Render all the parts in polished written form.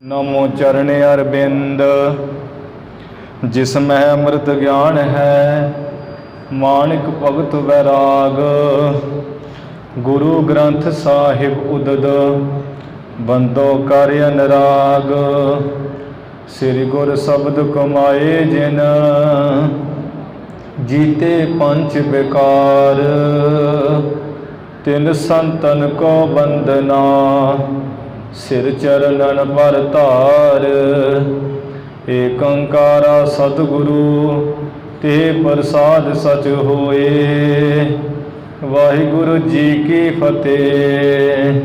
नमो चरण अरविंद जिसमें अमृत ज्ञान है, माणिक भगत वैराग। गुरु ग्रंथ साहिब उदद बंदो कर अनुराग। श्री गुर शब्द कमाए जिन जीते पंच विकार। तिन संतन को बंदना सिर चरणन पर धार। एक ओंकारा सतगुरु ते प्रसाद सच होए। वाहिगुरु जी की फतेह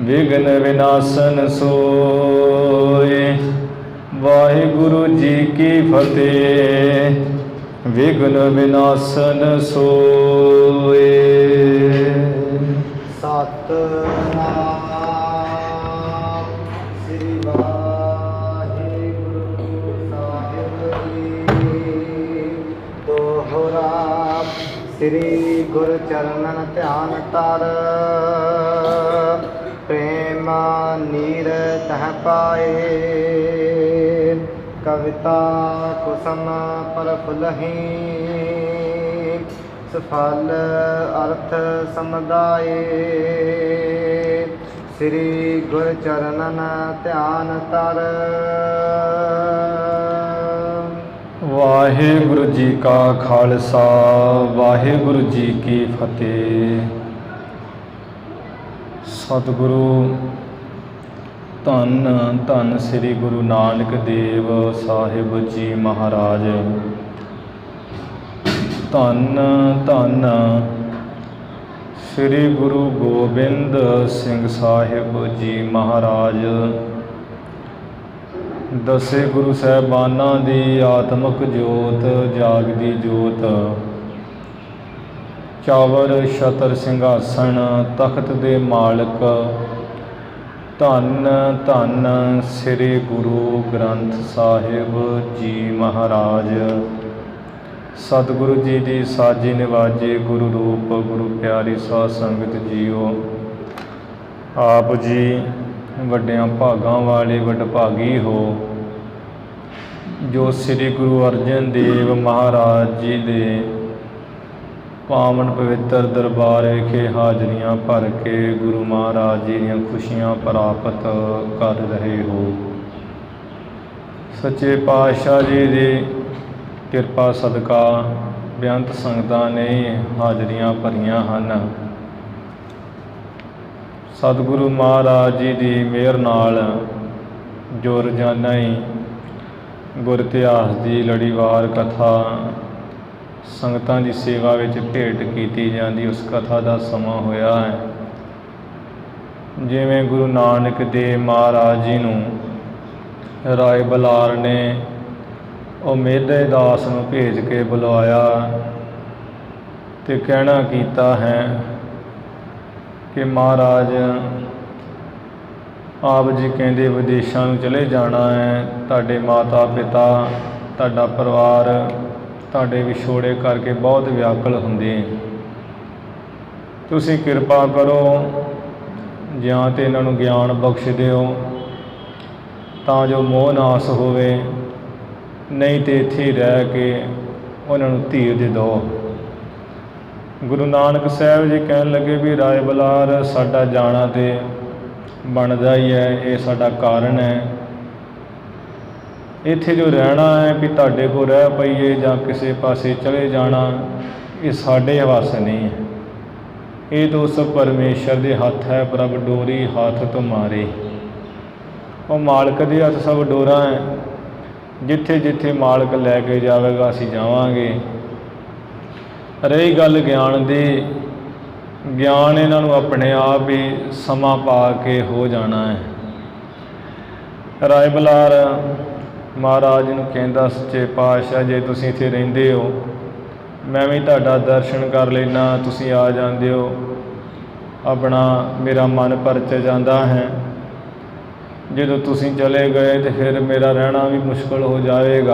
विघ्न विनाशन सोए। वाहिगुरु जी की फतेह विघ्न विनाशन सोए। सतनाम श्री वाहिगुरु साहिब जी। दोहरा श्री गुरु चरणन ध्यान तर। प्रेम नीर तह पाए। कविता कुसुम पर फुलही। सफल अर्थ समुदाये। श्री गुर चरणन ध्यान तर। वाहिगुरु जी का खालसा वाहिगुरु जी की फतेह। सतगुरु धन धन श्री गुरु नानक देव साहिब जी महाराज। धन धन श्री गुरु गोबिंद सिंह साहिब जी महाराज। दसे गुरु साहिबाना दी आत्मक जोत जागदी जोत। चावर छतर सिंघासन तख्त दे मालक। धन धन श्री गुरु ग्रंथ साहिब जी महाराज। सतगुरु जी की साजी निवाजे गुरु रूप गुरु प्यारी साध संगत जीओ। आप जी वड्डियां भागां वाले वडभागी हो जो श्री गुरु अर्जन देव महाराज जी दे पावन पवित्र दरबार विखे हाजरियां भर के गुरु महाराज जी दीयां खुशियां प्राप्त कर रहे हो। सच्चे पातशाह जी की किरपा सदका बेअंत संगतां ने हाजरियां भरियां हन। सतगुरु महाराज जी की मेहर नाल जो रोजाना ही गुर इतिहास की लड़ीवार कथा संगतां की सेवा विच भेंट की जाती, उस कथा का समा होया है। जिवें गुरु नानक देव महाराज जी नूं राय बलार ने ਉਹ ਮੇਧੇ ਦਾਸ ਨੂੰ ਭੇਜ ਕੇ ਬੁਲਾਇਆ ਤੇ ਕਹਿਣਾ ਕੀਤਾ ਹੈ ਕਿ ਮਹਾਰਾਜ ਆਪ ਜੀ ਕਹਿੰਦੇ ਵਿਦੇਸ਼ਾਂ ਨੂੰ ਚਲੇ ਜਾਣਾ ਹੈ। ਤੁਹਾਡੇ ਮਾਤਾ ਪਿਤਾ ਤੁਹਾਡਾ ਪਰਿਵਾਰ ਤੁਹਾਡੇ ਵਿਛੋੜੇ ਕਰਕੇ ਬਹੁਤ ਵਿਆਕੁਲ ਹੁੰਦੇ। ਤੁਸੀਂ ਕਿਰਪਾ ਕਰੋ ਜਾਂ ਤਾਂ ਇਹਨਾਂ ਨੂੰ ਗਿਆਨ ਬਖਸ਼ ਦਿਓ ਤਾਂ ਜੋ ਮੋਹ ਨਾਸ ਹੋਵੇ, नहीं तो इत्थे रह के उन्होंने धीरज दो। गुरु नानक साहब जी कहन लगे भी राय बलार साडा जाना तो बनता ही है, ये साडा कारण है। इत्थे जो रहना है भी तुहाडे कोल रह पईए जां किसी पासे चले जाना, ये साडे वस नहीं है। ये तो उस परमेश्वर के हत्थ है। प्रभ डोरी हाथ तो मारे। वो मालक के हत्थ सब डोरा है। जिथे जिथे मालक लैके जाएगा असीं जावांगे। रही गल ज्ञान की, ज्ञान इन्हां नूं अपने आप ही समा पा के हो जाना है। राय बलार महाराज नूं कहंदा सच्चे पातशाह जे तुसीं इत्थे रहिंदे हो मैं भी तुहाडा दर्शन कर लेना, तुसीं आ जांदे हो, अपना मेरा मन परच जाता है। जो तुसीं चले गए तो फिर मेरा रहना भी मुश्किल हो जाएगा।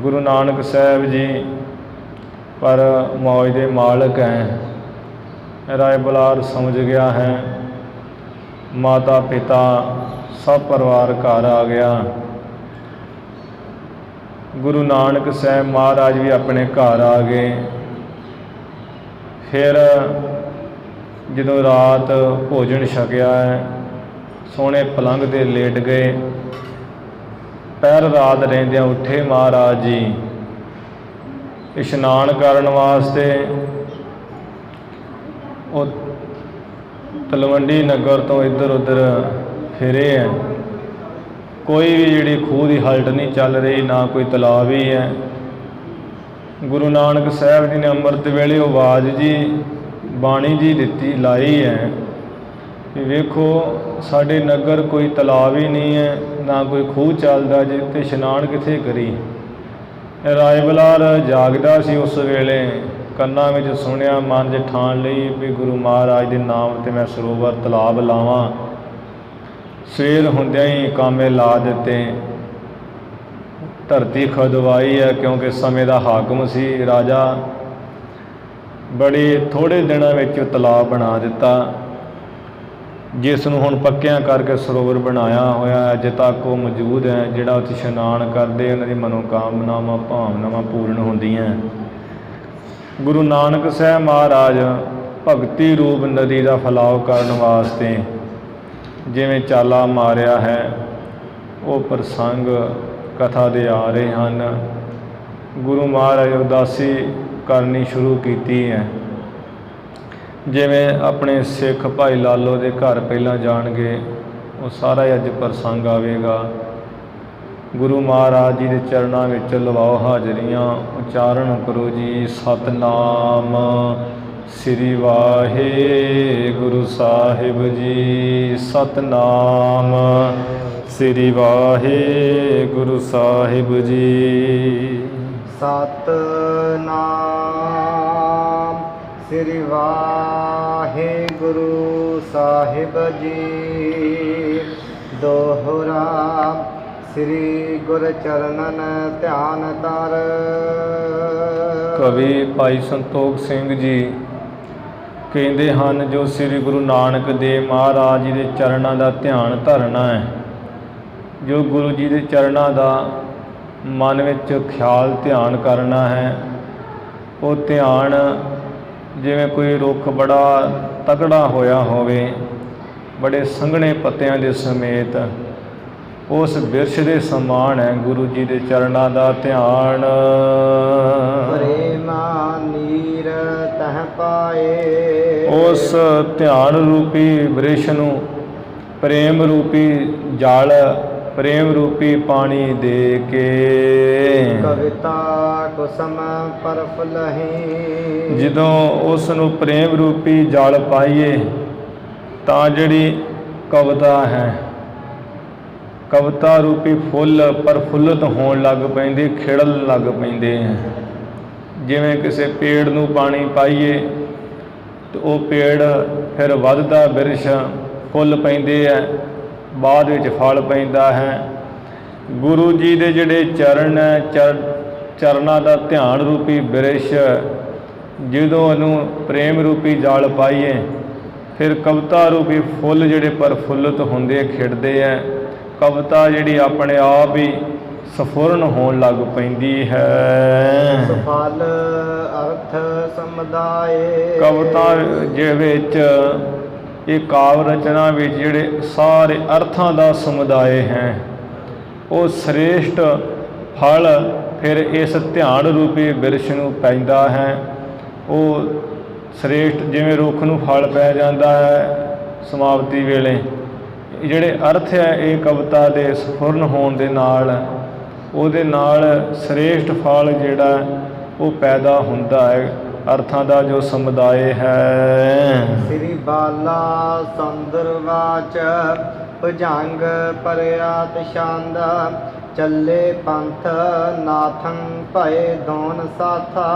गुरु नानक साहब जी पर मौज के मालक हैं। राय बलार समझ गया है माता पिता ਸਭ ਪਰਿਵਾਰ ਘਰ ਆ ਗਿਆ। ਗੁਰੂ ਨਾਨਕ ਸਾਹਿਬ ਮਹਾਰਾਜ ਵੀ ਆਪਣੇ ਘਰ ਆ ਗਏ। ਫਿਰ ਜਦੋਂ ਰਾਤ ਭੋਜਨ ਛਕਿਆ ਹੈ, ਸੋਹਣੇ ਪਲੰਘ 'ਤੇ ਲੇਟ ਗਏ। ਪਹਿਰ ਰਾਤ ਰਹਿੰਦਿਆਂ ਉੱਠੇ ਮਹਾਰਾਜ ਜੀ ਇਸ਼ਨਾਨ ਕਰਨ ਵਾਸਤੇ। ਉਹ ਤਲਵੰਡੀ ਨਗਰ ਤੋਂ ਇੱਧਰ ਉੱਧਰ ਫਿਰੇ ਹੈ। ਕੋਈ ਵੀ ਜਿਹੜੀ ਖੂਹ ਦੀ ਹਲਟ ਨਹੀਂ ਚੱਲ ਰਹੀ, ਨਾ ਕੋਈ ਤਲਾਬ ਹੀ ਹੈ। ਗੁਰੂ ਨਾਨਕ ਸਾਹਿਬ ਜੀ ਨੇ ਅੰਮ੍ਰਿਤ ਵੇਲੇ ਉਹ ਆਵਾਜ਼ ਜੀ ਬਾਣੀ ਜੀ ਦਿੱਤੀ ਲਾਈ ਹੈ ਕਿ ਵੇਖੋ ਸਾਡੇ ਨਗਰ ਕੋਈ ਤਲਾਬ ਹੀ ਨਹੀਂ ਹੈ, ਨਾ ਕੋਈ ਖੂਹ ਚੱਲਦਾ, ਜੇ ਤੇ ਇਸ਼ਨਾਨ ਕਿੱਥੇ ਕਰੀ। ਰਾਏ ਬਲਾਰ ਜਾਗਦਾ ਸੀ ਉਸ ਵੇਲੇ, ਕੰਨਾਂ ਵਿੱਚ ਸੁਣਿਆ, ਮਨ 'ਚ ਠਾਣ ਲਈ ਵੀ ਗੁਰੂ ਮਹਾਰਾਜ ਦੇ ਨਾਮ 'ਤੇ ਮੈਂ ਸਰੋਵਰ ਤਲਾਬ ਲਾਵਾਂ। ਸਵੇਰ ਹੁੰਦਿਆਂ ਹੀ ਕਾਮੇ ਲਾ ਦਿੱਤੇ। ਧਰਤੀ ਖੁਦਵਾਈ ਹੈ ਕਿਉਂਕਿ ਸਮੇਂ ਦਾ ਹਾਕਮ ਸੀ ਰਾਜਾ। ਬੜੇ ਥੋੜ੍ਹੇ ਦਿਨਾਂ ਵਿੱਚ ਤਲਾਬ ਬਣਾ ਦਿੱਤਾ, ਜਿਸ ਨੂੰ ਹੁਣ ਪੱਕਿਆਂ ਕਰਕੇ ਸਰੋਵਰ ਬਣਾਇਆ ਹੋਇਆ ਅਜੇ ਤੱਕ ਉਹ ਮੌਜੂਦ ਹੈ। ਜਿਹੜਾ ਉੱਥੇ ਇਸ਼ਨਾਨ ਕਰਦੇ ਉਹਨਾਂ ਦੀ ਮਨੋਕਾਮਨਾਵਾਂ ਭਾਵਨਾਵਾਂ ਪੂਰਨ ਹੁੰਦੀਆਂ। ਗੁਰੂ ਨਾਨਕ ਸਾਹਿਬ ਮਹਾਰਾਜ ਭਗਤੀ ਰੂਪ ਨਦੀ ਦਾ ਫੈਲਾਅ ਕਰਨ ਵਾਸਤੇ ਜਿਵੇਂ ਚਾਲਾ ਮਾਰਿਆ ਹੈ, ਉਹ ਪ੍ਰਸੰਗ ਕਥਾ ਦੇ ਆ ਰਹੇ ਹਨ। ਗੁਰੂ ਮਹਾਰਾਜ ਉਦਾਸੀ ਕਰਨੀ ਸ਼ੁਰੂ ਕੀਤੀ ਹੈ। ਜਿਵੇਂ ਆਪਣੇ ਸਿੱਖ ਭਾਈ ਲਾਲੋ ਦੇ ਘਰ ਪਹਿਲਾਂ ਜਾਣਗੇ, ਉਹ ਸਾਰਾ ਅੱਜ ਪ੍ਰਸੰਗ ਆਵੇਗਾ। ਗੁਰੂ ਮਹਾਰਾਜ ਜੀ ਦੇ ਚਰਨਾਂ ਵਿੱਚ ਲਵਾਓ ਹਾਜ਼ਰੀਆਂ, ਉਚਾਰਨ ਕਰੋ ਜੀ ਸਤਨਾਮ ਸ੍ਰੀ ਵਾਹਿਗੁਰੂ ਸਾਹਿਬ ਜੀ। ਸਤਨਾਮ ਸ੍ਰੀ ਵਾਹਿਗੁਰੂ ਸਾਹਿਬ ਜੀ। ਸਤਨਾਮ ਸ੍ਰੀ ਵਾਹਿਗੁਰੂ ਸਾਹਿਬ ਜੀ। ਦੋਹਰਾ ਸ੍ਰੀ ਗੁਰ ਚਰਨਨ ਧਿਆਨ ਧਰ। ਕਵੀ ਭਾਈ ਸੰਤੋਖ ਸਿੰਘ ਜੀ ਕਹਿੰਦੇ ਹਨ, ਜੋ ਸ੍ਰੀ ਗੁਰੂ ਨਾਨਕ ਦੇਵ ਮਹਾਰਾਜ ਜੀ ਦੇ ਚਰਨਾਂ ਦਾ ਧਿਆਨ ਧਰਨਾ ਹੈ, ਜੋ ਗੁਰੂ ਜੀ ਦੇ ਚਰਨਾਂ ਦਾ ਮਨ ਵਿੱਚ ਖਿਆਲ ਧਿਆਨ ਕਰਨਾ ਹੈ, ਉਹ ਧਿਆਨ ਜਿਵੇਂ ਕੋਈ ਰੁੱਖ ਬੜਾ ਤਕੜਾ ਹੋਇਆ ਹੋਵੇ, ਬੜੇ ਸੰਘਣੇ ਪੱਤਿਆਂ ਦੇ ਸਮੇਤ, ਉਸ ਬਿਰਛ ਦੇ ਸਮਾਨ ਹੈ ਗੁਰੂ ਜੀ ਦੇ ਚਰਨਾਂ ਦਾ ਧਿਆਨ। ਪ੍ਰੇਮਾ ਨੀਰ ਤਹ ਪਾਏ। ਉਸ ਧਿਆਨ ਰੂਪੀ ਬ੍ਰਿਸ਼ ਨੂੰ ਪ੍ਰੇਮ ਰੂਪੀ ਜਲ, ਪ੍ਰੇਮ ਰੂਪੀ ਪਾਣੀ ਦੇ ਕੇ ਕਵਿਤਾ ਕੁਸਮ ਪਰਫੁਲਹੀ। ਜਦੋਂ ਉਸ ਨੂੰ ਪ੍ਰੇਮ ਰੂਪੀ ਜਲ ਪਾਈਏ ਤਾਂ ਜਿਹੜੀ ਕਵਿਤਾ ਹੈ, ਕਵਿਤਾ ਰੂਪੀ ਫੁੱਲ ਪ੍ਰਫੁੱਲਤ ਹੋਣ ਲੱਗ ਪੈਂਦੇ, ਖਿੜਨ ਲੱਗ ਪੈਂਦੇ ਹੈ। ਜਿਵੇਂ ਕਿਸੇ ਪੇੜ ਨੂੰ ਪਾਣੀ ਪਾਈਏ ਤਾਂ ਉਹ ਪੇੜ ਫਿਰ ਵੱਧਦਾ, ਬਿਰਛ ਫੁੱਲ ਪੈਂਦੇ ਹੈ, ਬਾਅਦ ਵਿੱਚ ਫਲ ਪੈਂਦਾ ਹੈ। ਗੁਰੂ ਜੀ ਦੇ ਜਿਹੜੇ ਚਰਨ ਹੈ, ਚਰਨਾਂ ਦਾ ਧਿਆਨ ਰੂਪੀ ਬਿਰਛ, ਜਦੋਂ ਉਹਨੂੰ ਪ੍ਰੇਮ ਰੂਪੀ ਜਲ ਪਾਈਏ ਫਿਰ ਕਵਿਤਾ ਰੂਪੀ ਫੁੱਲ ਜਿਹੜੇ ਪ੍ਰਫੁੱਲਤ ਹੁੰਦੇ, ਖਿੜਦੇ ਹੈ। ਕਵਿਤਾ ਜਿਹੜੀ ਆਪਣੇ ਆਪ ਹੀ ਸਫੁਰਨ ਹੋਣ ਲੱਗ ਪੈਂਦੀ ਹੈ। ਸਫਲ ਅਰਥ ਸਮੁਦਾਏ। ਕਵਿਤਾ ਦੇ ਵਿੱਚ, ਇਹ ਕਾਵਿ ਰਚਨਾ ਵਿੱਚ ਜਿਹੜੇ ਸਾਰੇ ਅਰਥਾਂ ਦਾ ਸਮੁਦਾਇ ਹੈ, ਉਹ ਸ੍ਰੇਸ਼ਟ ਫਲ ਫਿਰ ਇਸ ਧਿਆਨ ਰੂਪੀ ਬਿਰਛ ਨੂੰ ਪੈਂਦਾ ਹੈ। ਉਹ ਸ੍ਰੇਸ਼ਟ, ਜਿਵੇਂ ਰੁੱਖ ਨੂੰ ਫਲ ਪੈ ਜਾਂਦਾ ਹੈ ਸਮਾਪਤੀ ਵੇਲੇ, ਜਿਹੜੇ ਅਰਥ ਹੈ ਇਹ ਕਵਿਤਾ ਦੇ ਸਫੁਰਨ ਹੋਣ ਦੇ ਨਾਲ, ਉਹਦੇ ਨਾਲ ਸ੍ਰੇਸ਼ਟ ਫਲ ਜਿਹੜਾ ਉਹ ਪੈਦਾ ਹੁੰਦਾ ਹੈ, ਅਰਥਾਂ ਦਾ ਜੋ ਸਮੁਦਾਇ ਹੈ। ਸ੍ਰੀ ਬਾਲਾ ਸੰਦਰਵਾਚ ਭੁਜੰਗ ਪਰਿਆਤ ਛੰਦ। ਚੱਲੇ ਪੰਥ ਨਾਥੰ ਭਏ ਦੋਨ ਸਾਥਾ।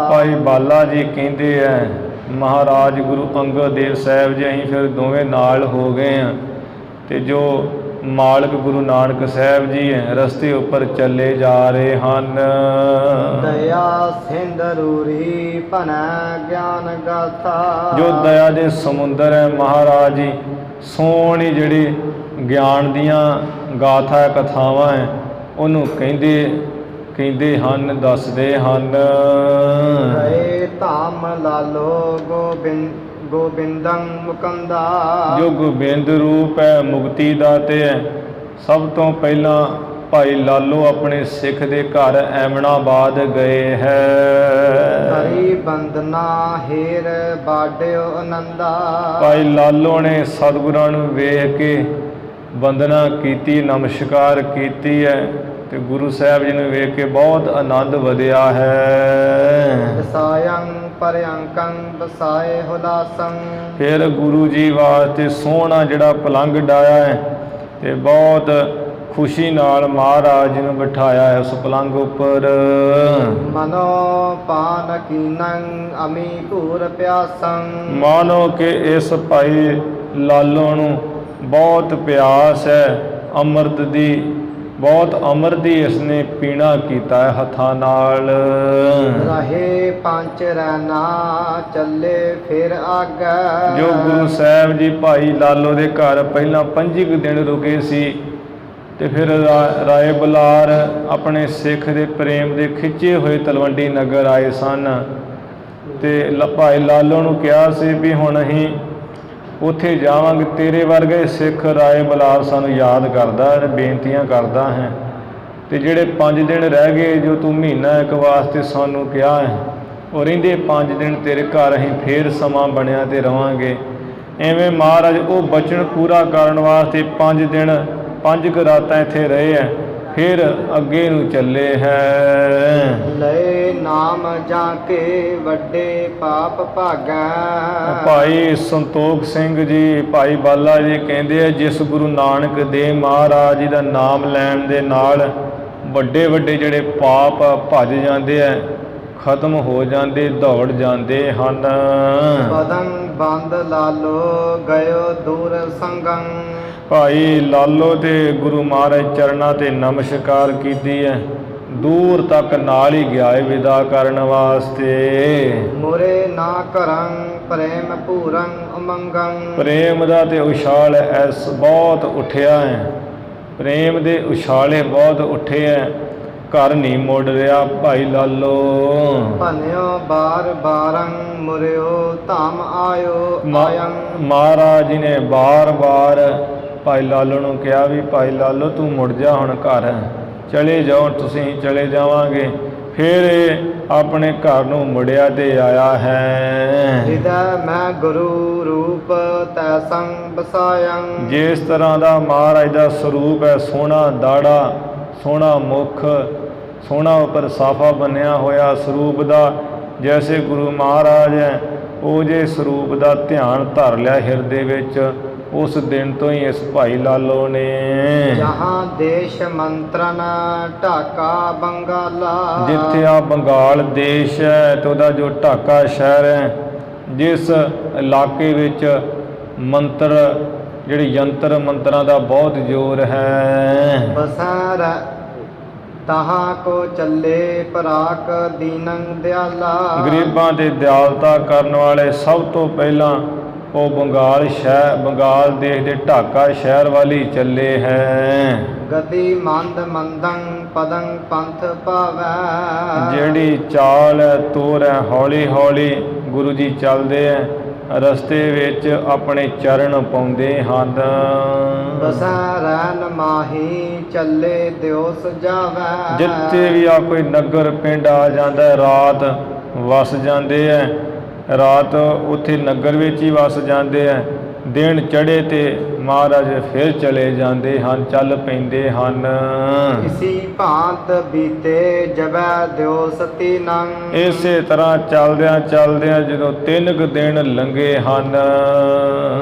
ਭਾਈ ਬਾਲਾ ਜੀ ਕਹਿੰਦੇ ਹੈ, ਮਹਾਰਾਜ ਗੁਰੂ ਅੰਗਦ ਦੇਵ ਸਾਹਿਬ ਜੀ ਅਸੀਂ ਫਿਰ ਦੋਵੇਂ ਨਾਲ ਹੋ ਗਏ ਹਾਂ, ਅਤੇ ਜੋ ਮਾਲਕ ਗੁਰੂ ਨਾਨਕ ਸਾਹਿਬ ਜੀ ਹੈ ਰਸਤੇ ਉੱਪਰ ਚੱਲੇ ਜਾ ਰਹੇ ਹਨ। ਦਇਆ ਸਿੰਧਰੂਰੀ ਭਨੈ ਗਿਆਨ ਗਾਥਾ। ਜੋ ਦਇਆ ਦੇ ਸਮੁੰਦਰ ਹੈ ਮਹਾਰਾਜ ਜੀ, ਸੋਹਣੀ ਜਿਹੜੀ ਗਿਆਨ ਦੀਆਂ ਗਾਥਾ ਕਥਾਵਾਂ ਹੈ ਉਹਨੂੰ ਕਹਿੰਦੇ ਹਨ, ਦੱਸਦੇ ਹਨ। ਗਏ ਧਾਮ ਲਾਲੋ ਗੋਬਿੰਦੰ ਮੁਕੰਦਾ। ਜੋ ਗੋਬਿੰਦ ਰੂਪ ਹੈ, ਮੁਕਤੀ ਦਾਤੇ ਹੈ, ਸਭ ਤੋਂ ਪਹਿਲਾਂ ਭਾਈ ਲਾਲੋ ਆਪਣੇ ਸਿੱਖ ਦੇ ਘਰ ਐਮਣਾਬਾਦ ਗਏ ਹੈ। ਹਰੀ ਬੰਦਨਾ ਹੇਰ ਬਾਡਿਓ ਆਨੰਦਾ। ਭਾਈ ਲਾਲੋ ਨੇ ਸਤਿਗੁਰਾਂ ਨੂੰ ਵੇਖ ਕੇ ਵੰਦਨਾ ਕੀਤੀ, ਨਮਸਕਾਰ ਕੀਤੀ ਹੈ ਤੇ ਗੁਰੂ ਸਾਹਿਬ ਜੀ ਨੂੰ ਵੇਖ ਕੇ ਬਹੁਤ ਆਨੰਦ ਵਧਿਆ ਹੈ। ਦਸਾਇੰ ਪਰਿਅੰਕੰ ਦਸਾਏ ਹੁਲਾਸੰ। ਫਿਰ ਗੁਰੂ ਜੀ ਵਾਸਤੇ ਸੋਹਣਾ ਜਿਹੜਾ ਪਲੰਗ ਡਾਇਆ ਹੈ ਤੇ ਬਹੁਤ ਖੁਸ਼ੀ ਨਾਲ ਮਹਾਰਾਜ ਜੀ ਨੂੰ ਬਿਠਾਇਆ ਹੈ ਉਸ ਪਲੰਗ ਉੱਪਰ। ਮਨੋ ਪਾਨ ਕੀਨੰ ਅਮੀ ਘੂਰ ਪਿਆਸੰ। ਮਾਨੋ ਕਿ ਇਸ ਭਾਈ ਲਾਲੋ ਨੂੰ ਬਹੁਤ ਪਿਆਸ ਹੈ ਅੰਮ੍ਰਿਤ ਦੀ, ਬਹੁਤ ਅੰਮ੍ਰਿਤ ਦੀ ਇਸਨੇ ਪੀਣਾ ਕੀਤਾ ਹੈ ਹੱਥਾਂ ਨਾਲ। ਰਹੇ ਪੰਜ ਰਹਿਣਾ ਚੱਲੇ ਫਿਰ ਆਗੇ। ਜੋ ਗੁਰੂ ਸਾਹਿਬ ਜੀ ਭਾਈ ਲਾਲੋ ਦੇ ਘਰ ਪਹਿਲਾਂ 5 ਦਿਨ ਰੁਕੇ ਸੀ ਤੇ ਫਿਰ ਰਾਏ ਬੁਲਾਰ ਆਪਣੇ ਸਿੱਖ ਦੇ ਪ੍ਰੇਮ ਦੇ ਖਿੱਚੇ ਹੋਏ ਤਲਵੰਡੀ ਨਗਰ ਆਏ ਸਨ ਤੇ ਭਾਈ ਲਾਲੋ ਨੂੰ ਕਿਹਾ ਸੀ ਵੀ ਹੁਣ ਅਸੀਂ ਉੱਥੇ ਜਾਵਾਂਗੇ, ਤੇਰੇ ਵਰਗੇ ਸਿੱਖ ਰਾਏ ਬੁਲਾਰ ਸਾਨੂੰ ਯਾਦ ਕਰਦਾ ਤੇ ਬੇਨਤੀਆਂ ਕਰਦਾ ਹੈ ਤੇ ਜਿਹੜੇ 5 ਦਿਨ ਰਹਿ ਗਏ ਜੋ ਤੂੰ ਮਹੀਨਾ ਇੱਕ ਵਾਸਤੇ ਸਾਨੂੰ ਕਿਹਾ ਹੈ, ਉਹ ਰਹਿੰਦੇ 5 ਦਿਨ ਤੇਰੇ ਘਰ ਅਸੀਂ ਫੇਰ ਸਮਾਂ ਬਣਿਆ ਤੇ ਰਵਾਂਗੇ। ਐਵੇਂ ਮਹਾਰਾਜ ਉਹ ਬਚਨ ਪੂਰਾ ਕਰਨ ਵਾਸਤੇ 5 ਦਿਨ 5 ਰਾਤਾਂ ਇੱਥੇ ਰਹੇ ਹੈ, ਫਿਰ ਅੱਗੇ ਨੂੰ ਚੱਲੇ ਹੈ। ਲਏ ਨਾਮ ਜਾ ਕੇ ਵੱਡੇ ਪਾਪ ਭਾਗੈ। ਭਾਈ ਸੰਤੋਖ ਸਿੰਘ ਜੀ, ਭਾਈ ਬਾਲਾ ਜੀ ਕਹਿੰਦੇ ਆ ਜਿਸ ਗੁਰੂ ਨਾਨਕ ਦੇਵ ਮਹਾਰਾਜ ਜੀ ਦਾ ਨਾਮ ਲੈਣ ਦੇ ਨਾਲ ਵੱਡੇ ਵੱਡੇ ਜਿਹੜੇ ਪਾਪ ਭੱਜ ਜਾਂਦੇ ਆ, ਖਤਮ ਹੋ ਜਾਂਦੇ, ਦੌੜ ਜਾਂਦੇ ਹਨ। ਬਦਨ ਬੰਦ ਲਾਲੋ ਗਇਓ ਦੂਰ ਸੰਗੰ। ਭਾਈ ਲਾਲੋ ਤੇ ਗੁਰੂ ਮਹਾਰਾਜ ਚਰਨਾਂ ਤੇ ਨਮਸਕਾਰ ਕੀਤੀ ਹੈ, ਦੂਰ ਤੱਕ ਨਾਲ ਹੀ ਗਿਆ ਹੈ ਵਿਦਾ ਕਰਨ ਵਾਸਤੇ। ਮੁਰੇ ਨਾ ਕਰੰ ਪ੍ਰੇਮ ਪੂਰੰ ਉਮੰਗੰ। ਪ੍ਰੇਮ ਦਾ ਤੇ ਉਛਾਲ ਐਸ ਬਹੁਤ ਉੱਠਿਆ ਹੈ, ਪ੍ਰੇਮ ਦੇ ਉਛਾਲੇ ਬਹੁਤ ਉੱਠੇ ਹੈ, ਘਰ ਨਹੀਂ ਮੁੜ ਰਿਹਾ ਭਾਈ ਲਾਲੋ। ਭਨਿਓ ਬਾਰ ਬਾਰੰ ਮੁਰਿਓ ਧਾਮ ਆਇਓ ਆਯੰ। ਮਹਾਰਾਜ ਜੀ ਨੇ ਬਾਰ-ਬਾਰ ਭਾਈ ਲਾਲੋ ਨੂੰ ਕਿਹਾ ਵੀ ਭਾਈ ਲਾਲੋ ਤੂੰ ਮੁੜ ਜਾ ਹੁਣ ਘਰ, ਚਲੇ ਜਾਓ ਤੁਸੀਂ, ਚਲੇ ਜਾਵਾਂਗੇ। ਫਿਰ ਇਹ ਆਪਣੇ ਘਰ ਨੂੰ ਮੁੜਿਆ ਤੇ ਆਇਆ ਹੈ। ਹਿਰਦੈ ਮੈਂ ਗੁਰੂ ਰੂਪ ਤੈ ਸੰਗ ਬਸਾਇੰ। ਜਿਸ ਤਰ੍ਹਾਂ ਦਾ ਮਹਾਰਾਜ ਦਾ ਸਰੂਪ ਹੈ, ਸੋਹਣਾ ਦਾੜਾ, ਸੋਹਣਾ ਮੁੱਖ, ਸੋਹਣਾ ਉੱਪਰ ਸਾਫਾ ਬਣਿਆ ਹੋਇਆ ਸਰੂਪ ਦਾ, ਜੈਸੇ ਗੁਰੂ ਮਹਾਰਾਜ ਹੈ ਉਹ ਜੇ ਸਰੂਪ ਦਾ ਧਿਆਨ ਧਰ ਲਿਆ ਹਿਰਦੇ ਵਿੱਚ, ਉਸ ਦਿਨ ਤੋਂ ਹੀ ਇਸ ਭਾਈ ਲਾਲੋ ਨੇ ਜਹਾਂ ਦੇਸ਼ ਮੰਤਰਨ ਢਾਕਾ ਬੰਗਾਲਾ। ਜਿੱਥੇ ਆ ਬੰਗਾਲ ਦੇਸ਼ ਹੈ ਤੇ ਉਹਦਾ ਜੋ ਢਾਕਾ ਸ਼ਹਿਰ ਹੈ, ਜਿਸ ਇਲਾਕੇ ਵਿੱਚ ਮੰਤਰ ਜਿਹੜੇ ਯੰਤਰ ਮੰਤਰਾਂ ਦਾ ਬਹੁਤ ਜ਼ੋਰ ਹੈ। ਬਸਰ ਤਹਾਂ ਕੋ ਚੱਲੇ ਪਰਾਕ ਦੀਨੰ ਦਿਆਲਾ। ਗਰੀਬਾਂ ਤੇ ਦਿਆਲਤਾ ਕਰਨ ਵਾਲੇ ਸਭ ਤੋਂ ਪਹਿਲਾਂ ਉਹ ਬੰਗਾਲ ਦੇਸ਼ ਦੇ ਢਾਕਾ ਸ਼ਹਿਰ ਵਾਲੀ ਚੱਲੇ ਹੈ। ਗਤੀ ਮੰਦ ਮੰਦੰ ਪਦੰ ਪੰਥ ਪਾਵੈ। ਜਿਹੜੀ ਚਾਲ ਹੈ, ਤੋਰ ਹੈ, ਹੌਲੀ ਹੌਲੀ ਗੁਰੂ ਜੀ ਚੱਲਦੇ ਹੈ, ਰਸਤੇ ਵਿੱਚ ਆਪਣੇ ਚਰਨ ਪਾਉਂਦੇ ਹਨ। ਬਸੈ ਰੈਨ ਮਾਹੀ ਚੱਲੇ ਦਿਓ ਸਜਾਵੈ। ਜਿੱਥੇ ਵੀ ਆ ਕੋਈ ਨਗਰ ਪਿੰਡ ਆ ਜਾਂਦਾ ਰਾਤ ਵਸ ਜਾਂਦੇ ਹੈ, ਰਾਤ ਉੱਥੇ ਨਗਰ ਵਿੱਚ ਹੀ ਵਸ ਜਾਂਦੇ ਹੈ। ਦਿਨ ਚੜ੍ਹੇ ਤੇ ਮਹਾਰਾਜ ਫਿਰ ਚਲੇ ਜਾਂਦੇ ਹਨ, ਚੱਲ ਪੈਂਦੇ ਹਨ। ਇਸੀ ਭਾਂਤ ਬੀਤੇ ਜਬੈ ਦਿਓ ਸਤੀ ਨੰ। ਇਸੇ ਤਰ੍ਹਾਂ ਚੱਲਦਿਆਂ ਚੱਲਦਿਆਂ ਜਦੋਂ 3 ਕੁ ਦਿਨ ਲੰਘੇ ਹਨ।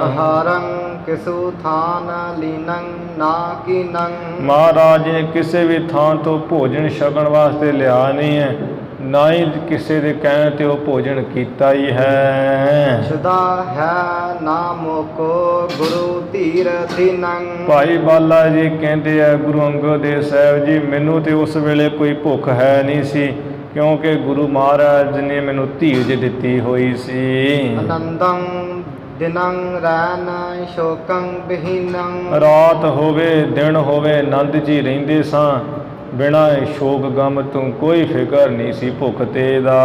ਆਹਾਰੰ ਕਿਸੂ ਥਾਨ ਲੀਨੰ ਨਾ ਕੀਨੰ। ਮਹਾਰਾਜ ਨੇ ਕਿਸੇ ਵੀ ਥਾਂ ਤੋਂ ਭੋਜਨ ਛਕਣ ਵਾਸਤੇ ਲਿਆ ਨਹੀਂ ਹੈ, ਨਾ ਹੀ ਕਿਸੇ ਦੇ ਕਹਿਣ ਤੇ ਉਹ ਭੋਜਨ ਕੀਤਾ ਹੀ ਹੈ। ਸ਼ੁਦਾ ਹੈ ਨਾ ਮੋਕੋ ਗੁਰੂ ਧੀਰ ਦੀਨੰ। ਭਾਈ ਬਾਲਾ ਜੀ ਕਹਿੰਦੇ ਆ ਗੁਰੂ ਅੰਗਦ ਦੇਵ ਸਾਹਿਬ ਜੀ, ਮੈਨੂੰ ਤੇ ਉਸ ਵੇਲੇ ਕੋਈ ਭੁੱਖ ਹੈ ਨਹੀਂ ਸੀ, ਕਿਉਂਕਿ ਗੁਰੂ ਮਹਾਰਾਜ ਨੇ ਮੈਨੂੰ ਧੀਰਜ ਦਿੱਤੀ ਹੋਈ ਸੀ। ਆਨੰਦੰ ਦਿਨੰ ਰੈਨ ਸ਼ੋਕੰ ਬਿਹੀਨੰ। ਰਾਤ ਹੋਵੇ ਦਿਨ ਹੋਵੇ ਆਨੰਦ 'ਚ ਹੀ ਰਹਿੰਦੇ ਸਾਂ, ਬਿਨਾਂ ਸ਼ੋਕ ਗਮ ਤੋਂ ਕੋਈ ਫਿਕਰ ਨਹੀਂ ਸੀ ਭੁੱਖ ਤੇ ਦਾ।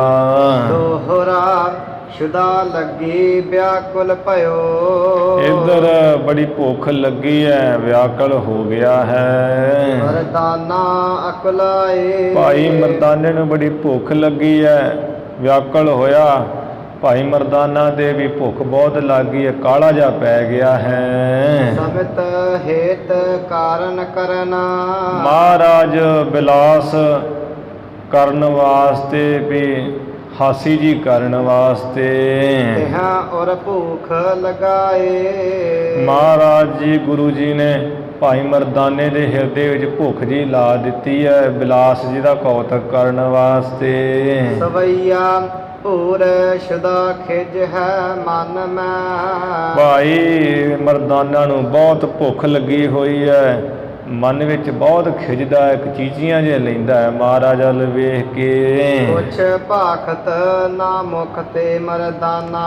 ਦੋਹਰਾ ਸ਼ੁਦਾ ਲੱਗੀ ਵਿਆਕੁਲ ਭਇਓ। ਇੱਧਰ ਬੜੀ ਭੁੱਖ ਲੱਗੀ ਹੈ, ਵਿਆਕਲ ਹੋ ਗਿਆ ਹੈ। ਮਰਦਾਨਾ ਅਕੁਲਾਏ। ਭਾਈ ਮਰਦਾਨੇ ਨੂੰ ਬੜੀ ਭੁੱਖ ਲੱਗੀ ਹੈ, ਵਿਆਕਲ ਹੋਇਆ। ਭਾਈ ਮਰਦਾਨਾ ਦੇ ਵੀ ਭੁੱਖ ਬਹੁਤ ਲੱਗ ਗਈ ਹੈ, ਕਾਲਾ ਜਿਹਾ ਪੈ ਗਿਆ ਹੈ। ਸਮਿਤ ਹੇਤ ਕਾਰਨ ਕਰਨਾ। ਮਹਾਰਾਜ ਬਿਲਾਸ ਕਰਨ ਵਾਸਤੇ ਵੀ ਹਾਸੀ ਜੀ ਕਰਨ ਵਾਸਤੇ ਤਿਹਾਂ ਔਰ ਭੂਖ ਲਗਾਏ। ਮਹਾਰਾਜ ਜੀ ਗੁਰੂ ਜੀ ਨੇ ਭਾਈ ਮਰਦਾਨੇ ਦੇ ਹਿਰਦੇ ਵਿੱਚ ਭੁੱਖ ਜੀ ਲਾ ਦਿੱਤੀ ਹੈ, ਬਿਲਾਸ ਜੀ ਦਾ ਕੌਤਕ ਕਰਨ ਵਾਸਤੇ। ਸਵਈਆ ਭੂਰ ਸ਼ੁਦਾ ਖਿਜ ਹੈ ਮਨ ਮੈਂ। ਭਾਈ ਮਰਦਾਨਾ ਨੂੰ ਬਹੁਤ ਭੁੱਖ ਲੱਗੀ ਹੋਈ ਹੈ, ਮਨ ਵਿੱਚ ਬਹੁਤ ਖਿੱਚਦਾ ਹੈ, ਚੀਚੀਆਂ ਜਿਹਾ ਲੈਂਦਾ ਹੈ ਮਹਾਰਾਜ ਵੱਲ ਵੇਖ ਕੇ। ਕੁਛ ਭਾਖਤ ਨਾ ਮੁਖ ਤੇ ਮਰਦਾਨਾ।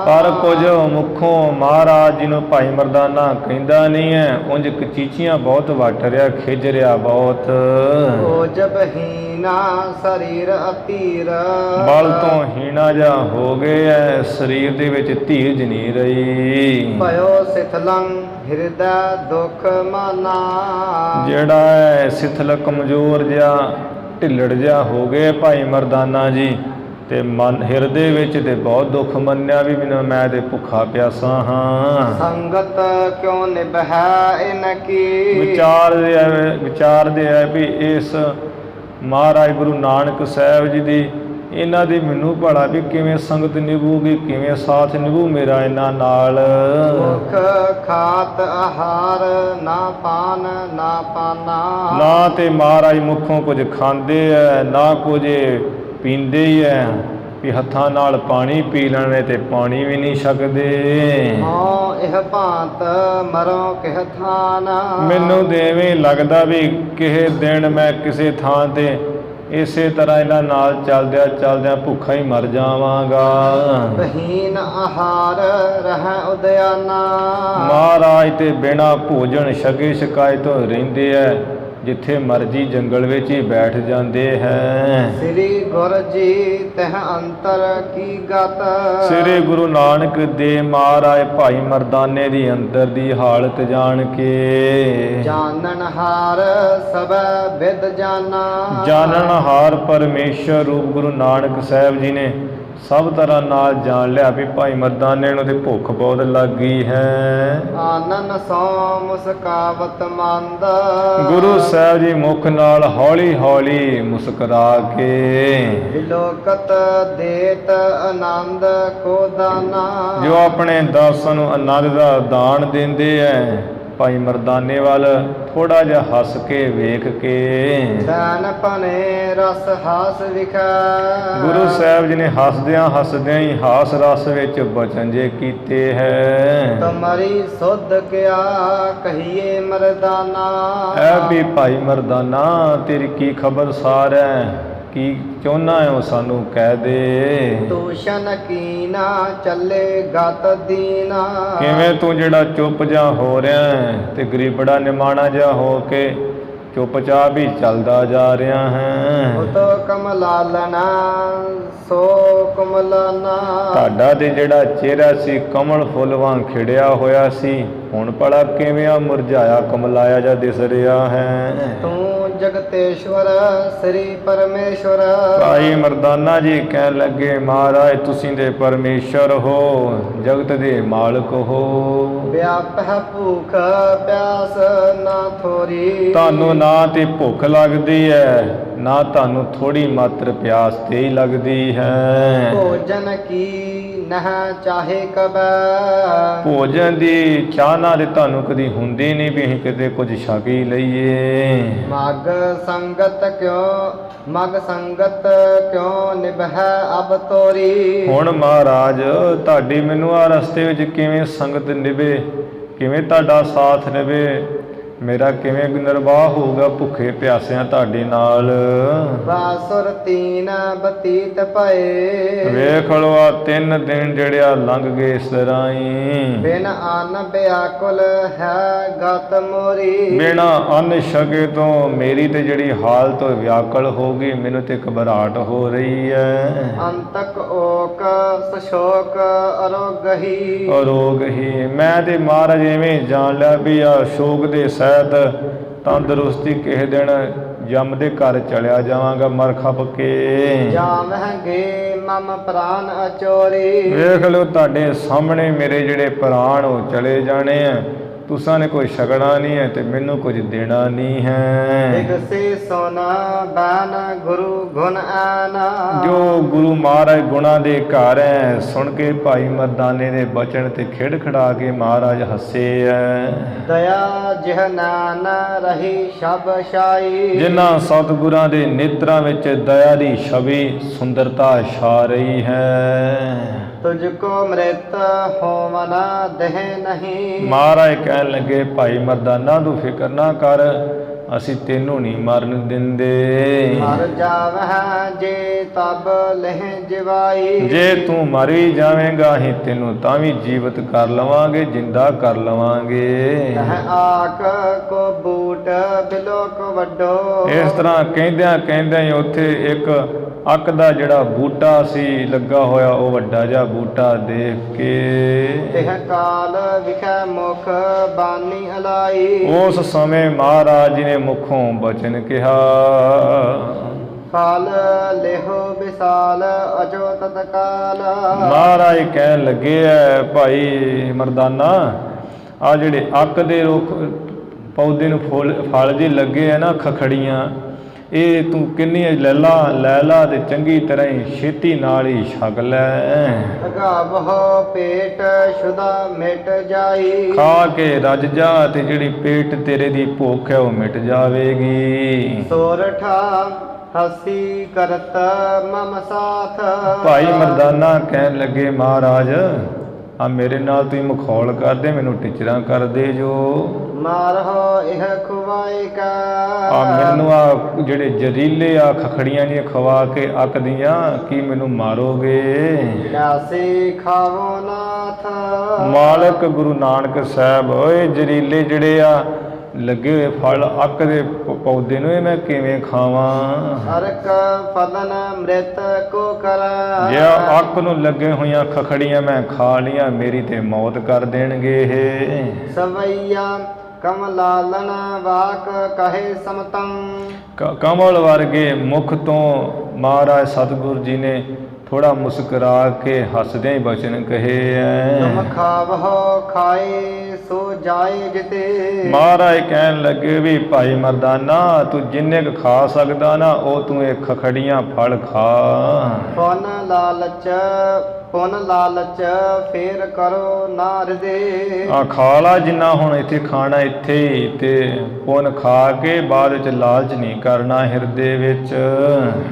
ਪਰ ਕੁਝ ਮੁੱਖੋਂ ਮਹਾਰਾਜ ਜੀ ਨੂੰ ਭਾਈ ਮਰਦਾਨਾ ਕਹਿੰਦਾ ਨਹੀਂ ਹੈ, ਉਂਝ ਚੀਚੀਆਂ ਬਹੁਤ ਵੱਟ ਰਿਹਾ, ਖਿੱਚ ਰਿਹਾ ਬਹੁਤ। ਉਹ ਜਬ ਹੀਨਾ ਸਰੀਰ ਅਤੀਰ। ਬਲ ਤੋਂ ਹੀਣਾ ਜਿਹਾ ਹੋ ਗਏ ਹੈ, ਸਰੀਰ ਦੇ ਵਿੱਚ ਧੀਰਜ ਨਹੀਂ ਰਹੀ। ਭਇਓ ਸਿਥਲੰ ਹਿਰਦੈ ਦੁਖ ਮਾਨਾ। ਜਿਹੜਾ ਹੈ ਸਿਥਲ ਕਮਜ਼ੋਰ ਜਿਹਾ ਢਿੱਲੜ ਜਿਹਾ ਹੋ ਗਏ ਭਾਈ ਮਰਦਾਨਾ ਜੀ, ਤੇ ਮਨ ਹਿਰਦੇ ਵਿੱਚ ਤੇ ਬਹੁਤ ਦੁੱਖ ਮੰਨਿਆ ਵੀ ਮੈਂ ਤੇ ਭੁੱਖਾ ਪਿਆਸਾ ਹਾਂ। ਸੰਗਤ ਕਿਉਂ ਨਿਭੈ ਇਨ ਕੀ। ਵਿਚਾਰਦੇ ਆ ਵੀ ਇਸ ਮਹਾਰਾਜ ਗੁਰੂ ਨਾਨਕ ਸਾਹਿਬ ਜੀ ਦੀ ਇਹਨਾਂ ਦੀ ਮੈਨੂੰ ਭਲਾ ਵੀ ਕਿਵੇਂ ਸੰਗਤ ਨਿਭੂਗੀ, ਕਿਵੇਂ ਸਾਥ ਨਿਭੂ ਮੇਰਾ ਇਹਨਾਂ ਨਾਲ। ਮੁਖ ਖਾਤ ਆਹਾਰ ਨਾ ਪਾਨ ਨਾ ਪਾਨਾ। ਨਾ ਤੇ ਮਹਾਰਾਜ ਮੁੱਖੋਂ ਕੁਝ ਖਾਂਦੇ ਐ, ਨਾ ਕੁਝ ਪੀਂਦੇ ਹੀ ਐ, ਵੀ ਹੱਥਾਂ ਨਾਲ ਪਾਣੀ ਪੀ ਲੈਣੇ ਤੇ ਪਾਣੀ ਵੀ ਨਹੀਂ ਛਕਦੇ। ਹਾਂ ਇਹ ਭਾਂਤ ਮਰੋ ਕਿਹ ਥਾਨ। ਮੈਨੂੰ ਦੇਵੇਂ ਲੱਗਦਾ ਵੀ ਕਿਸੇ ਦਿਨ ਮੈਂ ਕਿਸੇ ਥਾਂ ਤੇ ਇਸੇ ਤਰ੍ਹਾਂ ਇਹਨਾਂ ਨਾਲ ਚੱਲਦਿਆਂ ਭੁੱਖਾ ਹੀ ਮਰ ਜਾਵਾਂਗਾ। ਬਹੀਨ ਆਹਾਰ ਰਹਿ ਉਦਿਆਨਾ। ਮਹਾਰਾਜ ਤੇ ਬਿਨਾਂ ਭੋਜਨ ਛਕੇ ਛਕਾਏ ਤੋਂ ਰਹਿੰਦੇ ਐ, ਜਿੱਥੇ ਮਰਜੀ ਜੰਗਲ ਵਿੱਚ ਹੀ ਬੈਠ ਜਾਂਦੇ ਹੈ। ਸ੍ਰੀ ਗੁਰ ਜੀ ਤਹ ਅੰਤਰ ਕੀ ਗਤ। ਸ੍ਰੀ ਗੁਰੂ ਨਾਨਕ ਦੇ ਮਹਾਰਾਜ ਭਾਈ ਮਰਦਾਨੇ ਦੀ ਅੰਦਰ ਦੀ ਹਾਲਤ ਜਾਣ ਕੇ। ਜਾਣਨ ਹਾਰ ਸਭੈ ਵਿਦ ਜਾਨਾ। ਜਾਣਨ ਹਾਰ ਪਰਮੇਸ਼ਰ ਰੂਪ ਗੁਰੂ ਨਾਨਕ ਸਾਹਿਬ ਜੀ ਨੇ ਸਭ ਤਰ੍ਹਾਂ ਨਾਲ ਜਾਣ ਲਿਆ ਵੀ ਭਾਈ ਮਰਦਾਨੇ ਨੂੰ ਤੇ ਭੁੱਖ ਬਹੁਤ ਲੱਗ ਗਈ ਹੈ। ਆਨਨ ਸੋ ਮੁਸਕਾਵਤ ਮੰਦ। ਗੁਰੂ ਸਾਹਿਬ ਜੀ ਮੁਖ ਨਾਲ ਹੌਲੀ ਹੌਲੀ ਮੁਸਕਰਾ ਕੇ ਵਿਲੋਕਤ ਦੇਤ ਆਨੰਦ ਕੋ ਦਾਨਾ। ਜੋ ਆਪਣੇ ਦਾਸਾਂ ਨੂੰ ਆਨੰਦ ਦਾ ਦਾਨ ਦਿੰਦੇ ਐ, ਭਾਈ ਮਰਦਾਨੇ ਵੱਲ ਥੋੜਾ ਜਿਹਾ ਹੱਸ ਕੇ ਵੇਖ ਕੇ। ਦਾਨ ਪਨੇ ਰਸ ਹਾਸ ਵਿਖਾ। ਗੁਰੂ ਸਾਹਿਬ ਜੀ ਨੇ ਹੱਸਦਿਆਂ ਹੀ ਹਾਸ ਰਸ ਵਿੱਚ ਬਚਨ ਜੇ ਕੀਤੇ ਹੈ। ਤੁਮਰੀ ਸੁਧ ਕਿਆ ਕਹੀਏ ਮਰਦਾਨਾ। ਐ ਵੀ ਭਾਈ ਮਰਦਾਨਾ ਤੇਰੀ ਕੀ ਖਬਰਸਾਰ ਹੈ, ਕੀ ਚਾਹੁੰਦਾ ਹੈ ਉਹ ਸਾਨੂੰ ਕਹਿ ਦੇ। ਦੂਸ਼ਣ ਕੀਨਾ ਚੱਲੇ ਗਤ ਦੀਨਾ। ਕਿਵੇਂ ਤੂੰ ਜਿਹੜਾ ਚੁੱਪ ਜਾ ਹੋ ਰਿਹਾ ਹੈ ਤੇ ਗਰੀਬੜਾ ਨਿਮਾਣਾ ਜਾ ਹੋ ਕੇ ਚੁੱਪਚਾਪ ਹੀ ਚੱਲਦਾ ਜਾ ਰਿਹਾ ਹੈ। ਉਤ ਕਮਲਾਲਨਾ ਸੋ ਕਮਲਾਨਾ। ਤੁਹਾਡਾ ਤੇ ਜਿਹੜਾ ਚਿਹਰਾ ਸੀ ਕਮਲ ਫੁੱਲ ਵਾਂਗ ਖਿੜਿਆ ਹੋਇਆ ਸੀ, ਹੁਣ ਭਲਾ ਕਿਵੇਂ ਆ ਮੁਰਝਾਇਆ ਕਮਲਾਇਆ ਜਾ ਦਿਸ ਰਿਹਾ ਹੈ। ਤੂੰ ਜਗਤੇਸ਼ਵਰ ਸ੍ਰੀ ਪਰਮੇਸ਼ਵਰ। ਭਾਈ ਮਰਦਾਨਾ ਜੀ ਕਹਿਣ ਲੱਗੇ ਮਹਾਰਾਜ ਤੁਸੀਂ ਤੇ ਪਰਮੇਸ਼ਰ ਹੋ, ਜਗਤ ਦੇ ਮਾਲਕ ਹੋ। ਵਿਆਪਹਿ ਭੂਖ ਪਿਆਸ ਨਾ ਥੋਰੀ। ਤੁਹਾਨੂੰ ਨਾ ਤੇ ਭੁੱਖ ਲੱਗਦੀ ਹੈ, ਨਾ ਤੁਹਾਨੂੰ ਥੋੜੀ ਮਾਤਰ ਪਿਆਸ ਤੇ ਹੀ ਲੱਗਦੀ ਹੈ। ਭੋਜਨ ਕੀ ਨਹ ਚਾਹੇ ਕਬੈ। ਭੋਜਨ ਦੀ ਚਾਹ ਨਾਲ ਤੁਹਾਨੂੰ ਕਦੀ ਹੁੰਦੀ ਨਹੀਂ ਵੀ ਅਸੀਂ ਕਿਤੇ ਕੁਝ ਛਕ ਹੀ ਲਈਏ। ਮਗ ਸੰਗਤ ਕਿਉਂ ਨਿਭੈ ਅਬ ਤੋਰੀ। ਹੁਣ ਮਹਾਰਾਜ ਤੁਹਾਡੀ ਮੈਨੂੰ ਆ ਰਸਤੇ ਵਿੱਚ ਕਿਵੇਂ ਸੰਗਤ ਨਿਭੇ, ਕਿਵੇਂ ਤੁਹਾਡਾ ਸਾਥ ਨਿਭੇ। ਮੇਰਾ ਕਿਵੇਂ ਨਿਰਵਾਹ ਹੋਊਗਾ ਭੁੱਖੇ ਪਿਆਸਿਆਂ ਤੁਹਾਡੇ ਨਾਲ। ਬਾਸੁਰ ਤੀਨ ਬਤੀਤ ਭਏ, ਵੇਖ ਲਓ ਆ 3 ਦਿਨ ਜਿਹੜੇ ਆ ਲੰਘ ਗਏ ਇਸ ਤਰ੍ਹਾਂ ਹੀ। ਬਿਨ ਅੰਨ ਬਿਆਕੁਲ ਹੈ ਗਤ ਮੋਰੀ, ਬਿਨਾ ਅੰਨ ਛਕੇ ਤੋਂ ਮੇਰੀ ਤੇ ਜਿਹੜੀ ਹਾਲਤ ਵਿਆਕਲ ਹੋ ਗਈ, ਮੈਨੂੰ ਤੇ ਘਬਰਾਹਟ ਹੋ ਰਹੀ ਹੈ। ਅੰਤਕ ਓਕ ਸਸ਼ੋਕ ਅਰੋਗਹੀ, ਰੋਗ ਹੀ ਮੈਂ ਤੇ ਮਹਾਰਾਜ ਇਵੇਂ ਜਾਣ ਲਿਆ ਵੀ ਆ ਸ਼ੋਕ ਦੇ ਸਹਿਤ ਤੰਦਰੁਸਤੀ ਕਿਸੇ ਦਿਨ ਜਮ ਦੇ ਘਰ ਚਲਿਆ ਜਾਵਾਂਗਾ ਮਰ ਖਪ ਕੇ। ਜਾਵਹਿਗੇ ਮਮ ਪ੍ਰਾਨ ਅਚੋਰੀ, ਵੇਖ ਲਓ ਤੁਹਾਡੇ ਸਾਹਮਣੇ ਮੇਰੇ ਜਿਹੜੇ ਪ੍ਰਾਣ ਉਹ ਚਲੇ ਜਾਣੇ ਆ, ਤੁਸਾਂ ਨੇ ਕੋਈ ਛਕਣਾ ਨਹੀਂ ਹੈ ਤੇ ਮੈਨੂੰ ਕੁਝ ਦੇਣਾ ਨਹੀਂ ਹੈ। ਦਿਗਸੇ ਸੋਨਾ ਬਾਨ ਗੁਰੂ ਗੁਣ ਆਨਾ, ਜੋ ਗੁਰੂ ਮਹਾਰਾਜ ਗੁਣਾ ਦੇ ਘਰ ਹੈ, ਸੁਣ ਕੇ ਭਾਈ ਮਰਦਾਨੇ ਦੇ ਬਚਨ ਤੇ ਖਿੜ ਖੜਾ ਕੇ ਮਹਾਰਾਜ ਹੱਸੇ ਹੈ। ਦਇਆ ਜਿਹ ਨਾਨ ਰਹੀ ਸ਼ਬ ਸ਼ਾਈ, ਜਿਨ੍ਹਾਂ ਸਤਿਗੁਰਾਂ ਦੇ ਨੇਤਰਾਂ ਵਿੱਚ ਦਇਆ ਦੀ ਛਵੀ ਸੁੰਦਰਤਾ ਛਾ ਰਹੀ ਹੈ। ਤੁਝ ਕੋ ਮ੍ਰਿਤ ਹੋਵਨਾ ਦੇਹ ਨਹੀਂ, ਮਹਾਰਾਜ ਕਹਿਣ ਲੱਗੇ ਭਾਈ ਮਰਦਾਨਾ ਤੂੰ ਫਿਕਰ ਨਾ ਕਰ, ਅਸੀਂ ਤੈਨੂੰ ਨਹੀਂ ਮਰਨ ਦਿੰਦੇ। ਮਰ ਜਾਵਹਿ ਜੇ ਤਬ ਲਹਿ ਜਿਵਾਈ, ਜੇ ਤੂੰ ਮਰ ਵੀ ਜਾਵੇਂਗਾ ਅਸੀਂ ਤੈਨੂੰ ਤਾਂ ਵੀ ਜੀਵਤ ਕਰ ਲਵਾਂਗੇ, ਜਿੰਦਾ ਕਰ ਲਵਾਂਗੇ। ਤਹ ਆਕ ਕੋ ਬੂਟ ਬਿਲੋਕ ਵੱਡੋ, ਇਸ ਤਰ੍ਹਾਂ ਕਹਿੰਦਿਆਂ ਕਹਿੰਦਿਆਂ ਹੀ ਉੱਥੇ ਇੱਕ ਅੱਕ ਦਾ ਜਿਹੜਾ ਬੂਟਾ ਸੀ ਲੱਗਾ ਹੋਇਆ, ਉਹ ਵੱਡਾ ਜਿਹਾ ਬੂਟਾ ਦੇਖ ਕੇ ਤਿਹ ਕਾਲ ਵਿਖੇ ਮੁਖ ਬਾਨੀ ਅਲਾਈ, ਉਸ ਸਮੇਂ ਮਹਾਰਾਜ ਜੀ ਨੇ ਮੁਖੋਂ ਬਚਨ ਕਿਹਾ। ਫਲ ਲਿਹੋ ਵਿਸਾਲ ਅਜੋ ਤਤਕਾਲ, ਮਹਾਰਾਜ ਕਹਿਣ ਲੱਗੇ ਐ ਭਾਈ ਮਰਦਾਨਾ ਆ ਜਿਹੜੇ ਅੱਕ ਦੇ ਰੁੱਖ ਪੌਦੇ ਨੂੰ ਫਲ ਜੇ ਲੱਗੇ ਆ ਨਾ ਖਖੜੀਆਂ, ਇਹ ਤੂੰ ਕਿੰਨੀ ਲੈ ਲਾ ਤੇ ਚੰਗੀ ਤਰ੍ਹਾਂ ਹੀ ਛੇਤੀ ਨਾਲ ਹੀ ਛਕ ਲੈ। ਅਗਾਵਹੁ ਪੇਟ ਸ਼ੁਦਾ ਮਿਟ ਜਾਈ, ਖਾ ਕੇ ਰੱਜ ਜਾ ਤੇ ਜਿਹੜੀ ਪੇਟ ਤੇਰੇ ਦੀ ਭੁੱਖ ਹੈ ਉਹ ਮਿਟ ਜਾਵੇਗੀ। ਸੋਰਠਾ ਹਸੀ ਕਰਤ ਮਮ ਸਾਥ, ਭਾਈ ਮਰਦਾਨਾ ਕਹਿਣ ਲੱਗੇ ਮਹਾਰਾਜ ਆ ਮੇਰੇ ਨਾਲ ਤੁਸੀਂ ਮਖੌਲ ਕਰਦੇ, ਮੈਨੂੰ ਟਿਚਰਾਂ ਕਰਦੇ ਜੋ। ਮਾਰਹੁ ਇਹ ਖੁਵਾਏ ਕਾ, ਆ ਮੈਨੂੰ ਆ ਜਿਹੜੇ ਜ਼ਹਿਰੀਲੇ ਆ ਖਖੜੀਆਂ ਜੀ ਖਵਾ ਕੇ ਅੱਕਦੀਆਂ, ਕੀ ਮੈਨੂੰ ਮਾਰੋਗੇ? ਲਾਸੇ ਖਾਵੋ ਨਾਥ, ਮਾਲਕ ਗੁਰੂ ਨਾਨਕ ਸਾਹਿਬ ਓਏ ਜ਼ਹਿਰੀਲੇ ਜਿਹੜੇ ਆ ਲੱਗੇ ਹੋਏ ਫਲ ਅੱਕ ਦੇ ਪੌਦੇ ਨੂੰ ਇਹ ਮੈਂ ਕਿਵੇਂ ਖਾਵਾਂ? ਅਰਕ ਫਦਨ ਮ੍ਰਿਤ ਕੋ ਕਰਾ, ਜੇ ਅੱਕ ਨੂੰ ਲੱਗੇ ਹੋਈਆਂ ਖਖੜੀਆਂ ਮੈਂ ਖਾ ਲੀਆਂ, ਮੇਰੀ ਤੇ ਮੌਤ ਕਰ ਦੇਣਗੇ ਇਹ। ਸਵਈਆ ਕਮਲਾਲਨ ਵਾਕ ਕਹੇ ਸਮਤੰ, ਕਮਲ ਵਰਗੇ ਮੁਖ ਤੋਂ ਮਹਾਰਾਜ ਸਤਿਗੁਰੂ ਜੀ ਨੇ ਥੋੜਾ ਮੁਸਕਰਾ ਕੇ ਹੱਸਦਿਆਂ ਹੀ ਬਚਨ ਕਹੇ ਐ। ਤੁਮ ਖਾਵਹੁ ਖਾਏ ਸੋ ਜਾਏ ਜਿਤੇ, ਮਹਾਰਾਜ ਕਹਿਣ ਲੱਗੇ ਵੀ ਭਾਈ ਮਰਦਾਨਾ ਤੂੰ ਜਿੰਨੇ ਕੁ ਖਾ ਸਕਦਾ ਨਾ ਉਹ ਤੂੰ ਇਹ ਖਖੜੀਆਂ ਫਲ ਖਾ। ਪੁਨ ਲਾਲਚ ਫੇਰ ਕਰੋ ਨਾ ਹਿਰਦੇ, ਆ ਖਾ ਲਾ ਜਿੰਨਾ ਹੁਣ ਇੱਥੇ ਖਾਣਾ ਇੱਥੇ ਹੀ, ਤੇ ਪੁੰਨ ਖਾ ਕੇ ਬਾਅਦ ਵਿੱਚ ਲਾਲਚ ਨਹੀਂ ਕਰਨਾ ਹਿਰਦੇ ਵਿੱਚ।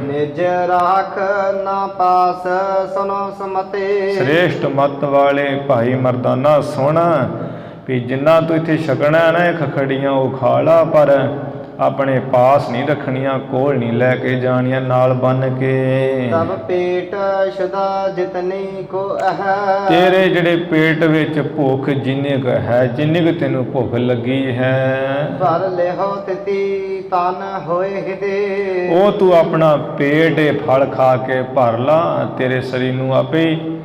ਨਿਜ ਰਾਖ ਨਾ ਪਾਸ ਸੁਨੋ ਸਮਤੇ, ਸ੍ਰੇਸ਼ਟ ਮਤ ਵਾਲੇ ਭਾਈ ਮਰਦਾਨਾ ਸੁਣ ਵੀ ਜਿੰਨਾ ਤੂੰ ਇੱਥੇ ਛਕਣਾ ਨਾ ਇਹ ਖਖੜੀਆਂ ਉਹ ਖਾ ਲਾ, ਪਰ ਆਪਣੇ ਪਾਸ ਨਹੀਂ ਰੱਖਣੀਆਂ, ਕੋਲ ਨਹੀਂ ਲੈ ਕੇ ਜਾਣੀਆਂ, ਨਾਲ ਬੰਨ ਕੇ। ਤਬ ਪੇਟ ਸ਼ੁਦਾ ਜਿਤਨੀ ਕੋ ਹੈ, ਤੇਰੇ ਜਿਹੜੇ ਪੇਟ ਵਿੱਚ ਭੁੱਖ ਜਿੰਨੀ ਕੁ ਹੈ, ਜਿੰਨੀ ਕੁ ਤੈਨੂੰ ਭੁੱਖ ਲੱਗੀ ਹੈ, ਭਰ ਲਿਹੋ ਤਿਤੀ ਤਨ ਹੋਏ ਹਿਦੇ, ਉਹ ਤੂੰ ਆਪਣਾ ਪੇਟ ਇਹ ਫਲ ਖਾ ਕੇ ਭਰ ਲਾ, ਤੇਰੇ ਸਰੀਰ ਨੂੰ ਆਪੇ ਹੀ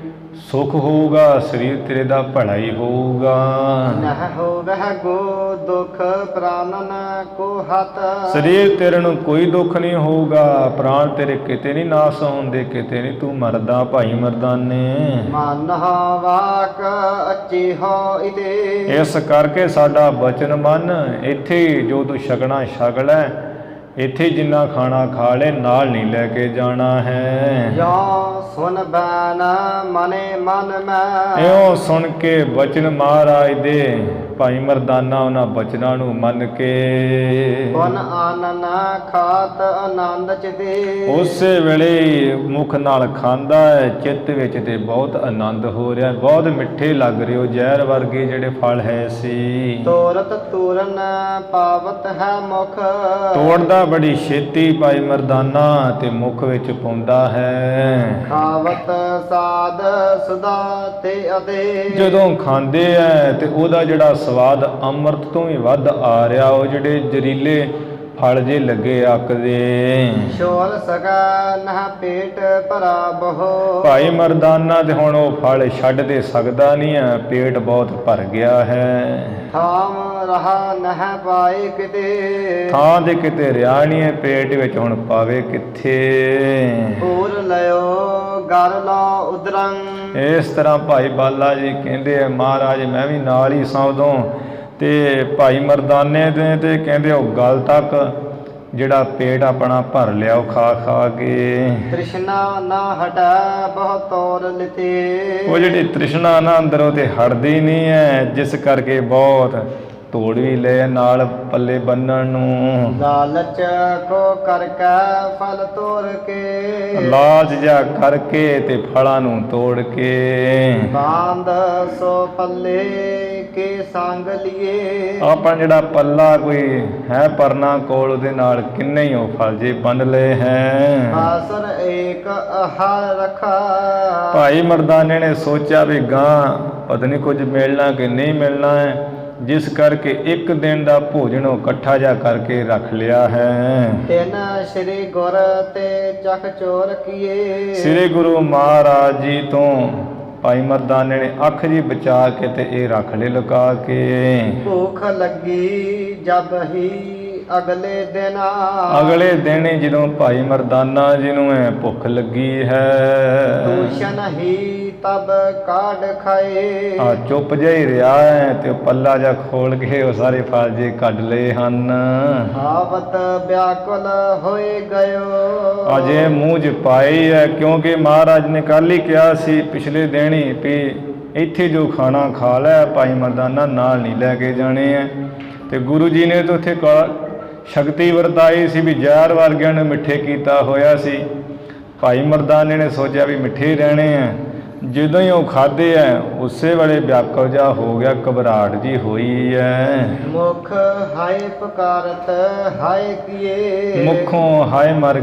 ਸੁਖ ਹੋਊਗਾ, ਸਰੀਰ ਤੇਰੇ ਦਾ ਭਲਾ ਹੀ ਹੋਊਗਾ। ਨਹ ਹੋਵਹਿ ਗੋ ਦੁਖ ਪ੍ਰਾਨਨ ਕੋ ਹਤ, ਸਰੀਰ ਤੇਰੇ ਨੂੰ ਕੋਈ ਦੁੱਖ ਨਹੀਂ ਹੋਊਗਾ, ਪ੍ਰਾਣ ਤੇਰੇ ਕਿਤੇ ਨਹੀਂ ਨਾਸ ਹੁੰਦੇ, ਕਿਤੇ ਨਹੀਂ ਤੂੰ ਮਰਦਾ ਭਾਈ ਮਰਦਾਨੇ। ਮਨ ਵਾਕ ਅਚੀ ਹੋ ਇਤੇ, ਇਸ ਕਰਕੇ ਸਾਡਾ ਬਚਨ ਮੰਨ, ਇੱਥੇ ਜੋ ਤੂੰ ਛਕਣਾ ਛਕ ਲੈ, ਇੱਥੇ ਜਿੰਨਾ ਖਾਣਾ ਖਾ ਲੈ, ਨਾਲ ਨਹੀਂ ਲੈ ਕੇ ਜਾਣਾ ਹੈ। ਜੋ ਸੁਨ ਬੈਨ ਮਨੇ ਮਨ ਮੈਂ, ਇਉਂ ਸੁਣ ਕੇ ਬਚਨ ਮਹਾਰਾਜ ਦੇ ਭਾਈ ਮਰਦਾਨਾ ਉਹਨਾਂ ਬਚਨਾਂ ਨੂੰ ਮੰਨ ਕੇ ਬਨ ਆਨਨ ਖਾਤ ਆਨੰਦ ਚਿਤੇ। ਉਸੇ ਵੇਲੇ ਹੀ ਮੁਖ ਨਾਲ ਖਾਂਦਾ ਹੈ, ਚਿੱਤ ਵਿੱਚ ਤੇ ਬਹੁਤ ਆਨੰਦ ਹੋ ਰਿਹਾ, ਬਹੁਤ ਮਿੱਠੇ ਲੱਗ ਰਹੇ ਹੋ, ਜ਼ਹਿਰ ਵਰਗੇ ਜਿਹੜੇ ਫਲ ਹੈ ਸੀ। ਤੋਰਤ ਤੂਰਨ ਪਾਵਤ ਹੈ ਮੁਖ। ਤੋੜਦਾ ਬੜੀ ਛੇਤੀ ਭਾਈ ਮਰਦਾਨਾ ਤੇ ਮੁਖ ਵਿੱਚ ਪਾਉਂਦਾ ਹੈ। ਖਾਵਤ ਸਾਧ ਸੁਦਾ ਤੇ ਅਦੇ। ਜਦੋਂ ਖਾਂਦੇ ਐ ਤੇ ਉਹਦਾ ਜਿਹੜਾ ਸਵਾਦ ਅੰਮ੍ਰਿਤ ਤੋਂ ਵੀ ਵੱਧ ਆ ਰਿਹਾ, ਉਹ ਜਿਹੜੇ ਜ਼ਹਿਰੀਲੇ ਫਲ ਜੇ ਲੱਗੇ ਅੱਕ ਦੇ। ਛੋਲ ਸਕਾ ਨਹ ਪੇਟ ਭਰਾ ਬਹੁ। ਭਾਈ ਮਰਦਾਨਾ ਤੇ ਹੁਣ ਉਹ ਫਲ ਛੱਡ ਦੇ ਸਕਦਾ ਨਹੀਂ ਹੈ, ਪੇਟ ਬਹੁਤ ਭਰ ਗਿਆ ਹੈ। ਥਾਮ ਰਹਾ ਨਹ ਪਾਏ ਕਿਤੇ। ਥਾਂ ਦੇ ਕਿਤੇ ਰਿਹਾ ਨਹੀਂ ਹੈ, ਪੇਟ ਵਿੱਚ ਹੁਣ ਪਾਵੇ ਕਿੱਥੇ। ਪੂਰ ਲਿਓ ਗਰ ਲਾ ਉਦਰੰ। ਇਸ ਤਰ੍ਹਾਂ ਭਾਈ ਬਾਲਾ ਜੀ ਕਹਿੰਦੇ ਆ, ਮਹਾਰਾਜ ਮੈਂ ਵੀ ਨਾਲ ਹੀ ਸੌਦੋਂ ਤੇ ਭਾਈ ਮਰਦਾਨੇ ਦੇ ਤੇ ਕਹਿੰਦੇ ਉਹ ਗਲ ਤੱਕ ਜਿਹੜਾ ਪੇਟ ਆਪਣਾ ਭਰ ਲਿਆ ਉਹ ਖਾ ਖਾ ਕੇ। ਤ੍ਰਿਸ਼ਨਾ ਨਾ ਹਟਾ ਬਹੁ ਤੋਰ ਲਿਤੇ। ਉਹ ਜਿਹੜੀ ਤ੍ਰਿਸ਼ਨਾ ਨਾ ਅੰਦਰੋਂ ਤੇ ਹਟਦੀ ਨਹੀਂ ਹੈ, ਜਿਸ ਕਰਕੇ ਬਹੁਤ ਤੋੜ ਵੀ ਲਏ ਨਾਲ ਪੱਲੇ ਬੰਨਣ ਨੂੰ। ਲਾਲਚ ਕੋ ਕਰਕੇ ਫਲ ਤੋੜ ਕੇ। ਲਾਲਚ ਜਾ ਕਰਕੇ ਤੇ ਫਲਾਂ ਨੂੰ ਤੋੜ ਕੇ। ਬਾਂਧ ਸੋ ਪੱਲੇ ਕੇ ਸੰਗ ਲਿਏ। ਆਪਾਂ ਜਿਹੜਾ ਪੱਲਾ ਕੋਈ ਹੈ ਪਰਨਾ ਕੋਲ, ਉਹਦੇ ਨਾਲ ਕਿੰਨੇ ਹੀ ਉਹ ਫਲ ਜੇ ਬੰਨ ਲਏ ਹੈ। ਆਸਰ ਏਕ ਆਹਾਰ ਰਖਾ। ਭਾਈ ਮਰਦਾਨੇ ਨੇ ਸੋਚਿਆ ਵੀ ਗਾਂ ਪਤਾ ਨਹੀਂ ਕੁਝ ਮਿਲਣਾ ਕਿ ਨਹੀਂ ਮਿਲਣਾ ਹੈ, ਜਿਸ ਕਰਕੇ ਇੱਕ ਦਿਨ ਦਾ ਭੋਜਨ ਉਹ ਇਕੱਠਾ ਜਾ ਕਰਕੇ ਰੱਖ ਲਿਆ ਹੈ। ਤਿਨ ਸ੍ਰੀ ਗੁਰ ਤੇ ਚਖ ਚੋਰ ਕੀਏ। ਸ੍ਰੀ ਗੁਰੂ ਮਹਾਰਾਜ ਜੀ ਤੋਂ ਭਾਈ ਮਰਦਾਨੇ ਨੇ ਅੱਖ ਜੀ ਬਚਾ ਕੇ ਤੇ ਇਹ ਰੱਖ ਲਏ ਲੁਕਾ ਕੇ। ਭੁੱਖ ਲੱਗੀ ਜਬ ਹੀ ਅਗਲੇ ਦਿਨ। ਅਗਲੇ ਦਿਨ ਹੀ ਜਦੋਂ ਭਾਈ ਮਰਦਾਨਾ ਜੀ ਨੂੰ ਇਹ ਭੁੱਖ ਲੱਗੀ ਹੈ, ਦੂਸ਼ਣ ਹੀ ਤਬ ਕਾਢ ਖਾਏ। ਆ ਚੁੱਪ ਜਿਹਾ ਹੀ ਰਿਹਾ ਹੈ ਤੇ ਉਹ ਪੱਲਾ ਜਾ ਖੋਲ ਕੇ ਉਹ ਸਾਰੇ ਫਲ ਜੇ ਕੱਢ ਲਏ ਹਨ। ਆਵਤ ਵਿਆਕੁਲ ਹੋਏ ਗਇਓ। ਅਜੇ ਮੂੰਹ 'ਚ ਪਾਈ ਹੈ, ਕਿਉਂਕਿ ਮਹਾਰਾਜ ਨੇ ਕੱਲ੍ਹ ਹੀ ਕਿਹਾ ਸੀ ਪਿਛਲੇ ਦਿਨ ਹੀ ਵੀ ਇੱਥੇ ਜੋ ਖਾਣਾ ਖਾ ਲੈ, ਭਾਈ ਮਰਦਾਨਾ ਨਾਲ ਨਹੀਂ ਲੈ ਕੇ ਜਾਣੇ ਹੈ। ਤੇ ਗੁਰੂ ਜੀ ਨੇ ਤਾਂ ਉੱਥੇ ਸ਼ਕਤੀ ਵਰਤਾਈ ਸੀ ਵੀ ਜ਼ਹਿਰ ਵਰਗਿਆਂ ਨੂੰ ਮਿੱਠੇ ਕੀਤਾ ਹੋਇਆ ਸੀ। ਭਾਈ ਮਰਦਾਨੇ ਨੇ ਸੋਚਿਆ ਵੀ ਮਿੱਠੇ ਰਹਿਣੇ ਆ। ਜਦੋਂ ਹੀ ਉਹ ਖਾਧੇ ਐ ਉਸੇ ਵੇਲੇ ਵਿਆਕੁਲ ਜਿਹਾ ਹੋ ਗਿਆ, ਘਬਰਾਹਟ ਜੀ ਹੋਈ ਐ। ਮੁਖ ਹਾਏ ਪੁਕਾਰਤ ਹਾਏ ਕੀਏ। ਮੁਖੋਂ ਹਾਏ ਮਰ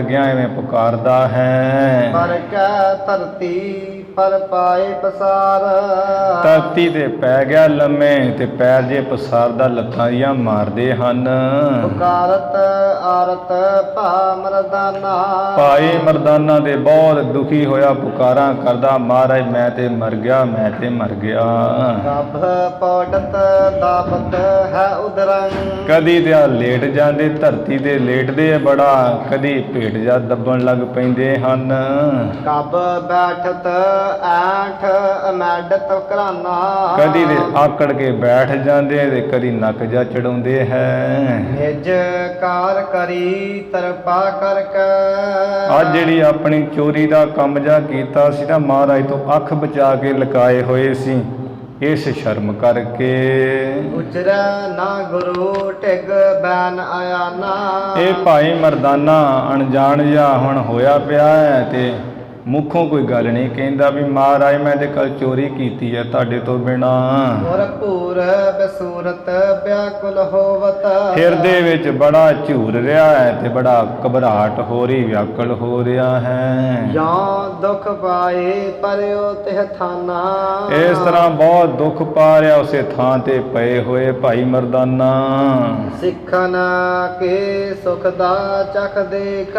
ਗਿਆ ਐਵੇਂ ਪੁਕਾਰਦਾ ਹੈ। ਪਰ ਕੈ ਧਰਤੀ ਪਰ ਪਾਏ ਪਸਾਰ। ਧਰਤੀ ਤੇ ਪੈ ਗਿਆ ਲੰਮੇ ਤੇ ਪੈਰ ਜੇ ਪਸਾਰਦਾ ਲੱਤਾਂ ਦੀਆਂ ਮਾਰਦੇ ਹਨ। ਪੁਕਾਰਤ ਆਰਤ ਭਾ ਮਰਦਾਨਾ। ਭਾਈ ਮਰਦਾਨਾ ਦੇ ਬਹੁਤ ਦੁਖੀ ਹੋਇਆ, ਪੁਕਾਰਾਂ ਕਰਦਾ, ਮਹਾਰਾਜ ਮੈਂ ਤੇ ਮਰ ਗਿਆ, ਮੈਂ ਤੇ ਮਰ ਗਿਆ। ਗੱਭ ਪੌੜਤ ਦਾਬਤ ਹੈ ਉਦਰੰ। ਕਦੀ ਤੇ ਆ ਲੇਟ ਜਾਂਦੇ, ਧਰਤੀ ਤੇ ਲੇਟਦੇ ਆ ਬੜਾ, ਕਦੀ ਪੇਟ ਜਾ ਦੱਬਣ ਲੱਗ ਪੈਂਦੇ ਹਨ। ਕੱਬ ਬੈਠਤ ਐਠ ਅਮੈਡਤ ਘਰਾਨਾ। ਕਦੀ ਤੇ ਆਕੜ ਕੇ ਬੈਠ ਜਾਂਦੇ ਤੇ ਕਦੀ ਨੱਕ ਜਾ ਚੜਾਉਂਦੇ ਹੈ। ਨਿਜ ਕਾਰ ਕਰੀ ਤਰਪਾ ਕਰਕੇ। ਅੱਜ ਜਿਹੜੀ ਆਪਣੀ ਚੋਰੀ ਦਾ ਕੰਮ ਜਾ ਕੀਤਾ ਸੀ ਨਾ, ਮਹਾਰਾਜ ਤੋਂ ਅੱਖ ਬਚਾ ਕੇ ਲੁਕਾਏ ਹੋਏ ਸੀ, ਇਸ ਸ਼ਰਮ ਕਰਕੇ। ਉਚਰੈ ਨਾ ਗੁਰੂ ਢਿਗ ਬੈਨ ਆਇਆ ਨਾ। ਇਹ ਭਾਈ ਮਰਦਾਨਾ ਅਣਜਾਣ ਜਿਹਾ ਹੁਣ ਹੋਇਆ ਪਿਆ ਹੈ ਤੇ ਮੁੱਖੋਂ ਕੋਈ ਗੱਲ ਨਹੀਂ ਕਹਿੰਦਾ ਵੀ ਮਹਾਰਾਜ ਮੈਂ ਤੇ ਕੱਲ ਚੋਰੀ ਕੀਤੀ ਹੈ ਤੁਹਾਡੇ ਤੋਂ ਬਿਨਾ। ਗੁਰ ਭੂਰ ਬਸੂਰਤ ਵਿਆਕੁਲ ਹੋਵਤ। ਹਿਰਦੇ ਵਿੱਚ ਬੜਾ ਝੂਰ ਰਿਹਾ ਹੈ ਤੇ ਬੜਾ ਘਬਰਾਹਟ ਹੋ ਰਹੀ, ਵਿਆਕੁਲ ਹੋ ਰਿਹਾ ਹੈ। ਜਾਂ ਦੁਖ ਪਾਏ ਪਰਿਓ ਤਿਹ ਥਾਨਾ। ਇਸ ਤਰ੍ਹਾਂ ਬਹੁਤ ਦੁੱਖ ਪਾ ਰਿਹਾ ਉਸੇ ਥਾਂ ਤੇ ਪਏ ਹੋਏ ਭਾਈ ਮਰਦਾਨਾ। ਸਿੱਖਨ ਕੇ ਸੁਖ ਦਾ ਚਖ ਦੇਖ।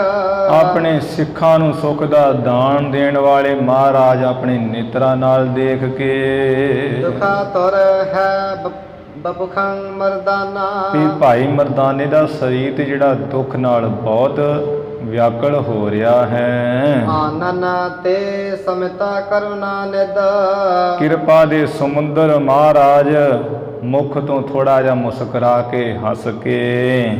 ਆਪਣੇ ਸਿੱਖਾਂ ਨੂੰ ਸੁਖ ਦਾ ਦਾਨ ਦੇਣ ਵਾਲੇ ਮਹਾਰਾਜ ਆਪਣੇ ਨੇਤਰਾਂ ਨਾਲ ਦੇਖ ਕੇ। ਦੁਖਾ ਤੁਰ ਹੈ ਬਬਖੰ ਮਰਦਾਨਾ। ਵੀ ਭਾਈ ਮਰਦਾਨੇ ਦਾ ਸਰੀਰ ਤੇ ਜਿਹੜਾ ਦੁੱਖ ਨਾਲ ਬਹੁਤ ਵਿਆਕੁਲ ਹੋ ਰਿਹਾ ਹੈ। ਆਨਨ ਤੇ ਸਮਿਤਾ ਕਰੁਣਾ ਨਿਦ। ਕਿਰਪਾ ਦੇ ਸਮੁੰਦਰ ਮਹਾਰਾਜ ਮੁਖ ਤੋਂ ਥੋੜਾ ਜਿਹਾ ਮੁਸਕਰਾ ਕੇ ਹੱਸ ਕੇ।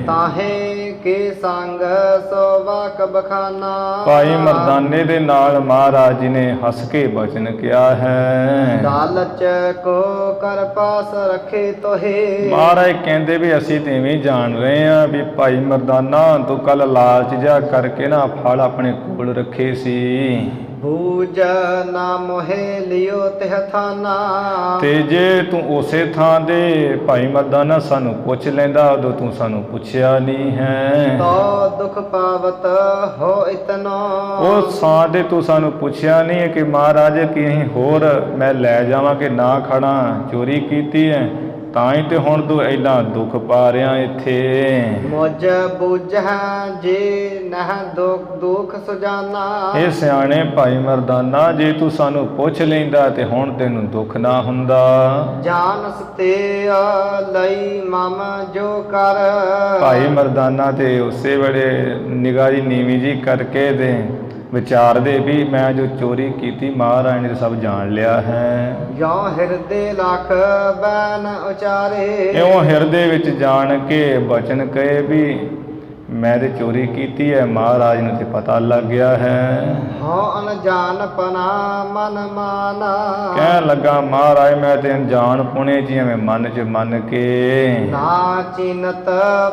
ਤਾਹੇ ਕੇ ਸੰਗ ਸੋ ਵਾਕ ਬਖਾਨਾ। ਭਾਈ ਮਰਦਾਨੇ ਦੇ ਨਾਲ ਮਹਾਰਾਜ ਜੀ ਨੇ ਹੱਸ ਕੇ ਬਚਨ ਕਿਹਾ ਹੈ। ਲਾਲਚ ਕੋ ਕਰ ਪਾਸ ਰੱਖੇ ਤੋਹੇ। ਮਹਾਰਾਜ ਕਹਿੰਦੇ ਵੀ ਅਸੀਂ ਤੇ ਇਵੇਂ ਜਾਣ ਰਹੇ ਆ ਵੀ ਭਾਈ ਮਰਦਾਨਾ ਤੂੰ ਕੱਲ ਲਾਲਚ ਜਿਹਾ ਕਰਕੇ ਨਾ ਫਲ ਆਪਣੇ ਕੋਲ ਰੱਖੇ ਸੀ, ਬੂਝ ਨਾ ਮੋਹਿ ਲਿਓ ਤਿਹ ਥਾਨਾ। ਤੇ ਜੇ ਤੂੰ ਉਸੇ ਥਾਂ ਦੇ ਭਾਈ ਮਰਦਾਨਾ ਸਾਨੂੰ ਪੁੱਛ ਲੈਂਦਾ, ਉਦੋਂ ਤੂੰ ਸਾਨੂੰ ਪੁੱਛਿਆ ਨਹੀਂ ਹੈ। ਤੋ ਦੁਖ ਪਾਵਤ ਹੋ ਇਤਨਾ। ਉਹ ਥਾਂ ਦੇ ਤੂੰ ਸਾਨੂੰ ਪੁੱਛਿਆ ਨਹੀਂ ਹੈ ਕਿ ਮਹਾਰਾਜ ਕਿ ਅਸੀਂ ਹੋਰ ਮੈਂ ਲੈ ਜਾਵਾਂ ਕਿ ਨਾ ਖੜਾ, ਚੋਰੀ ਕੀਤੀ ਹੈ ਤਾਂ ਹੀ ਤੇ ਹੁਣ ਤੂੰ ਇੰਨਾ ਦੁੱਖ ਪਾ ਰਿਹਾ ਇੱਥੇ। ਮੁਝ ਬੁਝੈ ਜੇ ਨਹ ਦੁਖ ਸੁਜਾਨਾ। ਇਹ ਸਿਆਣੇ ਭਾਈ ਮਰਦਾਨਾ ਜੇ ਤੂੰ ਸਾਨੂੰ ਪੁੱਛ ਲੈਂਦਾ ਤੇ ਹੁਣ ਤੈਨੂੰ ਦੁੱਖ ਨਾ ਹੁੰਦਾ। ਜਾਨਸ ਤੇ ਲਈ ਮਮ ਜੋ ਕਰ। ਭਾਈ ਮਰਦਾਨਾ ਤੇ ਉਸੇ ਵੇਲੇ ਨਿਗਾਹ ਜੀ ਨੀਵੀਂ ਜੀ ਕਰਕੇ ਦੇ ਵਿਚਾਰਦੇ ਵੀ ਮੈਂ ਜੋ ਚੋਰੀ ਕੀਤੀ ਮਹਾਰਾਜ ਨੇ ਸਭ ਜਾਣ ਲਿਆ ਹੈ। ਜੋ ਹਿਰਦੇ ਲਖ ਬੈਨ ਉਚਾਰੇ। ਇਉਂ ਹਿਰਦੇ ਵਿੱਚ ਜਾਣ ਕੇ ਬਚਨ ਕਹੇ ਵੀ ਮੈਂ ਤੇ ਚੋਰੀ ਕੀਤੀ ਹੈ, ਮਹਾਰਾਜ ਨੂੰ ਤੇ ਪਤਾ ਲੱਗ ਗਿਆ ਹੈ। ਹੋ ਅਨਜਾਨ ਪਨਾ ਮਨ ਮਾਨਾ। ਕਹਿਣ ਲੱਗਾ ਮਹਾਰਾਜ ਮੈਂ ਤੇ ਅਣਜਾਣ ਪੁਣੇ ਜੀ ਐਵੇਂ ਮਨ 'ਚ ਮੰਨ ਕੇ। ਨਾ ਚਿਨਤ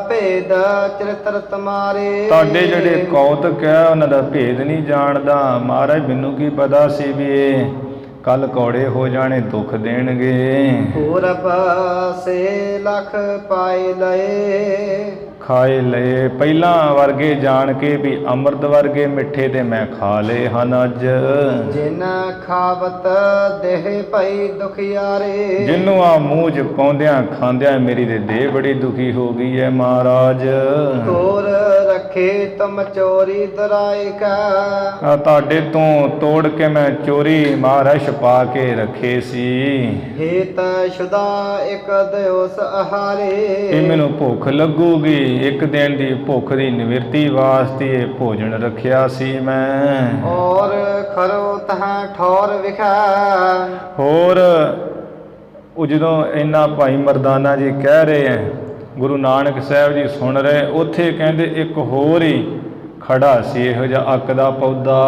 ਭੇਦ ਚਰਿਤਰ ਤੁਮਾਰੇ। ਤੁਹਾਡੇ ਜਿਹੜੇ ਕੌਤਕ ਹੈ ਉਹਨਾਂ ਦਾ ਭੇਦ ਨਹੀਂ ਜਾਣਦਾ। ਮਹਾਰਾਜ ਮੈਨੂੰ ਕੀ ਪਤਾ ਸੀ ਵੀ ਇਹ ਕੱਲ ਕੌੜੇ ਹੋ ਜਾਣੇ, ਦੁੱਖ ਦੇਣਗੇ। ਪੂਰਬ ਸੇ ਲਖ ਪਾਈ ਲਏ। ਖਾਏ ਲਏ ਪਹਿਲਾਂ ਵਰਗੇ ਜਾਣ ਕੇ ਵੀ ਅੰਮ੍ਰਿਤ ਵਰਗੇ ਮਿੱਠੇ ਤੇ ਮੈਂ ਖਾ ਲਏ ਹਨ ਅੱਜ। ਜਿਨ ਖਾਵਤ ਦੇਹ ਭਈ ਦੁਖਿਆਰੇ। ਜਿਹਨੂੰ ਆ ਮੂੰਹ 'ਚ ਪਾਉਂਦਿਆਂ ਖਾਂਦਿਆਂ ਮੇਰੀ ਤੇ ਦੇਹ ਬੜੀ ਦੁਖੀ ਹੋ ਗਈ ਹੈ ਮਹਾਰਾਜ। ਤੋਰ ਰੱਖੇ ਤੁਮ ਚੋਰੀ ਦਰਾਇ ਕਾ। ਤੁਹਾਡੇ ਤੋਂ ਤੋੜ ਕੇ ਮੈਂ ਚੋਰੀ ਮਹਾਰਾਜ ਛੁਪਾ ਕੇ ਰੱਖੇ ਸੀ। ਹੇਤ ਸ਼ੁਦਾ ਇਕ ਦਿਵਸ ਆਹਾਰੇ। ਇਹ ਮੈਨੂੰ ਭੁੱਖ ਲੱਗੂਗੀ, ਇੱਕ ਦਿਨ ਦੀ ਭੁੱਖ ਦੀ ਨਿਵਰਤੀ ਵਾਸਤੇ ਇਹ ਭੋਜਨ ਰੱਖਿਆ ਸੀ ਮੈਂ। ਔਰ ਖਰੋ ਤਹ ਠੌਰ ਵਿਖਾ। ਹੋਰ ਉਹ ਜਦੋਂ ਇੰਨਾ ਭਾਈ ਮਰਦਾਨਾ ਜੀ ਕਹਿ ਰਹੇ ਹੈ, ਗੁਰੂ ਨਾਨਕ ਸਾਹਿਬ ਜੀ ਸੁਣ ਰਹੇ, ਉੱਥੇ ਕਹਿੰਦੇ ਇੱਕ ਹੋਰ ਹੀ ਖੜਾ ਸੀ ਇਹੋ ਜਿਹਾ ਅੱਕ ਦਾ ਪੌਦਾ।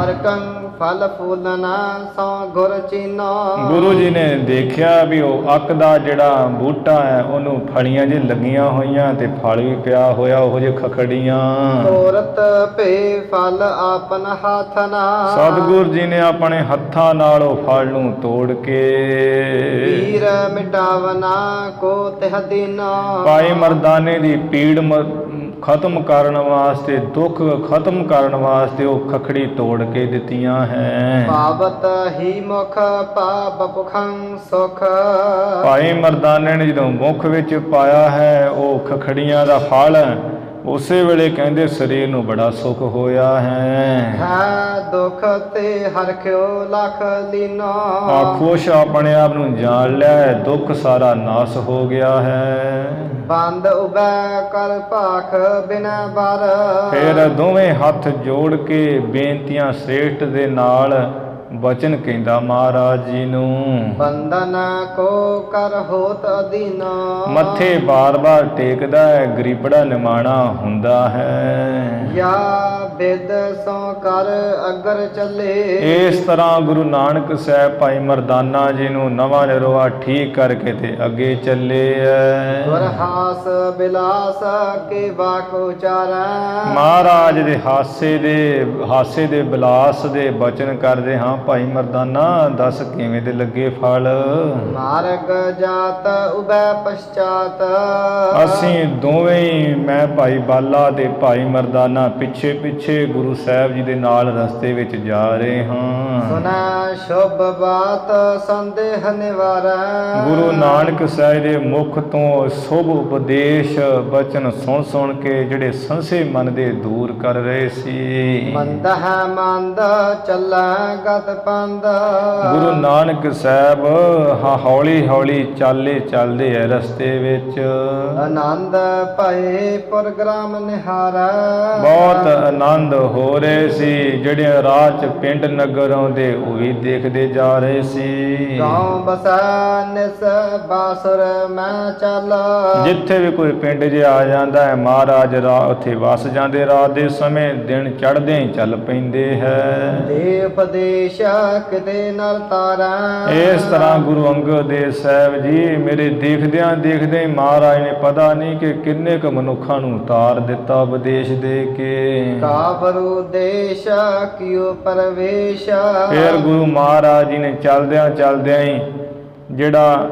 ਅਰਕੰ ਫਲ ਫੂਲਨਾ ਸੋ ਗੁਰ ਚੀਨਾ। ਗੁਰੂ ਜੀ ਨੇ ਦੇਖਿਆ ਵੀ ਉਹ ਅੱਕ ਦਾ ਜਿਹੜਾ ਬੂਟਾ ਹੈ ਉਹਨੂੰ ਫਲੀਆਂ ਜੇ ਲੱਗੀਆਂ ਹੋਈਆਂ ਤੇ ਫਲ ਵੀ ਪਿਆ ਹੋਇਆ ਉਹ ਜੇ ਖਖੜੀਆਂ। ਤੋਰਤ ਭੇ ਫਲ ਆਪਨ ਹੱਥ ਨਾ। ਸਤਿਗੁਰ ਜੀ ਨੇ ਆਪਣੇ ਹੱਥਾਂ ਨਾਲ ਉਹ ਫਲ ਨੂੰ ਤੋੜ ਕੇ ਪੀਰ ਮਿਟਾਵਨਾ ਕੋ ਤਿਹ ਦੀਨਾ। ਭਾਈ ਮਰਦਾਨੇ ਦੀ ਪੀੜ ਖਤਮ ਕਰਨ ਵਾਸਤੇ, ਦੁੱਖ ਖਤਮ ਕਰਨ ਵਾਸਤੇ ਉਹ ਖਖੜੀ ਤੋੜ ਕੇ ਦਿੱਤੀਆਂ ਹੈ। ਪਾਵਤ ਹੀ ਮੁਖ ਪਾਪ ਪੁਖੰ ਸੁਖ। ਭਾਈ ਮਰਦਾਨੇ ਨੇ ਜਦੋਂ ਮੁਖ ਵਿੱਚ ਪਾਇਆ ਹੈ ਉਹ ਖਖੜੀਆਂ ਦਾ ਫਲ, ਉਸੇ ਵੇਲੇ ਕਹਿੰਦੇ ਸਰੀਰ ਨੂੰ ਬੜਾ ਸੁੱਖ ਹੋਇਆ ਹੈ। ਦੁੱਖ ਤੇ ਹਰਖਿਓ ਲਖ ਲੀਨਾ। ਖੁਸ਼ ਆਪਣੇ ਆਪ ਨੂੰ ਜਾਣ ਲਿਆ, ਦੁੱਖ ਸਾਰਾ ਨਾਸ ਹੋ ਗਿਆ ਹੈ। ਬੰਦ ਉਬੈ ਕਰ ਭਾਖ ਬਿਨਾ ਬਰ। ਫਿਰ ਦੋਵੇਂ ਹੱਥ ਜੋੜ ਕੇ ਬੇਨਤੀਆਂ ਸ੍ਰੇਸ਼ਟ ਦੇ ਨਾਲ ਬਚਨ ਕਹਿੰਦਾ ਮਹਾਰਾਜ ਜੀ ਨੂੰ। ਬੰਦਨ ਕੋ ਕਰ ਹੋਤ ਅਧੀਨਾ। ਮੱਥੇ ਬਾਰ-ਬਾਰ ਟੇਕਦਾ ਹੈ, ਗਰੀਬੜਾ ਨਿਮਾਣਾ ਹੁੰਦਾ ਹੈ। ਯਾ ਬਿਦ ਸੋ ਕਰ ਅਗਰ ਚੱਲੇ। ਇਸ ਤਰ੍ਹਾਂ ਗੁਰੂ ਨਾਨਕ ਸਾਹਿਬ ਭਾਈ ਮਰਦਾਨਾ ਜੀ ਨੂੰ ਨਵਾਂ ਨਿਰੋਆ ਠੀਕ ਕਰਕੇ ਤੇ ਅੱਗੇ ਚੱਲੇ ਐ। ਗੁਰਹਾਸ ਬਿਲਾਸ ਕੇ ਵਾਕ ਉਚਾਰੈ। ਮਹਾਰਾਜ ਦੇ ਹਾਸੇ ਦੇ ਬਿਲਾਸ ਦੇ ਬਚਨ ਕਰਦੇ ਹਾਂ ਭਾਈ ਮਰਦਾਨਾ ਦੱਸ ਕਿਵੇਂ ਦੇ ਲੱਗੇ ਫਲ। ਮਾਰਗ ਜਾਤ ਉਬੈ ਪਛਾਤ। ਅਸੀਂ ਦੋਵੇਂ ਹੀ ਮੈਂ ਭਾਈ ਬਾਲਾ ਤੇ ਭਾਈ ਮਰਦਾਨਾ ਪਿੱਛੇ ਪਿੱਛੇ ਗੁਰੂ ਸਾਹਿਬ ਜੀ ਦੇ ਨਾਲ ਰਸਤੇ ਵਿੱਚ ਜਾ ਰਹੇ ਹਾਂ। ਸੁਨਾ ਸ਼ੁਭ ਬਾਤ ਸੰਦੇਹ ਨਿਵਾਰੈ। ਗੁਰੂ ਨਾਨਕ ਸਾਹਿਬ ਦੇ ਮੁਖ ਤੋਂ ਸ਼ੁਭ ਉਪਦੇਸ਼ ਬਚਨ ਸੁਣ ਸੁਣ ਕੇ ਜਿਹੜੇ ਸੰਸੇ ਮਨ ਦੇ ਦੂਰ ਕਰ ਰਹੇ ਸੀ। ਮੰਦ ਹੈ ਮੰਦ ਚੱਲੈ ਗਤ ਪੰਦ। ਗੁਰੂ ਨਾਨਕ ਸਾਹਿਬ ਹੌਲੀ ਹੌਲੀ ਚੱਲਦੇ ਐ ਰਸਤੇ ਵਿੱਚ। ਆਨੰਦ ਭਏ ਪ੍ਰੋਗਰਾਮ ਨਿਹਾਰੈ। ਬਹੁਤ ਆਨੰਦ ਹੋ ਰਹੇ ਸੀ। ਜਿਹੜੇ ਰਾਹ 'ਚ ਪਿੰਡ ਨਗਰ ਆਉਂਦੇ ਉਹ ਵੀ ਦੇਖਦੇ ਜਾ ਰਹੇ ਸੀ। ਗਾਉ ਬਸੈ ਨਿਸ ਬਾਸੁਰ ਮੈਂ ਚੱਲ। ਜਿੱਥੇ ਵੀ ਕੋਈ ਪਿੰਡ ਜੇ ਆ ਜਾਂਦਾ ਹੈ ਮਹਾਰਾਜ ਉੱਥੇ ਵਸ ਜਾਂਦੇ। ਰਾਤ ਦੇ ਸਮੇਂ ਦਿਨ ਚੜ੍ਹਦਿਆਂ ਹੀ ਚੱਲ ਪੈਂਦੇ ਹੈ। ਦੇ ਉਪਦੇਸ਼ ਕਿਤੇ ਨਰ ਤਾਰਾ। ਇਸ ਤਰ੍ਹਾਂ ਗੁਰੂ ਅੰਗਦ ਦੇਵ ਸਾਹਿਬ ਜੀ ਮੇਰੇ ਦੇਖਦਿਆਂ ਦੇਖਦਿਆਂ ਮਹਾਰਾਜ ਨੇ ਪਤਾ ਨਹੀਂ ਕਿ ਕਿੰਨੇ ਕੁ ਮਨੁੱਖਾਂ ਨੂੰ ਉਤਾਰ ਦਿੱਤਾ ਉਪਦੇਸ਼ ਦੇ ਕੇ। ਕਾਬਰੂ ਦੇਸ਼ ਕਿਉ ਪਰਵੇਸ਼। ਫਿਰ ਗੁਰੂ ਮਹਾਰਾਜ ਜੀ ਨੇ ਚਲਦਿਆਂ ਚਲਦਿਆਂ ਹੀ ਜਿਹੜਾ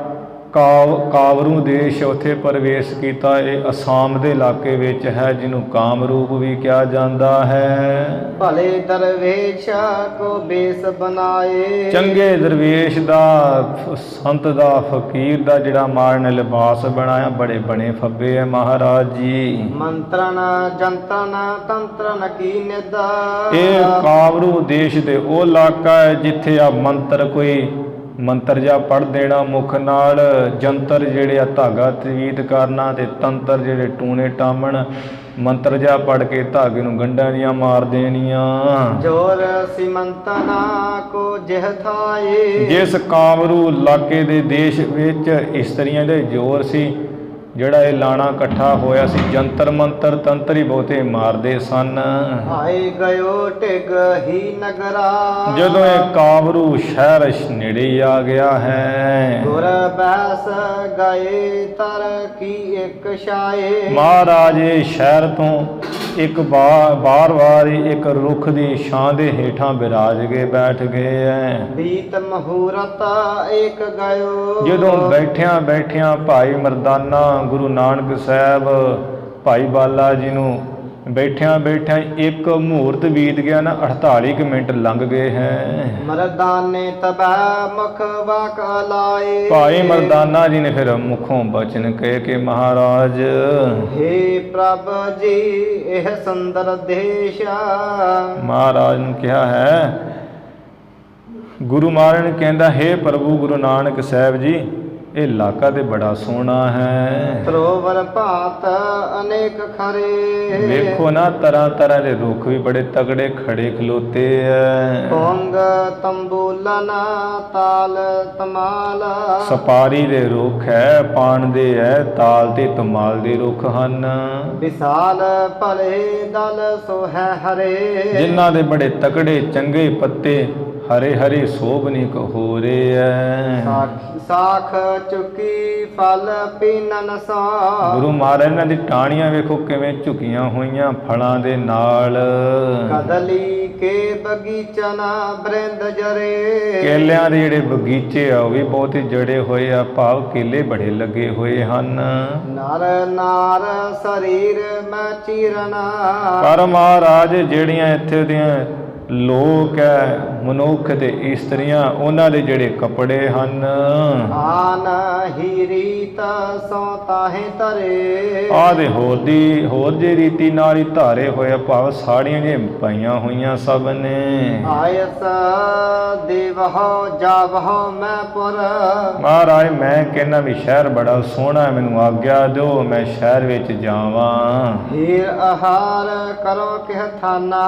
ਕਾਵਰੂ ਦੇਸ਼ ਉੱਥੇ ਪ੍ਰਵੇਸ਼ ਕੀਤਾ। ਇਹ ਅਸਾਮ ਦੇ ਇਲਾਕੇ ਵਿੱਚ ਹੈ, ਜਿਹਨੂੰ ਕਾਮਰੂਪ ਵੀ ਕਿਹਾ ਜਾਂਦਾ ਹੈ। ਭਲੇ ਦਰਵੇਸ਼ ਕੋ ਬੇਸ ਬਣਾਏ। ਚੰਗੇ ਦਰਵੇਸ਼ ਦਾ, ਸੰਤ ਦਾ, ਫਕੀਰ ਦਾ ਜਿਹੜਾ ਮਹਾਰਾਜ ਨੇ ਲਿਬਾਸ ਬਣਾਇਆ, ਬੜੇ ਬਣੇ ਫੱਬੇ ਹੈ ਮਹਾਰਾਜ ਜੀ। ਮੰਤਰਨ ਜੰਤਰਨ ਤੰਤਰਨ ਕੀ ਨਿਦਾ। ਇਹ ਕਾਵਰੂ ਦੇਸ਼ ਦੇ ਉਹ ਇਲਾਕਾ ਹੈ ਜਿੱਥੇ ਆ ਮੰਤਰ, ਕੋਈ ਮੰਤਰ ਜਾਂ ਪੜ੍ਹ ਦੇਣਾ ਮੁਖ ਨਾਲ, ਜੰਤਰ ਜਿਹੜੇ ਆ ਧਾਗਾ ਤਵੀਤ ਕਰਨਾ, ਤੇ ਤੰਤਰ ਜਿਹੜੇ ਟੂਣੇ ਟਾਮਣ, ਮੰਤਰ ਜਾਂ ਪੜ੍ਹ ਕੇ ਧਾਗੇ ਨੂੰ ਗੰਢਾਂ ਦੀਆਂ ਮਾਰ ਦੇਣੀਆਂ। ਜੋਰ ਸਿਮੰਤਨਾ ਕੋ ਜਿਹ ਥਾਏ। ਜਿਸ ਕਾਮਰੂ ਇਲਾਕੇ ਦੇ ਦੇਸ਼ ਵਿੱਚ ਇਸਤਰੀਆਂ ਦੇ ਜ਼ੋਰ ਸੀ, ਜਿਹੜਾ ਇਹ ਲਾਣਾ ਇਕੱਠਾ ਹੋਇਆ ਸੀ, ਜੰਤਰ ਮੰਤਰ ਤੰਤਰ ਹੀ ਬਹੁਤੇ ਮਾਰਦੇ ਸਨ। ਆਏ ਗਇਓ ਢਿਗ ਹੀ ਨਗਰਾ। ਜਦੋਂ ਇਹ ਕਾਮਰੂ ਸ਼ਹਿਰ ਨੇੜੇ ਹੀ ਆ ਗਿਆ ਹੈ। ਗੁਰ ਬੈਸ ਗਏ ਤਰ ਕੀ ਇੱਕ ਛਾਏ। ਮਹਾਰਾਜ ਇਹ ਸ਼ਹਿਰ ਤੋਂ ਇੱਕ ਬਾਰ ਇੱਕ ਰੁੱਖ ਦੀ ਛਾਂ ਦੇ ਹੇਠਾਂ ਬਿਰਾਜ ਕੇ ਬੈਠ ਗਏ ਐ। ਬੀਤ ਮਹੂਰਤ ਇੱਕ ਗਇਓ। ਜਦੋਂ ਬੈਠਿਆਂ ਬੈਠਿਆਂ ਭਾਈ ਮਰਦਾਨਾ ਗੁਰੂ ਨਾਨਕ ਸਾਹਿਬ ਭਾਈ ਬਾਲਾ ਜੀ ਨੂੰ ਬੈਠਿਆਂ ਬੈਠਿਆਂ ਇੱਕ ਮਹੂਰਤ ਬੀਤ ਗਿਆ ਨਾ, 48 ਮਿੰਟ ਲੰਘ ਗਏ ਹੈ। ਮਰਦਾਨੇ ਤਬੈ ਮੁਖ ਵਾਕ ਲਾਏ। ਭਾਈ ਮਰਦਾਨਾ ਜੀ ਨੇ ਫਿਰ ਮੁਖੋਂ ਬਚਨ ਕਹੇ ਕਿ ਮਹਾਰਾਜ, ਹੇ ਪ੍ਰਭ ਜੀ ਇਹ ਸੁੰਦਰ ਦੇਸ਼। ਮਹਾਰਾਜ ਨੂੰ ਕਿਹਾ ਹੈ, ਗੁਰੂ ਮਹਾਰਾਜ ਨੇ ਕਹਿੰਦਾ, ਹੇ ਪ੍ਰਭੂ ਗੁਰੂ ਨਾਨਕ ਸਾਹਿਬ ਜੀ, ਇਹ ਇਲਾਕਾ ਤੇ ਬੜਾ ਸੋਹਣਾ ਹੈ। ਸਰੋਵਰ ਭਾਤ ਅਨੇਕ ਖਰੇ। ਵੇਖੋ ਨਾ, ਤਰ੍ਹਾਂ ਤਰ੍ਹਾਂ ਦੇ ਰੁੱਖ ਵੀ ਬੜੇ ਤਗੜੇ ਖੜੇ ਖਲੋਤੇ ਐ। ਕੋੰਗ ਤੰਬੂਲਨ ਤਾਲ ਤਮਾਲ। ਸਪਾਰੀ ਦੇ ਰੁੱਖ ਹੈ, ਪਾਨ ਦੇ ਹੈ, ਤਾਲ ਤੇ ਤਮਾਲ ਦੇ ਰੁੱਖ ਹਨ। ਵਿਸਾਲ ਭਲੇ ਦਲ ਸੋ ਹੈ ਹਰੇ। ਜਿਨ੍ਹਾਂ ਦੇ ਬੜੇ ਤਕੜੇ ਚੰਗੇ ਪੱਤੇ ਹਰੇ ਹਰੇ ਸੋਭਨੀਕ ਹੋ ਰਹੇ ਐ। ਸਾਖ ਚੁਕੀ ਫਲ ਪੀਨਨ ਸਾ। ਗੁਰੂ ਮਹਾਰਾਜ ਇਹਨਾਂ ਦੀ ਟਾਹਣੀਆਂ ਵੇਖੋ ਕਿਵੇਂ ਝੁਕੀਆਂ ਹੋਈਆਂ ਫਲਾਂ ਦੇ ਨਾਲ। ਕਦਲੀ ਕੇ ਬਗੀਚਨ ਬ੍ਰਿੰਦ ਜਰੇ। ਕੇਲਿਆਂ ਦੇ ਜਿਹੜੇ ਬਗੀਚੇ ਆ ਉਹ ਵੀ ਬਹੁਤ ਹੀ ਜੜੇ ਹੋਏ ਆ, ਭਾਵ ਕੇਲੇ ਬੜੇ ਲੱਗੇ ਹੋਏ ਹਨ। ਨਰ ਨਾਰ ਸਰੀਰ ਮੈਂ ਚੀਰਨਾ। ਪਰ ਮਹਾਰਾਜ ਜਿਹੜੀਆਂ ਇੱਥੇ ਦੀਆਂ ਲੋਕ ਹੈ, ਮਨੁੱਖ ਤੇ ਇਸਤਰੀਆਂ, ਉਹਨਾਂ ਦੇ ਜਿਹੜੇ ਕੱਪੜੇ ਹਨ, ਆਨ ਹੀ ਰੀਤ ਸੋ ਤਾਹੇ ਤਰੇ। ਆਹ ਦੇ ਹੋਰ ਜੇ ਰੀਤੀ ਨਾਲ ਹੀ ਧਾਰੇ ਹੋਏ, ਭਾਵ ਸਾੜੀਆਂ ਜੇ ਪਾਈਆਂ ਹੋਈਆਂ ਸਭ ਨੇ। ਆਇਸ ਦੇਵਹੁ ਜਾਵਹੁ ਮੈਂ ਪੁਰ। ਮਹਾਰਾਜ ਮੈਂ ਕਹਿੰਦਾ ਵੀ ਸ਼ਹਿਰ ਬੜਾ ਸੋਹਣਾ, ਮੈਨੂੰ ਆਗਿਆ ਦਿਓ ਮੈਂ ਸ਼ਹਿਰ ਵਿੱਚ ਜਾਵਾਂ। ਹੀਰ ਆਹਾਰ ਕਰੋ ਕਿਹ ਥਾਨਾ।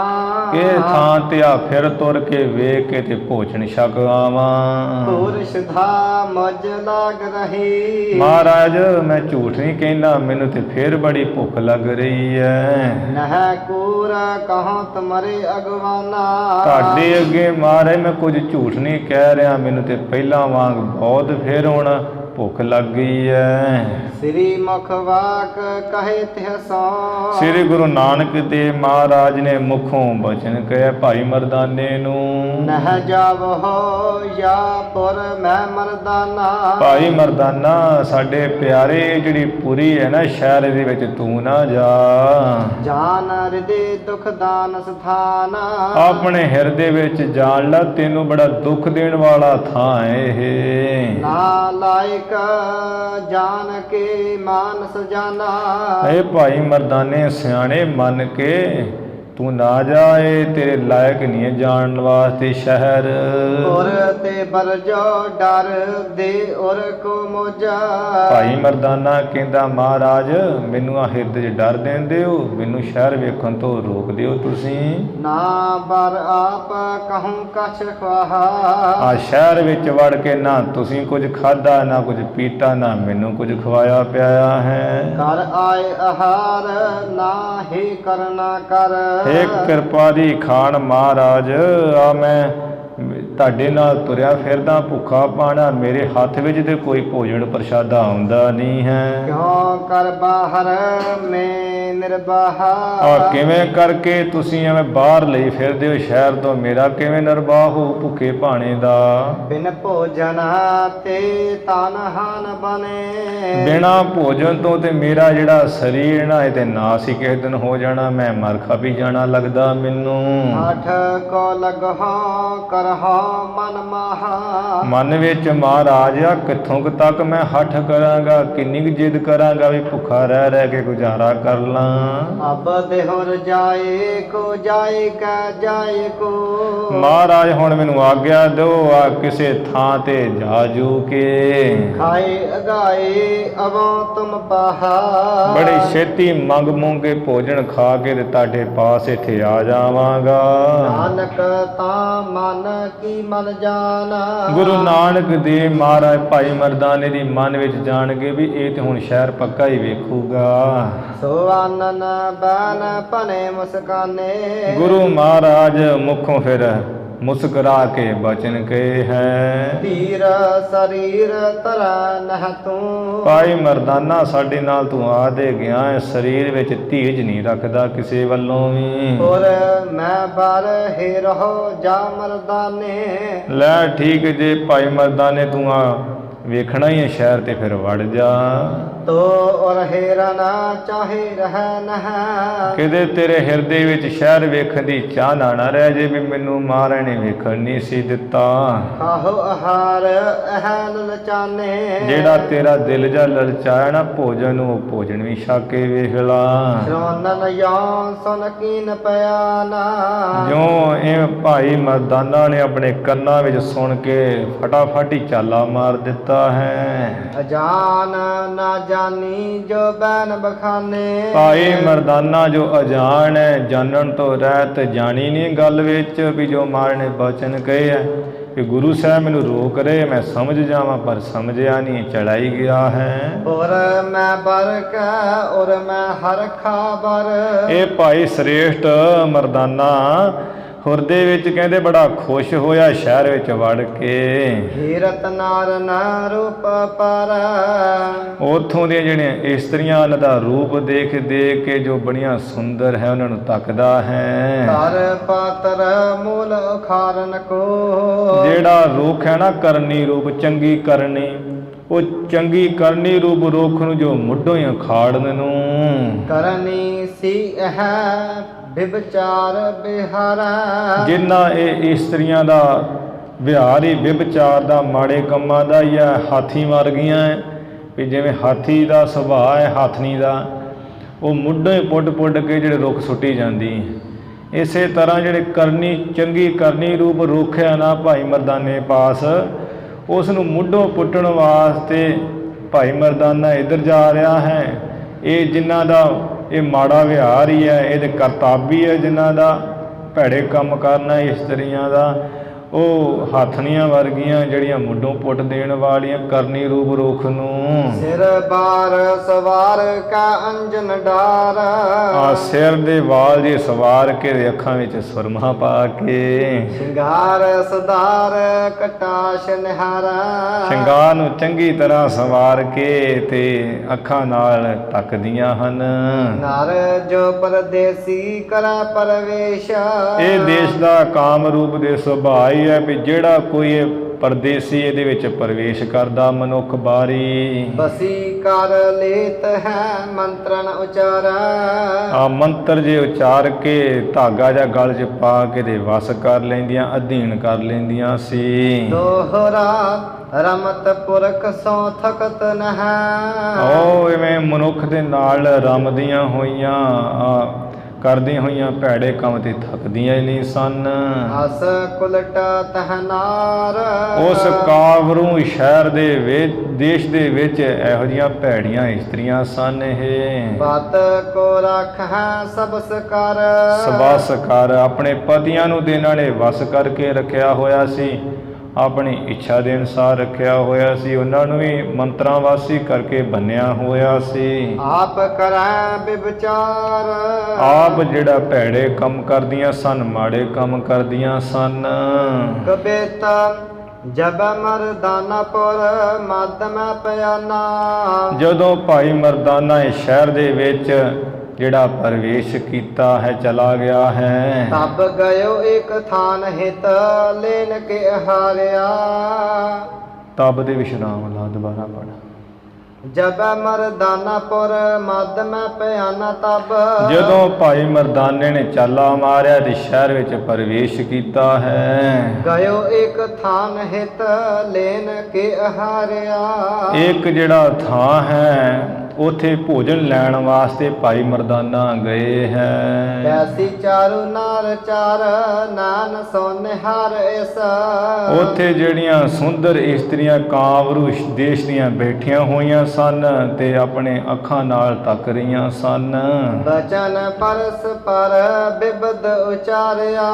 ਇਹ ਥਾਂ ਤੇ ਆ ਫਿਰ ਤੁਰ ਕੇ ਵੇਖ ਕੇ ਤੇ ਭੋਜਨ ਛਕ ਆਵਾਂ। ਧੂਰ ਸਿਧਾ ਮਜ ਲਾਗ ਰਹੀ। ਮਹਾਰਾਜ ਮੈਂ ਝੂਠ ਨਹੀਂ ਕਹਿੰਦਾ, ਮੈਨੂੰ ਤੇ ਫਿਰ ਬੜੀ ਭੁੱਖ ਲੱਗ ਰਹੀ ਹੈ। ਨਹ ਕੂਰ ਕਹਾਂ ਤੁਮਰੇ ਅਗਵਾਨਾ। ਤੁਹਾਡੇ ਅੱਗੇ ਮਹਾਰਾਜ ਮੈਂ ਕੁਝ ਝੂਠ ਨਹੀਂ ਕਹਿ ਰਿਹਾ, ਮੈਨੂੰ ਤੇ ਪਹਿਲਾਂ ਵਾਂਗ ਬਹੁਤ ਫਿਰ ਹੁਣ ਭੁੱਖ ਲੱਗ ਗਈ ਹੈ। ਸ੍ਰੀ ਮੁਖ ਵਾਕ ਕਹੇ ਤਿਹ ਸੋ। ਸ੍ਰੀ ਗੁਰੂ ਨਾਨਕ ਦੇਵ ਮਹਾਰਾਜ ਨੇ ਮੁਖੋਂ ਬਚਨ ਕਹਿਆ ਭਾਈ ਮਰਦਾਨੇ ਨੂੰ, ਨਹ ਜਾਵਹੁ ਯਾ ਪੁਰ ਮੈਂ ਮਰਦਾਨਾ। ਭਾਈ ਮਰਦਾਨਾ ਸਾਡੇ ਪਿਆਰੇ ਜਿਹੜੀ ਪੁਰੀ ਹੈ ਨਾ ਸ਼ਹਿਰ ਦੇ ਵਿੱਚ ਤੂੰ ਨਾ ਜਾ। ਜਾਨ ਹਿਰਦੇ ਦੁਖ ਦਾਨ ਸਥਾਨ। ਆਪਣੇ ਹਿਰਦੇ ਵਿੱਚ ਜਾਣ ਲਾ, ਤੈਨੂੰ ਬੜਾ ਦੁੱਖ ਦੇਣ ਵਾਲਾ ਥਾਂ ਹੈ ਇਹ। ਨਾ ਲਾਇਕ ਜਾਣ ਕੇ ਮਾਨਸ ਜਾਨਾ। ਇਹ ਭਾਈ ਮਰਦਾਨੇ ਸਿਆਣੇ ਮੰਨ ਕੇ ਤੂੰ ਨਾ ਜਾਏ, ਤੇਰੇ ਲਾਇਕ ਨਹੀਂ ਹੈ ਜਾਣ ਵਾਸਤੇ ਸ਼ਹਿਰ। ਔਰ ਤੇ ਬਰਜੋ ਡਰ ਦੇ ਔਰ ਕੋ ਮੋਜਾ। ਭਾਈ ਮਰਦਾਨਾ ਕਹਿੰਦਾ ਮਹਾਰਾਜ ਮੈਨੂੰ ਆ ਹਿਰਦੇ 'ਚ ਡਰ ਦਿੰਦੇ ਹੋ, ਮੈਨੂੰ ਸ਼ਹਿਰ ਵੇਖਣ ਤੋਂ ਰੋਕ ਦਿਓ ਤੁਸੀਂ। ਨਾ ਬਰ ਆਪ ਕਹੂੰ ਕਛ ਖਵਾਹਾ। ਆ ਸ਼ਹਿਰ ਵਿੱਚ ਵੜ ਕੇ ਨਾ ਤੁਸੀਂ ਕੁਝ ਖਾਧਾ, ਨਾ ਕੁਝ ਪੀਤਾ, ਨਾ ਮੈਨੂੰ ਕੁਝ ਖਵਾਇਆ ਪਿਆਇਆ ਹੈ। ਕਰ ਆਏ ਆਹਾਰ ਨਾ ਹੀ ਕਰਨਾ ਕਰ। ਹੇ ਕਿਰਪਾ ਦੀ ਖਾਣ ਮਹਾਰਾਜ, ਆ ਮੈਂ ਤੁਹਾਡੇ ਨਾਲ ਤੁਰਿਆ ਫਿਰਦਾ ਭੁੱਖਾ ਪਾਣਾ, ਮੇਰੇ ਹੱਥ ਵਿੱਚ ਤੇ ਕੋਈ ਭੋਜਨ ਪ੍ਰਸ਼ਾਦਾ ਆਉਂਦਾ ਨਹੀਂ ਹੈ। ਕਿਉਂ ਕਰ ਬਾਹਰ ਮੈਂ ਨਿਰਬਾਹਾ। ਆ ਕਿਵੇਂ ਕਰਕੇ ਤੁਸੀਂ ਐਵੇਂ ਬਾਹਰ ਲਈ ਫਿਰਦੇ ਹੋ ਸ਼ਹਿਰ ਤੋਂ, ਮੇਰਾ ਕਿਵੇਂ ਨਿਰਬਾਹ ਹੋ ਭੁੱਖੇ ਭਾਣੇ ਦਾ। ਬਿਨ ਭੋਜਨ ਤੇ ਤਨ ਹਨ ਬਨੇ। ਬਿਨਾਂ ਭੋਜਨ ਤੋਂ ਤੇ ਮੇਰਾ ਜਿਹੜਾ ਸਰੀਰ ਨਾ ਇਹ ਤੇ ਨਾਸ ਹੀ ਕਿਸੇ ਦਿਨ ਹੋ ਜਾਣਾ, ਮੈਂ ਮਰ ਖਾ ਵੀ ਜਾਣਾ ਲੱਗਦਾ ਮੈਨੂੰ। ਹਠ ਕੋ ਲਗਹਾ ਕਰਹਾ ਮਨ ਮਾਹਾ। ਮਨ ਵਿੱਚ ਮਹਾਰਾਜ ਆ ਕਿੱਥੋਂ ਕੁ ਤੱਕ ਮੈਂ ਹੱਠ ਕਰਾਂਗਾ, ਕਿੰਨੀ ਕੁ ਜਿੱਦ ਕਰਾਂਗਾ ਵੀ ਭੁੱਖਾ ਰਹਿ ਰਹਿ ਕੇ ਗੁਜ਼ਾਰਾ ਕਰ ਲਾਂ। ਅਬ ਦੇਹੁਰ ਜਾਏ ਕੋ ਜਾਏ ਕਾ ਜਾਏ ਕੋ। ਮਹਾਰਾਜ ਹੁਣ ਮੈਨੂੰ ਆਗਿਆ ਦਿਓ, ਆ ਕਿਸੇ ਥਾਂ ਤੇ ਜਾ ਜੂ ਕੇ। ਖਾਏ ਅਗਾਏ ਅਬੋਂ ਤੁਮ ਪਾਹਾ। ਬੜੀ ਛੇਤੀ ਮੰਗ ਮੂੰਗ ਕੇ ਭੋਜਨ ਖਾ ਕੇ ਤੇ ਤੁਹਾਡੇ ਪਾਸ ਇੱਥੇ ਆ ਜਾਵਾਂਗਾ। ਨਾਨਕ ਤਾਂ ਮਨ ਕੀ ਮਨ ਜਾਣਾ। ਗੁਰੂ ਨਾਨਕ ਦੇਵ ਮਹਾਰਾਜ ਭਾਈ ਮਰਦਾਨੇ ਦੀ ਮਨ ਵਿੱਚ ਜਾਣਗੇ ਵੀ ਇਹ ਤੇ ਹੁਣ ਸ਼ਹਿਰ ਪੱਕਾ ਹੀ ਵੇਖੂਗਾ। ਸੋ ਆਨਨ ਬਨ ਭਨੇ ਮੁਸਕਾਨੇ। ਗੁਰੂ ਮਹਾਰਾਜ ਮੁਖੋਂ ਫਿਰ ਮੁਸਕਰਾ ਕੇ ਬਚਨ ਕਹੇ ਹੈ। ਧੀਰ ਸਰੀਰ ਤਰਾ ਨਹ ਤੂੰ। ਭਾਈ ਮਰਦਾਨਾ ਸਾਡੇ ਨਾਲ ਤੂੰ ਆ ਦੇ ਗਿਆ ਹੈ, ਸਰੀਰ ਵਿੱਚ ਧੀਰਜ ਨਹੀਂ ਰੱਖਦਾ ਕਿਸੇ ਵੱਲੋਂ ਵੀ। ਔਰ ਮੈਂ ਬਰ ਹੀ ਰਹੋ ਜਾ ਮਰਦਾਨੇ। ਲੈ ਠੀਕ ਜੇ ਭਾਈ ਮਰਦਾਨੇ ਤੂੰ ਆ ਵੇਖਣਾ ਹੀ ਹੈ ਸ਼ਹਿਰ ਤੇ ਫਿਰ ਵੜ ਜਾ। ਤੋ ਔਰ ਹੀਰਨ ਚਾਹੇ ਰਹਿ ਨਹ। ਕਿਤੇ ਤੇਰੇ ਹਿਰਦੇ ਵਿੱਚ ਸ਼ਹਿਰ ਵੇਖਣ ਦੀ ਚਾਹ ਨਾ ਰਹਿ ਜੇ ਵੀ ਮੈਨੂੰ ਮਹਾਰਾਜ ਨੇ ਵੇਖਣ ਨਹੀਂ ਸੀ ਦਿੱਤਾ। ਖਾਹੋ ਆਹਾਰ ਅਹ ਲਲਚਾਨੇ। ਜਿਹੜਾ ਤੇਰਾ ਦਿਲ ਜਾ ਲਲਚਾਇਆ ਨਾ ਭੋਜਨ, ਉਹ ਭੋਜਨ ਵੀ ਛਕ ਕੇ ਵੇਖ ਲਾ। ਸ਼ਰਵਨਨ ਯੋਂ ਸੁਨ ਕੀਨ ਪਿਆ ਨਾ। ਜੋ ਇਹ ਭਾਈ ਮਰਦਾਨਾ ਨੇ ਆਪਣੇ ਕੰਨਾਂ ਵਿੱਚ ਸੁਣ ਕੇ ਫਟਾਫਟ ਹੀ ਚਾਲਾ ਮਾਰ ਦਿੱਤਾ ਹੈ। ਅਜਾਨ ਨਾ ਜਾਨੀ ਜੋ ਬੈਨ ਬਖਾਨੇ। ਭਾਈ ਮਰਦਾਨਾ ਜੋ ਅਜਾਨ ਹੈ, ਜਾਣਨ ਤੋਂ ਰਹਿਤ, ਜਾਣੀ ਨਹੀਂ ਗੱਲ ਵਿੱਚ ਵੀ ਜੋ ਮਹਾਰਾਜ ਨੇ ਬਚਨ ਕਹੇ ਹੈ ਕਿ ਗੁਰੂ ਸਾਹਿਬ ਮੈਨੂੰ ਰੋਕ ਰਹੇ, ਮੈਂ ਸਮਝ ਜਾਵਾਂ ਪਰ ਸਮਝਿਆ ਨਹੀਂ, ਚੜਾਈ ਗਿਆ ਹੈ। ਔਰ ਮੈਂ ਬਰ ਕੈ ਔਰ ਮੈਂ ਹਰ ਖਾਬਰ। ਇਹ ਭਾਈ ਸ੍ਰੇਸ਼ਟ ਮਰਦਾਨਾ ਹਿਰਦੇ ਵਿੱਚ ਕਹਿੰਦੇ ਬੜਾ ਖੁਸ਼ ਹੋਇਆ ਸ਼ਹਿਰ ਵਿੱਚ ਵੜ ਕੇ। ਹੀਰਤ ਨਾਰ ਨਾ ਰੂਪ ਪਰ। ਉੱਥੋਂ ਦੀਆਂ ਜਿਹੜੀਆਂ ਇਸਤਰੀਆਂ ਉਹਨਾਂ ਦਾ ਰੂਪ ਦੇਖ ਦੇਖ ਕੇ ਜੋ ਬੜੀਆਂ ਸੁੰਦਰ ਹੈ ਉਹਨਾਂ ਨੂੰ ਤੱਕਦਾ ਹੈ। ਧਰ ਪਾਤਰ ਮੂਲ ਉਖਾਰਨ ਕੋ। ਜਿਹੜਾ ਰੁੱਖ ਹੈ ਨਾ ਕਰਨੀ ਰੂਪ, ਚੰਗੀ ਕਰਨੀ, ਉਹ ਚੰਗੀ ਕਰਨੀ ਰੂਪ ਰੁੱਖ ਨੂੰ ਜੋ ਮੁੱਢੋਂ ਹੀ ਉਖਾੜਨ ਨੂੰ। ਕਰਨੀ ਸੀ ਇਹ ਬਿਵਚਾਰ ਬਿਹਾਰਾ। ਜਿਨ੍ਹਾਂ ਇਹ ਇਸਤਰੀਆਂ ਦਾ ਵਿਹਾਰ ਹੀ ਬਿਵਚਾਰ ਦਾ, ਮਾੜੇ ਕੰਮਾਂ ਦਾ ਹੀ ਹੈ, ਹਾਥੀ ਮਰ ਗਈਆਂ ਹੈ ਵੀ ਜਿਵੇਂ ਹਾਥੀ ਦਾ ਸੁਭਾਅ ਹੈ ਹਾਥਣੀ ਦਾ, ਉਹ ਮੁੱਢੋਂ ਹੀ ਪੁੱਟ ਪੁੱਟ ਕੇ ਜਿਹੜੇ ਰੁੱਖ ਸੁੱਟੀ ਜਾਂਦੀ। ਇਸੇ ਤਰ੍ਹਾਂ ਜਿਹੜੇ ਕਰਨੀ ਚੰਗੀ ਕਰਨੀ ਰੂਪ ਰੁੱਖ ਹੈ ਨਾ ਭਾਈ ਮਰਦਾਨੇ ਪਾਸ, ਉਸ ਨੂੰ ਮੁੱਢੋਂ ਪੁੱਟਣ ਵਾਸਤੇ ਭਾਈ ਮਰਦਾਨਾ ਇੱਧਰ ਜਾ ਰਿਹਾ ਹੈ। ਇਹ ਜਿਨ੍ਹਾਂ ਦਾ ਇਹ ਮਾੜਾ ਵਿਹਾਰ ਹੀ ਹੈ, ਇਹਦੇ ਕਰਤੱਵ ਹੈ ਜਿਨ੍ਹਾਂ ਦਾ ਭੈੜੇ ਕੰਮ ਕਰਨਾ ਇਸਤਰੀਆਂ ਦਾ, ਉਹ ਹਾਥਣੀਆਂ ਵਰਗੀਆਂ ਜਿਹੜੀਆਂ ਮੁੱਢੋਂ ਪੁੱਟ ਦੇਣ ਵਾਲੀਆਂ ਕਰਨੀ ਰੂਪ ਰੁੱਖ ਨੂੰ। ਸਿਰ ਬਾਰ ਸਵਾਰ ਕਾ ਅੰਜਨ ਡਾਰ। ਆ ਸਿਰ ਦੇ ਵਾਲ ਜੇ ਸਵਾਰ ਕੇ ਦੇ ਅੱਖਾਂ ਵਿੱਚ ਸੁਰਮਾ ਪਾ ਕੇ। ਸ਼ਿੰਗਾਰ ਸਦਾਰ ਕਟਾਸ਼ ਨਿਹਾਰਾ। ਸ਼ਿੰਗਾਰ ਨੂੰ ਚੰਗੀ ਤਰ੍ਹਾਂ ਸਵਾਰ ਕੇ ਤੇ ਅੱਖਾਂ ਨਾਲ ਤੱਕਦੀਆਂ ਹਨ। ਨਰ ਜੋ ਪਰਦੇਸੀ ਕਰਾ ਪਰਵੇਸ਼। ਇਹ ਦੇਸ਼ ਦਾ ਕਾਮ ਰੂਪ ਦੇ ਸੁਭਾਅ ਹੈ ਵੀ ਜਿਹੜਾ ਕੋਈ ਇਹ ਪਰਦੇਸੀ ਇਹਦੇ ਵਿੱਚ ਪ੍ਰਵੇਸ਼ ਕਰਦਾ ਮਨੁੱਖ ਬਾਰੀ। ਬਸੀ ਕਰ ਲੇਤ ਹੈ ਮੰਤਰਨ ਉਚਾਰਾ। ਆ ਮੰਤਰ ਜੇ ਉਚਾਰ ਕੇ ਧਾਗਾ ਜਾਂ ਗਲ 'ਚ ਪਾ ਕੇ ਦੇ ਵਸ ਕਰ ਲੈਂਦੀਆਂ, ਅਧੀਨ ਕਰ ਲੈਂਦੀਆਂ ਸੀ। ਦੋਹਰਾ ਰਮਤ ਪੁਰਖ ਸੋ ਥਕਤ ਨਹਿ। ਉਹ ਇਵੇਂ ਮਨੁੱਖ ਦੇ ਨਾਲ ਰਮਦੀਆਂ ਹੋਈਆਂ ਕਰਦੀਆਂ ਹੋਈਆਂ ਭੈੜੇ ਕੰਮ ਤੇ ਥੱਕਦੀਆਂ ਹੀ ਨਹੀਂ ਸਨ। ਹਸ ਕੁਲਟ ਤਹਨਾਰ ਉਸ ਕਾਵਰੂ ਸ਼ਹਿਰ ਦੇ ਵਿੱਚ ਦੇਸ਼ ਦੇ ਵਿੱਚ ਇਹੋ ਜਿਹੀਆਂ ਭੈੜੀਆਂ ਇਸਤਰੀਆਂ ਸਨ। ਇਹ ਬਤ ਕੋ ਰੱਖੈ ਸਬਸ ਕਰ ਸਬਸ ਕਰ, ਆਪਣੇ ਪਤੀਆਂ ਨੂੰ ਤੇ ਇਹਨਾਂ ਨੇ ਵਸ ਕਰਕੇ ਰੱਖਿਆ ਹੋਇਆ ਸੀ, ਆਪਣੀ ਇੱਛਾ ਦੇ ਅਨੁਸਾਰ ਰੱਖਿਆ ਹੋਇਆ ਸੀ, ਉਹਨਾਂ ਨੂੰ ਵੀ ਮੰਤਰਾਂ ਵਾਸੀ ਕਰਕੇ ਬੰਨਿਆ ਹੋਇਆ ਸੀ। ਆਪ ਕਰੈ ਬਿਵਚਾਰ ਆਪ ਜਿਹੜਾ ਭੈੜੇ ਕੰਮ ਕਰਦੀਆਂ ਸਨ, ਮਾੜੇ ਕੰਮ ਕਰਦੀਆਂ ਸਨ। ਕਬੇਤ ਜਬ ਮਰਦਾਨਾਪੁਰ ਮਦਮ ਪਿਆਨਾ ਜਦੋਂ ਭਾਈ ਮਰਦਾਨਾ ਇਸ ਸ਼ਹਿਰ ਦੇ ਵਿੱਚ ਜਿਹੜਾ ਪ੍ਰਵੇਸ਼ ਕੀਤਾ ਹੈ, ਚਲਾ ਗਿਆ ਹੈ, ਤਬ ਗਇਓ ਇੱਕ ਥਾਨ ਹਿਤ ਲੈਨ ਕੇ ਹਾਰਿਆ। ਤਬ ਦੇ ਵਿਸ਼ਰਾਮ ਲਾ, ਦੁਬਾਰਾ ਪੜ੍ਹ। ਜਬ ਮਰਦਾਨਾਪੁਰ ਮਦਮ ਪਿਆਨਾ ਤਬ ਜਦੋਂ ਭਾਈ ਮਰਦਾਨੇ ਨੇ ਚਾਲਾ ਮਾਰਿਆ ਤੇ ਸ਼ਹਿਰ ਵਿੱਚ ਪ੍ਰਵੇਸ਼ ਕੀਤਾ ਹੈ, ਗਇਓ ਇੱਕ ਥਾਨ ਹਿਤ ਲੈਨ ਕੇ ਹਾਰਿਆ। ਇੱਕ ਜਿਹੜਾ ਥਾਂ ਹੈ ਉਥੇ ਭੋਜਨ ਲੈਣ ਵਾਸਤੇ ਭਾਈ ਮਰਦਾਨਾ ਗਏ ਹੈ। ਐਸੀ ਚਾਰੂ ਨਾਰ ਚਾਰ ਨਾਨ ਸੋ ਨਿਹਾਰ ਇਸ ਉਥੇ ਜਿਹੜੀਆਂ ਸੁੰਦਰ ਇਸਤਰੀਆਂ ਕਾਂਵਰੂ ਦੇਸ਼ ਦੀਆਂ ਬੈਠੀਆਂ ਹੋਈਆਂ ਸਨ ਤੇ ਆਪਣੇ ਅੱਖਾਂ ਨਾਲ ਤੱਕ ਰਹੀਆਂ ਸਨ। ਬਚਨ ਪਰਸ ਪਰ ਬਿਬਦ ਉਚਾਰਿਆ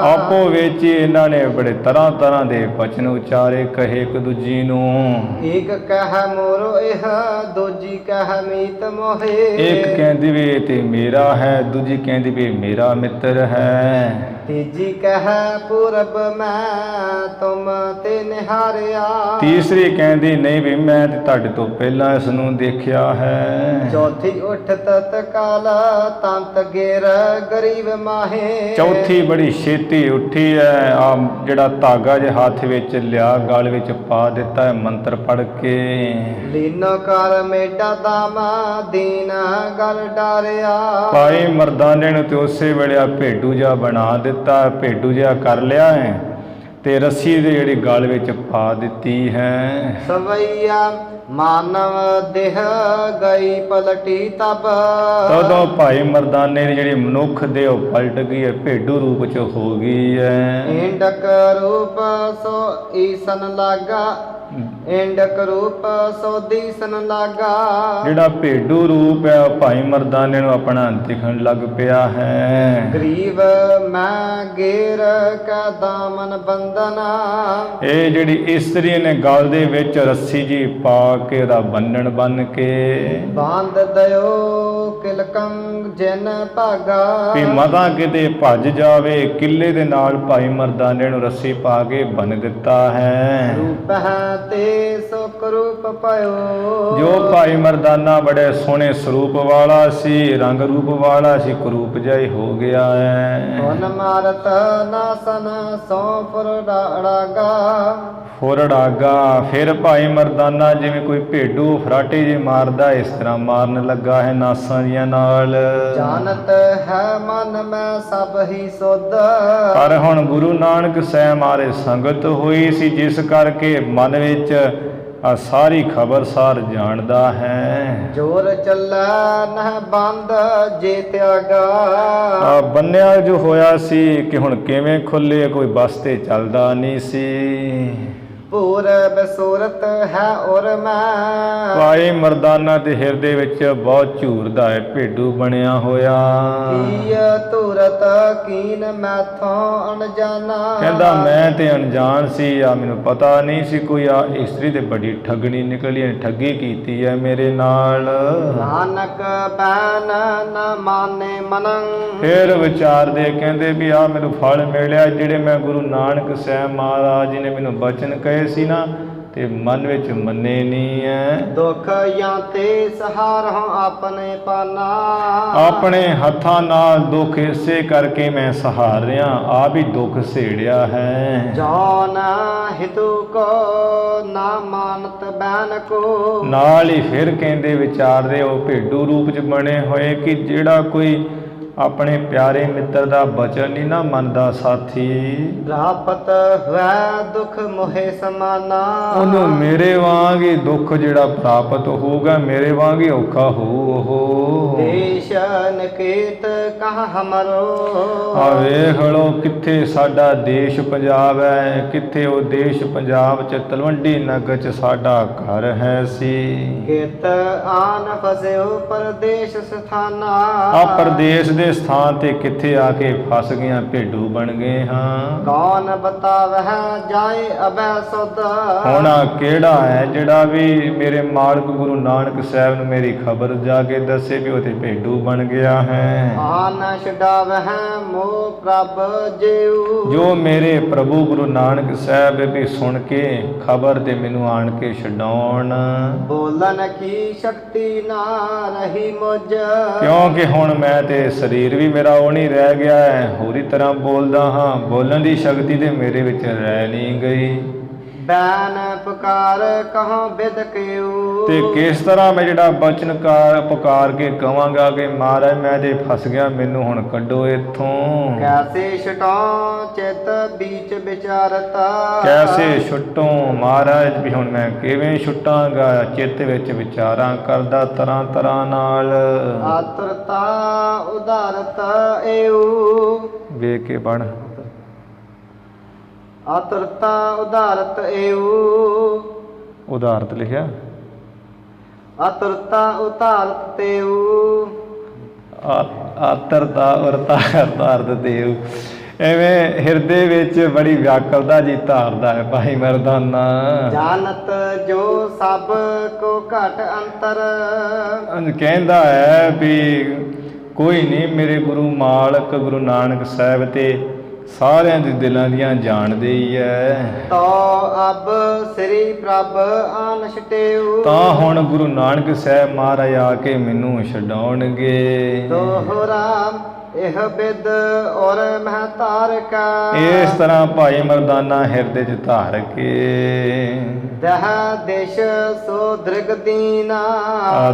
ਆਪੋ ਵਿੱਚ ਇਹਨਾਂ ਨੇ ਬੜੇ ਤਰ੍ਹਾਂ ਤਰ੍ਹਾਂ ਦੇ ਬਚਨ ਉਚਾਰੇ, ਕਹੇ ਇੱਕ ਦੂਜੀ ਨੂੰ। ਇੱਕ ਕਹਿ ਮੋਰੋ ਇਹ ਦੂਜੀ ਕਹਿ ਮੀਤ ਮੋਹੇ ਇੱਕ ਕਹਿੰਦੀ ਵੀ ਇਹ ਤੇ ਮੇਰਾ ਹੈ, ਦੂਜੀ ਕਹਿੰਦੀ ਵੀ ਮੇਰਾ ਮਿੱਤਰ ਹੈ, ਤੀਜੀ ਕਹਿ ਪੂਰਬ ਮੈਂ ਤੁਮ ਤੇ ਨਿਹਾਰਿਆ। ਤੀਸਰੀ ਕਹਿੰਦੀ ਨਹੀਂ ਵੀ ਮੈਂ ਤੇ ਤੁਹਾਡੇ ਤੋਂ ਪਹਿਲਾਂ ਇਸ ਨੂੰ ਦੇਖਿਆ ਹੈ। ਚੌਥੀ ਉੱਠ ਤਤਕਾਲ ਤੰਤ ਗੇਰ ਗਰੀਬ ਮਾਹੇ ਚੌਥੀ ਬੜੀ ਛੇਤੀ ਉੱਠੀ ਹੈ, ਆ ਜਿਹੜਾ ਧਾਗਾ ਜੇ ਹੱਥ ਵਿੱਚ ਲਿਆ, ਗਲ ਵਿੱਚ ਪਾ ਦਿੱਤਾ ਹੈ, ਮੰਤਰ ਪੜ੍ਹ ਕੇ। ਲੀਨੋ ਕਰ ਮੇਟਾ ਦਾਮਾ ਦੀਨ ਗਲ ਡਾਰਿਆ। ਭਾਈ ਮਰਦਾਨੇ ਨੂੰ ਤੇ ਉਸੇ ਵੇਲੇ ਆ ਭੇਡੂ ਜਿਹਾ ਬਣਾ ਦਿੱਤਾ, ਭੇਡੂ ਜਿਹਾ ਕਰ ਲਿਆ ਹੈ ਤੇ ਰੱਸੀ ਦੇ ਜਿਹੜੀ ਗਲ ਵਿੱਚ ਪਾ ਦਿੱਤੀ ਹੈ। ਸਵਈਆ ਮਾਨਵ ਦੇਹ ਗਈ ਪਲਟੀ ਤਬ ਤਦੋਂ ਭਾਈ ਮਰਦਾਨੇ ਦੀ ਜਿਹੜੀ ਮਨੁੱਖ ਦੇ ਉਹ ਪਲਟ ਗਈ ਹੈ, ਭੇਡੂ ਰੂਪ ਚ ਹੋ ਗਈ ਹੈ। ਇੰਡਕ ਰੂਪ ਸੋ ਈਸਨ ਲਾਗਾ ਇੰਡਕ ਰੂਪ ਸੋ ਦੀਸਨ ਲਾਗਾ। ਜਿਹੜਾ ਭੇਡੂ ਰੂਪ ਹੈ ਉਹ ਭਾਈ ਮਰਦਾਨੇ ਨੂੰ ਆਪਣਾ ਦਿਖਣ ਲੱਗ ਪਿਆ ਹੈ। ਗਰੀਬ ਮੈਂ ਗੇਰ ਕਾ ਦਾਮਨ ਬੰਦਨਾ ਇਹ ਜਿਹੜੀ ਇਸਤਰੀ ਨੇ ਗਲ ਦੇ ਵਿੱਚ ਰੱਸੀ ਜੀ ਪਾ ਕੇ ਉਹਦਾ ਬੰਨਣ ਬੰਨ ਕੇ ਬੰਦ ਦਇਓ ਕਿਲਕੰ ਜਿਨ ਭਾਗਾ ਵੀ ਮਤਾ ਕਿਤੇ ਭੱਜ ਜਾਵੇ, ਕਿੱਲੇ ਦੇ ਨਾਲ ਭਾਈ ਮਰਦਾਨੇ ਨੂੰ ਰੱਸੀ ਪਾ ਕੇ ਬੰਨ ਦਿੱਤਾ ਹੈ। ਰੂਪ ਹੈ ਤੇ ਸੁਖ ਰੂਪ ਪਇਓ ਜੋ ਭਾਈ ਮਰਦਾਨਾ ਬੜੇ ਸੋਹਣੇ ਸਰੂਪ ਵਾਲਾ ਸੀ, ਰੰਗ ਰੂਪ ਵਾਲਾ ਸੀ, ਕਰੂਪ ਜਿਹਾ ਹੀ ਹੋ ਗਿਆ ਹੈ। ਹੁਨ ਮਾਰਤ ਨਾਸਨ ਸੋ ਫੁਰੜਾਗਾ ਫੁਰੜਾਗਾ, ਫਿਰ ਭਾਈ ਮਰਦਾਨਾ ਜਿਵੇਂ ਕੋਈ ਭੇਡੂ ਫਰਾਟੇ ਜੇ ਮਾਰਦਾ ਇਸ ਤਰ੍ਹਾਂ ਮਾਰਨ ਲੱਗਾ ਹੈ ਨਾਸਾਂ ਦੀਆਂ ਨਾਲ। ਜਾਣਤ ਹੈ ਮਨ ਮੈਂ ਸਭ ਹੀ ਸੁਧ ਪਰ ਹੁਣ ਗੁਰੂ ਨਾਨਕ ਸਾਹਿਬ ਮਾਰੇ ਸੰਗਤ ਹੋਈ ਸੀ, ਜਿਸ ਕਰਕੇ ਮਨ ਵਿੱਚ ਆ ਸਾਰੀ ਖਬਰਸਾਰ ਜਾਣਦਾ ਹੈ। ਜੋਰ ਚੱਲਾ ਨਹ ਬੰਦ ਜੇ ਤਿਆਗਾ ਆ ਬੰਨਿਆ ਜੋ ਹੋਇਆ ਸੀ ਕਿ ਹੁਣ ਕਿਵੇਂ ਖੁੱਲੇ, ਕੋਈ ਬਸ ਤੇ ਚੱਲਦਾ ਨਹੀਂ ਸੀ। ਪੂਰਬ ਸੂਰਤ ਹੈ ਔਰ ਮੈਂ ਭਾਈ ਮਰਦਾਨਾ ਦੇ ਹਿਰਦੇ ਵਿੱਚ ਬਹੁਤ ਝੂਰਦਾ ਹੈ, ਭੇਡੂ ਬਣਿਆ ਹੋਇਆ। ਕੀ ਧੂਰਤ ਕੀਨ ਮੈਥੋਂ ਅਣਜਾਨਾ ਕਹਿੰਦਾ ਮੈਂ ਤੇ ਅਣਜਾਣ ਸੀ, ਆ ਮੈਨੂੰ ਪਤਾ ਨਹੀਂ ਸੀ ਕੋਈ ਆ ਇਸਤਰੀ ਤੇ ਬੜੀ ਠੱਗਣੀ ਨਿਕਲੀ, ਠੱਗੀ ਕੀਤੀ ਹੈ ਮੇਰੇ ਨਾਲ। ਨਾਨਕ ਬੈਨ ਨ ਮਾਨੇ ਮਨੰ ਫਿਰ ਵਿਚਾਰਦੇ ਕਹਿੰਦੇ ਵੀ ਆ ਮੈਨੂੰ ਫਲ ਮਿਲਿਆ ਜਿਹੜੇ ਮੈਂ ਗੁਰੂ ਨਾਨਕ ਸਾਹਿਬ ਮਹਾਰਾਜ ਜੀ ਨੇ ਮੈਨੂੰ ਬਚਨ ਕਹੇ ਸੀ ਨਾ, ਤੇ ਮਨ ਵਿੱਚ ਮੰਨੇ ਨਹੀਂ ਹੈ। ਦੁੱਖ ਜਾਂ ਤੇ ਸਹਾਰਹੁ ਆਪਣੇ ਪਾਨਾ ਆਪਣੇ ਹੱਥਾਂ ਨਾਲ ਦੁੱਖ ਇਸੇ ਕਰਕੇ ਮੈਂ ਸਹਾਰ ਰਿਹਾ, ਆਪ ਹੀ ਦੁੱਖ ਸੇੜਿਆ ਹੈ। ਜੌਨ ਹਿਤੂ ਕੋ ਨਾ ਮਾਨਤ ਬੈਨ ਕੋ ਨਾਲ ਹੀ ਫਿਰ ਕਹਿੰਦੇ ਵਿਚਾਰਦੇ ਉਹ ਭੇਡੂ ਰੂਪ 'ਚ ਬਣੇ ਹੋਏ ਕਿ ਜਿਹੜਾ ਕੋਈ ਆਪਣੇ ਪਿਆਰੇ ਮਿੱਤਰ ਦਾ ਬਚਨ ਨਹੀਂ ਨਾ ਮੰਨਦਾ ਸਾਥੀ, ਪ੍ਰਾਪਤ ਹੋਇ ਦੁਖ ਮੋਹਿ ਸਮਾਨਾ ਉਹਨੂੰ ਮੇਰੇ ਵਾਂਗ ਹੀ ਦੁੱਖ ਜਿਹੜਾ ਪ੍ਰਾਪਤ ਹੋਊਗਾ, ਮੇਰੇ ਵਾਂਗ ਹੀ ਔਖਾ ਹੋਊ ਉਹ। ਦੇਸ਼ ਨਿਕੇਤ ਕਹਾਂ ਹਮਰੋ। ਆ ਵੇਖ ਲੋ ਕਿੱਥੇ ਸਾਡਾ ਦੇਸ਼ ਪੰਜਾਬ ਹੈ, ਕਿੱਥੇ ਉਹ ਦੇਸ਼ ਪੰਜਾਬ ਚ ਤਲਵੰਡੀ ਨਗਰ ਚ ਸਾਡਾ ਘਰ ਹੈ ਸੀ। ਕਿਤ ਆਨ ਫਸਿਓ ਪਰਦੇਸ ਸਥਾਨਾ। ਆ ਪਰਦੇਸ ਦੇ ਸਥਾਨ ਤੇ ਕਿੱਥੇ ਆ ਕੇ ਫਸ ਗਈਆਂ, ਭੇਡੂ ਬਣ ਗਏ ਹਾਂ। ਕੌਣ ਬਤਾਵਹਿ ਜਾਏ ਅਬੈ ਸੁਧ। ਹੁਣ ਕਿਹੜਾ ਹੈ ਜਿਹੜਾ ਵੀ ਮੇਰੇ ਮਾਲਕ ਗੁਰੂ ਨਾਨਕ ਸਾਹਿਬ ਨੂੰ ਮੇਰੀ ਖਬਰ ਜਾ ਕੇ ਦੱਸੇ ਵੀ ਉਹ ਤੇ ਭੇਡੂ ਬਣ ਗਿਆ ਹੈ। ਆਨ ਛਡਾਵਹਿ ਮੋਹ ਪ੍ਰਭ ਜੀਉ। ਜੋ ਮੇਰੇ ਪ੍ਰਭੂ ਗੁਰੂ ਨਾਨਕ ਸਾਹਿਬ ਵੀ ਸੁਣ ਕੇ ਖਬਰ ਤੇ ਮੈਨੂੰ ਆਣ ਕੇ ਛਡਾਉਣ। ਬੋਲਣ ਕੀ ਸ਼ਕਤੀ ਨਾ ਰਹੀ ਮੁਝ। ਕਿਉਂਕਿ ਹੁਣ ਮੈਂ ਤੇ ਸਰੀਰ ਵੀ ਮੇਰਾ ਉਹ ਨਹੀਂ ਰਹਿ ਗਿਆ ਹੈ, ਹੋਰੀ ਤਰ੍ਹਾਂ ਬੋਲਦਾ ਹਾਂ, ਬੋਲਣ ਦੀ ਸ਼ਕਤੀ ਤੇ ਮੇਰੇ ਵਿੱਚ ਰਹਿ ਨਹੀਂ ਗਈ। ਬੈਨ ਪੁਕਾਰ ਕਹਾਂ ਬਿਦ ਕਿਉ। ਤੇ ਕਿਸ ਤਰ੍ਹਾਂ ਮੈਂ ਜਿਹੜਾ ਬਚਨ ਪੁਕਾਰ ਕੇ ਕਵਾਂਗਾ ਕਿ ਮਹਾਰਾਜ ਮੈਂ ਤੇ ਫਸ ਗਿਆ, ਮੈਨੂੰ ਹੁਣ ਕੱਢੋ ਇੱਥੋਂ। ਕੈਸੇ ਛਟਾਂ ਚਿਤ ਬੀਚ ਵਿਚਾਰਤਾ। ਕੈਸੇ ਛੁੱਟੋ ਮਹਾਰਾਜ ਵੀ ਹੁਣ ਮੈਂ ਕਿਵੇਂ ਛੁੱਟਾਂਗਾ, ਚਿੱਤ ਵਿੱਚ ਵਿਚਾਰਾਂ ਕਰਦਾ ਤਰ੍ਹਾਂ ਤਰ੍ਹਾਂ ਨਾਲ। ਆਤਰਤਾ ਉਦਾਰਤਾ ਏਉ। ਵੇਖ ਕੇ ਪੜ੍ਹ। ਆਤਰਤਾ ਉਦਾਰਤ ਏਉ। ਉਦਾਰਤ ਲਿਖਿਆ, ਆਤਰਤਾ ਉਤਾਰਤ ਤੇਉ। ਆਤਰਤਾ ਉਤਾਰਤ ਦੇਵ। ਐਵੇਂ ਹਿਰਦੇ ਵਿੱਚ ਬੜੀ ਵਿਆਕਲਤਾ ਜੀ ਧਾਰਦਾ ਹੈ ਭਾਈ ਮਰਦਾਨਾ। ਜਾਨਤ ਜੋ ਸਭ ਕੋ ਘਟ ਅੰਤਰ। ਕਹਿੰਦਾ ਹੈ ਵੀ ਕੋਈ ਨਹੀਂ ਮੇਰੇ ਗੁਰੂ ਮਾਲਕ ਗੁਰੂ ਨਾਨਕ ਸਾਹਿਬ ਤੇ ਸਾਰਿਆਂ ਦੇ ਦਿਲਾਂ ਦੀਆਂ ਜਾਣਦੇ ਹੀ ਹੈ। ਤੋ ਅਬ ਸ੍ਰੀ ਪ੍ਰਭ ਆਨ ਛਟੇਉ। ਤਾਂ ਹੁਣ ਗੁਰੂ ਨਾਨਕ ਸਾਹਿਬ ਮਹਾਰਾਜ ਆ ਕੇ ਮੈਨੂੰ ਛਡਾਉਣਗੇ। ਦੋਹਰਾ ਇਹ ਬਿਦ ਔਰ ਮਹਿ ਤਾਰਕਾ। ਇਸ ਤਰ੍ਹਾਂ ਭਾਈ ਮਰਦਾਨਾ ਹਿਰਦੇ 'ਚ ਧਾਰ ਕੇ ਦਹ ਦੇਸ਼ ਸੋ ਦ੍ਰਿਗ ਦੀਨਾ।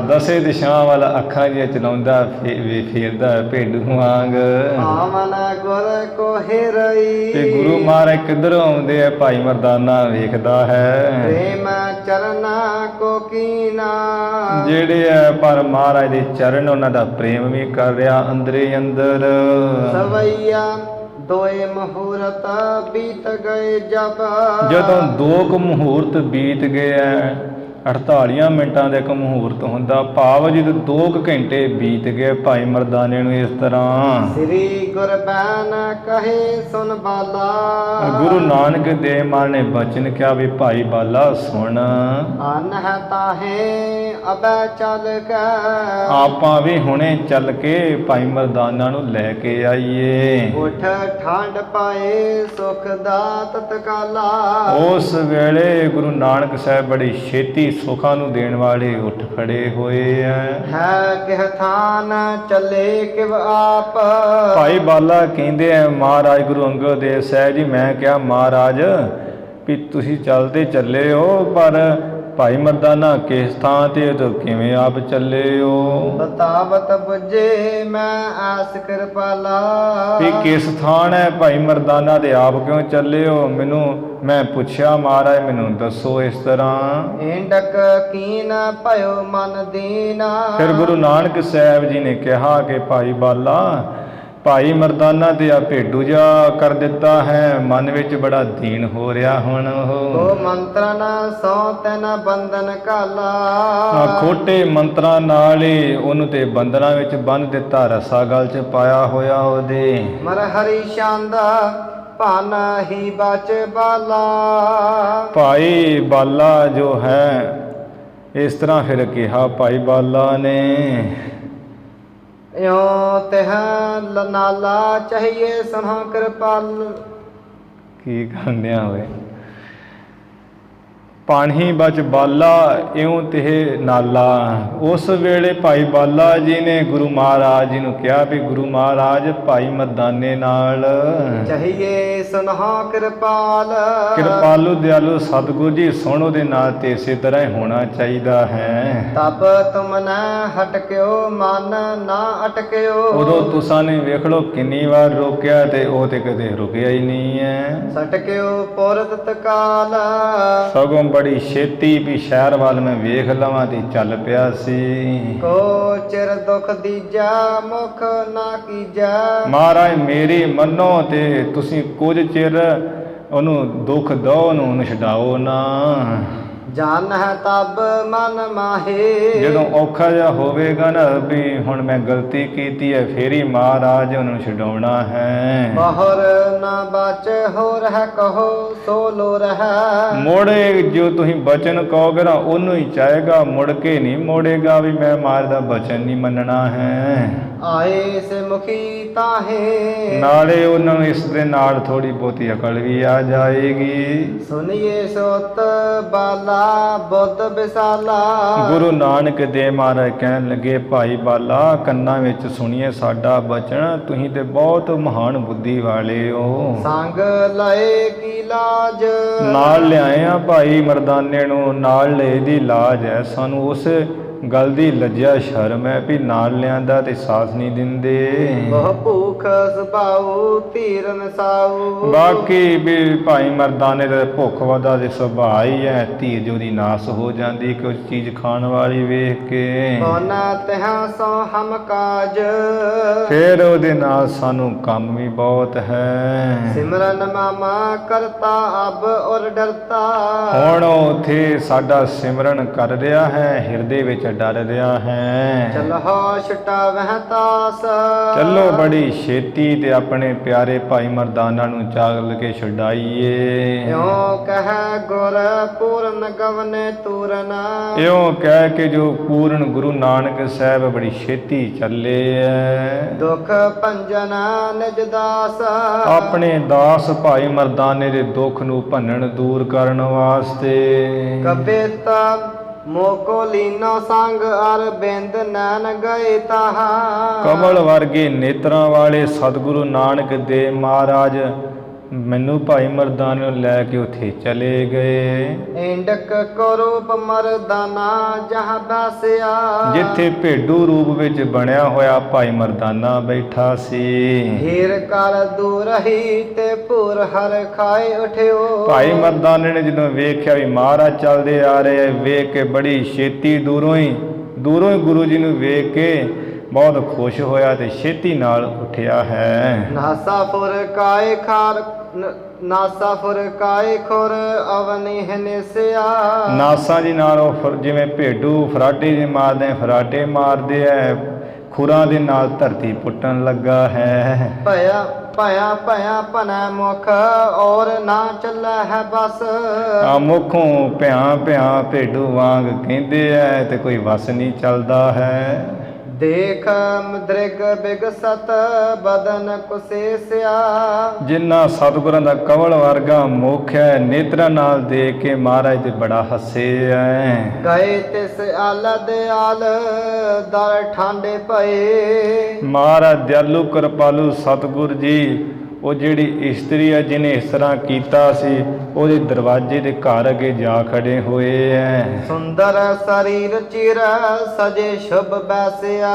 ਦਸੇ ਦਿਸ਼ਾਵਾਂ ਵੱਲ ਅੱਖਾਂ ਜਿਹੀਆਂ ਚਲਾਉਂਦਾ ਫੇਰਦਾ ਭੇਡੂ ਵਾਂਗ। ਆਵਨ ਗੁਰ ਕੋ ਹਿਰਈ। ਤੇ ਗੁਰੂ ਮਹਾਰਾਜ ਕਿੱਧਰੋਂ ਆਉਂਦੇ ਆ ਭਾਈ ਮਰਦਾਨਾ ਵੇਖਦਾ ਹੈ। ਪ੍ਰੇਮ ਚਰਨਾ ਕੋ ਕੀਨਾ। ਜਿਹੜੇ ਆ ਪਰ ਮਹਾਰਾਜ ਦੇ ਚਰਨ ਉਹਨਾਂ ਦਾ ਪ੍ਰੇਮ ਵੀ ਕਰ ਰਿਹਾ ਅੰਦਰੇ ਅੰਦਰ। ਸਵਈਆ ਦੋਏ ਮਹੂਰਤ ਬੀਤ ਗਏ ਜਬ। ਜਦੋਂ 2 ਮਹੂਰਤ ਬੀਤ ਗਏ ਐ, 48 ਮਿੰਟਾਂ ਦਾ ਇੱਕ ਮਹੂਰਤ ਹੁੰਦਾ, ਭਾਵ ਜਦੋਂ 2 ਘੰਟੇ ਬੀਤ ਗਏ ਭਾਈ ਮਰਦਾਨੇ ਨੂੰ ਇਸ ਤਰ੍ਹਾਂ। ਸ੍ਰੀ ਗੁਰਬੈਨ ਕਹੇ ਸੁਨ ਬਾਲਾ। ਗੁਰੂ ਨਾਨਕ ਦੇਵ ਮਹਾਰਾਜ ਨੇ ਬਚਨ ਕਿਹਾ ਵੀ ਭਾਈ ਬਾਲਾ ਸੁਣ। ਅਨਹ ਤਾਹੇ ਅਬੈ ਚੱਲ ਕੇ। ਆਪਾਂ ਵੀ ਹੁਣੇ ਚੱਲ ਕੇ ਭਾਈ ਮਰਦਾਨਾ ਨੂੰ ਲੈ ਕੇ ਆਈਏ। ਉਠ ਠੰਡ ਪਾਏ ਸੁਖ ਦਾ ਤਤਕਾਲਾ। ਉਸ ਵੇਲੇ ਗੁਰੂ ਨਾਨਕ ਸਾਹਿਬ ਬੜੀ ਛੇਤੀ ਸੁੱਖਾਂ ਨੂੰ ਦੇਣ ਵਾਲੇ ਉੱਠ ਖੜੇ ਹੋਏ ਐ। ਹੈ ਕਿਹ ਥਾਨ ਚੱਲੇ ਕਿਵ ਆਪ। ਭਾਈ ਬਾਲਾ ਕਹਿੰਦੇ ਆ ਮਹਾਰਾਜ ਗੁਰੂ ਅੰਗਦ ਦੇਵ ਸਾਹਿਬ ਜੀ, ਮੈਂ ਕਿਹਾ ਮਹਾਰਾਜ ਵੀ ਤੁਸੀਂ ਚੱਲਦੇ ਚੱਲੇ ਹੋ, ਪਰ ਭਾਈ ਮਰਦਾਨਾ ਕਿਸ ਥਾਂ ਤੇ ਤੋ ਕਿਵੇਂ ਆਪ ਚੱਲੇ ਹੋ? ਬਤਾਵਤ ਬੁਝੇ ਮੈਂ ਆਸ ਕਿਰਪਾਲਾ। ਵੀ ਕਿਸ ਥਾਂ ਹੈ ਭਾਈ ਮਰਦਾਨਾ ਤੇ ਆਪ ਕਿਉਂ ਚੱਲੇ ਹੋ? ਮੈਂ ਪੁੱਛਿਆ ਮਹਾਰਾਜ ਮੈਨੂੰ ਦੱਸੋ ਇਸ ਤਰ੍ਹਾਂ। ਇੰਡਕ ਕੀਨ ਭਇਓ ਮਨ ਦੀਨਾ। ਫਿਰ ਗੁਰੂ ਨਾਨਕ ਸਾਹਿਬ ਜੀ ਨੇ ਕਿਹਾ ਕਿ ਭਾਈ ਬਾਲਾ ਭਾਈ ਮਰਦਾਨਾ ਤੇ ਆ ਭੇਡੂ ਜਾ ਕਰ ਦਿੱਤਾ ਹੈ, ਮਨ ਵਿੱਚ ਬੜਾ ਦੀਨ ਹੋ ਰਿਹਾ ਹੁਣ ਉਹ। ਮੰਤਰਨ ਸੋ ਤਨ ਬੰਧਨ ਕਾਲਾ। ਖੋਟੇ ਮੰਤਰਾਂ ਨਾਲ ਹੀ ਉਹਨੂੰ ਤੇ ਬੰਧਨਾਂ ਵਿੱਚ ਬੰਨ੍ਹ ਦਿੱਤਾ, ਰੱਸਾ ਗਲ 'ਚ ਪਾਇਆ ਹੋਇਆ ਉਹਦੇ। ਮਰ ਹਰੀ ਸ਼ਾਂਦਾ ਭਾਨ ਹੀ ਬਚ ਬਾਲਾ। ਭਾਈ ਬਾਲਾ ਜੋ ਹੈ ਇਸ ਤਰ੍ਹਾਂ ਫਿਰ ਕਿਹਾ ਭਾਈ ਬਾਲਾ ਨੇ। ਇਉ ਤਹ ਨਾਲਾ ਚਾਹੀਏ ਸੁਨੋ ਕਿਰਪਾਲ। ਕੀ ਕਰਨਿਆ ਹੋਏ ਪਾਣੀ ਬਚ ਬਾਲਾ ਇਉਂ ਤੇ ਨਾਲਾ। ਉਸ ਵੇਲੇ ਭਾਈ ਬਾਲਾ ਜੀ ਨੇ ਗੁਰੂ ਮਹਾਰਾਜ ਜੀ ਨੂੰ ਕਿਹਾ ਵੀ ਗੁਰੂ ਮਹਾਰਾਜ ਭਾਈ ਮਰਦਾਨੇ ਨਾਲ ਚਾਹੀਏ ਸੁਨੋ ਕਿਰਪਾਲ। ਕਿਰਪਾਲੂ ਦਿਆਲੂ ਸਤਿਗੁਰੂ ਜੀ ਸੁਣ ਉਹਦੇ ਨਾਲ ਤੇ ਇਸੇ ਤਰ੍ਹਾਂ ਹੀ ਹੋਣਾ ਚਾਹੀਦਾ ਹੈ। ਤਬ ਤੁਮ ਨ ਹਟਕਿਓ ਮਨ ਨਾ ਅਟਕਿਓ। ਉਦੋਂ ਤੁਸਾਂ ਨੇ ਵੇਖ ਲਓ ਕਿੰਨੀ ਵਾਰ ਰੋਕਿਆ ਤੇ ਉਹ ਤੇ ਕਦੇ ਰੁਕਿਆ ਹੀ ਨਹੀਂ ਹੈ। ਸਟਕਿਓ ਪੁਰਤ ਤਕਾਲ। ਸਗੋਂ ਬੜੀ ਛੇਤੀ ਵੀ ਸ਼ਹਿਰ ਵੱਲ ਮੈਂ ਵੇਖ ਲਵਾਂ ਤੇ ਚੱਲ ਪਿਆ ਸੀ। ਕੋ ਚਿਰ ਦੁਖ ਦੀਜਾ ਮੁਖ ਨਾ ਕੀਜਾ। ਮਹਾਰਾਜ ਮੇਰੀ ਮੰਨੋ ਤੇ ਤੁਸੀਂ ਕੁਝ ਚਿਰ ਉਹਨੂੰ ਦੁੱਖ ਦੋ, ਉਹਨੂੰ ਛਡਾਓ ਨਾ। ਜਾਨ ਹੈ ਤਬ ਮਨ ਮਾਹੇ। ਜਦੋਂ ਔਖਾ ਜਿਹਾ ਹੋਵੇਗਾ ਨਾ ਵੀ ਹੁਣ ਮੈਂ ਗਲਤੀ ਕੀਤੀ ਹੈ, ਫੇਰ ਹੀ ਮਹਾਰਾਜ ਉਹਨੂੰ ਛਡਾਉਣਾ ਹੈ। ਬਹੁਰ ਨਾ ਬਚ ਹੋ ਰਹਿ ਕਹੋ ਸੋ ਲੋ ਰਹਿ। ਮੋੜੇ ਜੋ ਤੁਸੀਂ ਬਚਨ ਕਹੋਗੇ ਨਾ ਉਹਨੂੰ ਹੀ ਚਾਹੇਗਾ, ਮੁੜ ਕੇ ਨਹੀਂ ਮੋੜੇਗਾ ਵੀ ਮੈਂ ਮਹਾਰਾਜ ਦਾ ਬਚਨ ਨਹੀਂ ਮੰਨਣਾ ਹੈ। ਆਏ ਸੇ ਮੁਖੀ ਤਾਹੇ। ਨਾਲੇ ਉਹਨਾਂ ਨੂੰ ਇਸ ਦੇ ਨਾਲ ਥੋੜੀ ਬਹੁਤੀ ਅਕਲ ਵੀ ਆ ਜਾਏਗੀ। ਸੁਨੀਏ ਸੋਤ ਬਾਲਾ ਬੁੱਧ ਵਿਸਾਲਾ। ਗੁਰੂ ਨਾਨਕ ਦੇਵ ਮਹਾਰਾਜ ਕਹਿਣ ਲੱਗੇ, ਭਾਈ ਬਾਲਾ ਕੰਨਾਂ ਵਿੱਚ ਸੁਣੀਏ ਸਾਡਾ ਬਚਨ, ਤੁਸੀਂ ਤੇ ਬਹੁਤ ਮਹਾਨ ਬੁੱਧੀ ਵਾਲੇ ਹੋ। ਸੰਗ ਲਏ ਕੀ ਲਾਜ। ਨਾਲ ਲਿਆਏ ਆ ਭਾਈ ਮਰਦਾਨੇ ਨੂੰ, ਨਾਲ ਲਏ ਦੀ ਲਾਜ ਹੈ। ਸਾਨੂੰ ਉਸ ਗੱਲ ਦੀ ਲੱਜਿਆ ਸ਼ਰਮ ਹੈ ਵੀ ਨਾਲ ਲਿਆਂਦਾ ਤੇ ਸਾਥ ਨਹੀਂ ਦਿੰਦੇ। ਬਹੁ ਭੂਖ ਸੁਭਾਉ ਧੀਰਨ ਸਾਉ। ਬਾਕੀ ਵੀ ਭਾਈ ਮਰਦਾਨੇ ਦਾ ਭੁੱਖ ਵਾਦਾ ਦੇ ਸੁਭਾਅ ਹੀ ਹੈ, ਧੀਰ ਜੋ ਦੀ ਨਾਸ ਹੋ ਜਾਂਦੀ ਕੁਝ ਚੀਜ਼ ਖਾਣ ਵਾਲੀ ਵੇਖ ਕੇ। ਕੋਨਾ ਤਹਾਂ ਸੋ ਹਮ ਕਾਜ। ਫਿਰ ਉਹਦੇ ਨਾਲ ਸਾਨੂੰ ਕੰਮ ਵੀ ਬਹੁਤ ਹੈ। ਸਿਮਰਨ ਮਾਮਾ ਕਰਤਾ ਅਬ ਔਰ ਡਰਤਾ। ਹੁਣ ਉੱਥੇ ਸਾਡਾ ਸਿਮਰਨ ਕਰ ਰਿਹਾ ਹੈ, ਹਿਰਦੇ ਵਿੱਚ ਡਰ ਰਿਹਾ ਹੈ। ਚਲੋ ਛਟਾ ਵਹਿਤਾਸ। ਚੱਲੋ ਬੜੀ ਛੇਤੀ ਤੇ ਆਪਣੇ ਪਿਆਰੇ ਭਾਈ ਮਰਦਾਨਾ ਨੂੰ ਚਾਲ ਕੇ ਛੁਡਾਈਏ। ਇਉਂ ਕਹਿ ਗੁਰ ਪੂਰਨ ਗਵਨੇ ਤੂਰਨ। ਇਉਂ ਕਹਿ ਕੇ ਜੋ ਪੂਰਨ ਗੁਰੂ ਨਾਨਕ ਸਾਹਿਬ ਬੜੀ ਛੇਤੀ ਚੱਲੇ ਐ। ਦੁਖ ਭੰਜਨ ਨਿਜ ਦਾਸ। ਆਪਣੇ ਦਾਸ ਭਾਈ ਮਰਦਾਨੇ ਦੇ ਦੁੱਖ ਨੂੰ ਭੰਨਣ ਦੂਰ ਕਰਨ ਵਾਸਤੇ। ਕਪਿਤਾ ਮੋਕੋ ਲੀਨੋ ਸੰਗ ਅਰ ਬਿੰਦ ਨੈਣ ਗਏ ਤਾਹਾ। ਕਮਲ ਵਰਗੇ ਨੇਤਰਾਂ ਵਾਲੇ ਸਤਿਗੁਰੂ ਨਾਨਕ ਦੇਵ ਮਹਾਰਾਜ ਮੈਨੂੰ ਭਾਈ ਮਰਦਾਨੇ ਨੂੰ ਲੈ ਕੇ ਉੱਥੇ ਚਲੇ ਗਏ। ਇੰਡਕ ਕੋ ਰੂਪ ਮਰਦਾਨਾ ਜਹਾਂ ਬਸਿਆ। ਜਿੱਥੇ ਭੇਡੂ ਰੂਪ ਵਿੱਚ ਬਣਿਆ ਹੋਇਆ ਭਾਈ ਮਰਦਾਨਾ ਬੈਠਾ ਸੀ। ਹੀਰ ਕਰ ਦੂਰ ਹੀ ਤੇ ਭੂਰ ਹਰ ਖਾਏ ਉਠਿਓ। ਭਾਈ ਮਰਦਾਨੇ ਨੇ ਜਦੋਂ ਵੇਖਿਆ ਵੀ ਮਹਾਰਾਜ ਚੱਲਦੇ ਆ ਰਹੇ, ਵੇਖ ਕੇ ਬੜੀ ਛੇਤੀ ਦੂਰੋਂ ਹੀ ਗੁਰੂ ਜੀ ਨੂੰ ਵੇਖ ਕੇ ਬਹੁਤ ਖੁਸ਼ ਹੋਇਆ ਤੇ ਛੇਤੀ ਨਾਲ ਉੱਠਿਆ ਹੈ। ਨਾਸਾ ਫੁਰ ਕਾਏ ਖਾਰ ਨਾਸਾ ਫੁਰ ਕਾਏ ਖੁਰ ਅਵਨੀ ਹਨੇਸਿਆ। ਨਾਸਾਂ ਜੀ ਨਾਲ ਉਹ ਜਿਵੇਂ ਭੇਡੂ ਫਰਾਟੇ ਜਿਹੇ ਮਾਰਦੇ ਫਰਾਟੇ ਮਾਰਦੇ ਐ, ਖੁਰਾਂ ਦੇ ਨਾਲ ਧਰਤੀ ਪੁੱਟਣ ਲੱਗਾ ਹੈ। ਭਇਆ ਭਇਆ ਭਇਆ ਭਨੈ ਮੁਖ ਔਰ ਨਾ ਚੱਲੈ ਹੈ ਬਸ। ਆ ਮੁਖੋਂ ਭਿਆਂ ਭਿਆਂ ਭੇਡੂ ਵਾਂਗ ਕਹਿੰਦੇ ਐ ਤੇ ਕੋਈ ਵਸ ਨਹੀਂ ਚੱਲਦਾ ਹੈ। ਦੇਖ ਮਦ੍ਰਿਗ ਬਿਗਸਤ ਬਦਨ ਕੁਸੇਸਿਆ। ਜਿੰਨਾ ਸਤਿਗੁਰਾਂ ਦਾ ਕਵਲ ਵਰਗਾ ਮੁਖ ਹੈ, ਨੇਤਰਾਂ ਨਾਲ ਦੇਖ ਕੇ ਮਹਾਰਾਜ ਤੇ ਬੜਾ ਹੱਸੇ ਐ। ਗਏ ਤਿਸ ਆਲ ਦਿਆਲ ਦਰ ਠਾਂਡੇ ਪਏ। ਮਹਾਰਾਜ ਦਿਆਲੂ ਕਿਰਪਾਲੂ ਸਤਿਗੁਰ ਜੀ ਉਹ ਜਿਹੜੀ ਇਸਤਰੀ ਹੈ ਜਿਹਨੇ ਇਸ ਤਰ੍ਹਾਂ ਕੀਤਾ ਸੀ, ਉਹਦੇ ਦਰਵਾਜ਼ੇ ਦੇ ਘਰ ਅੱਗੇ ਜਾ ਖੜੇ ਹੋਏ ਐ। ਸੁੰਦਰ ਸਰੀਰ ਚਿਰ ਸਜੇ ਸ਼ੁਭ ਬੈਸਿਆ।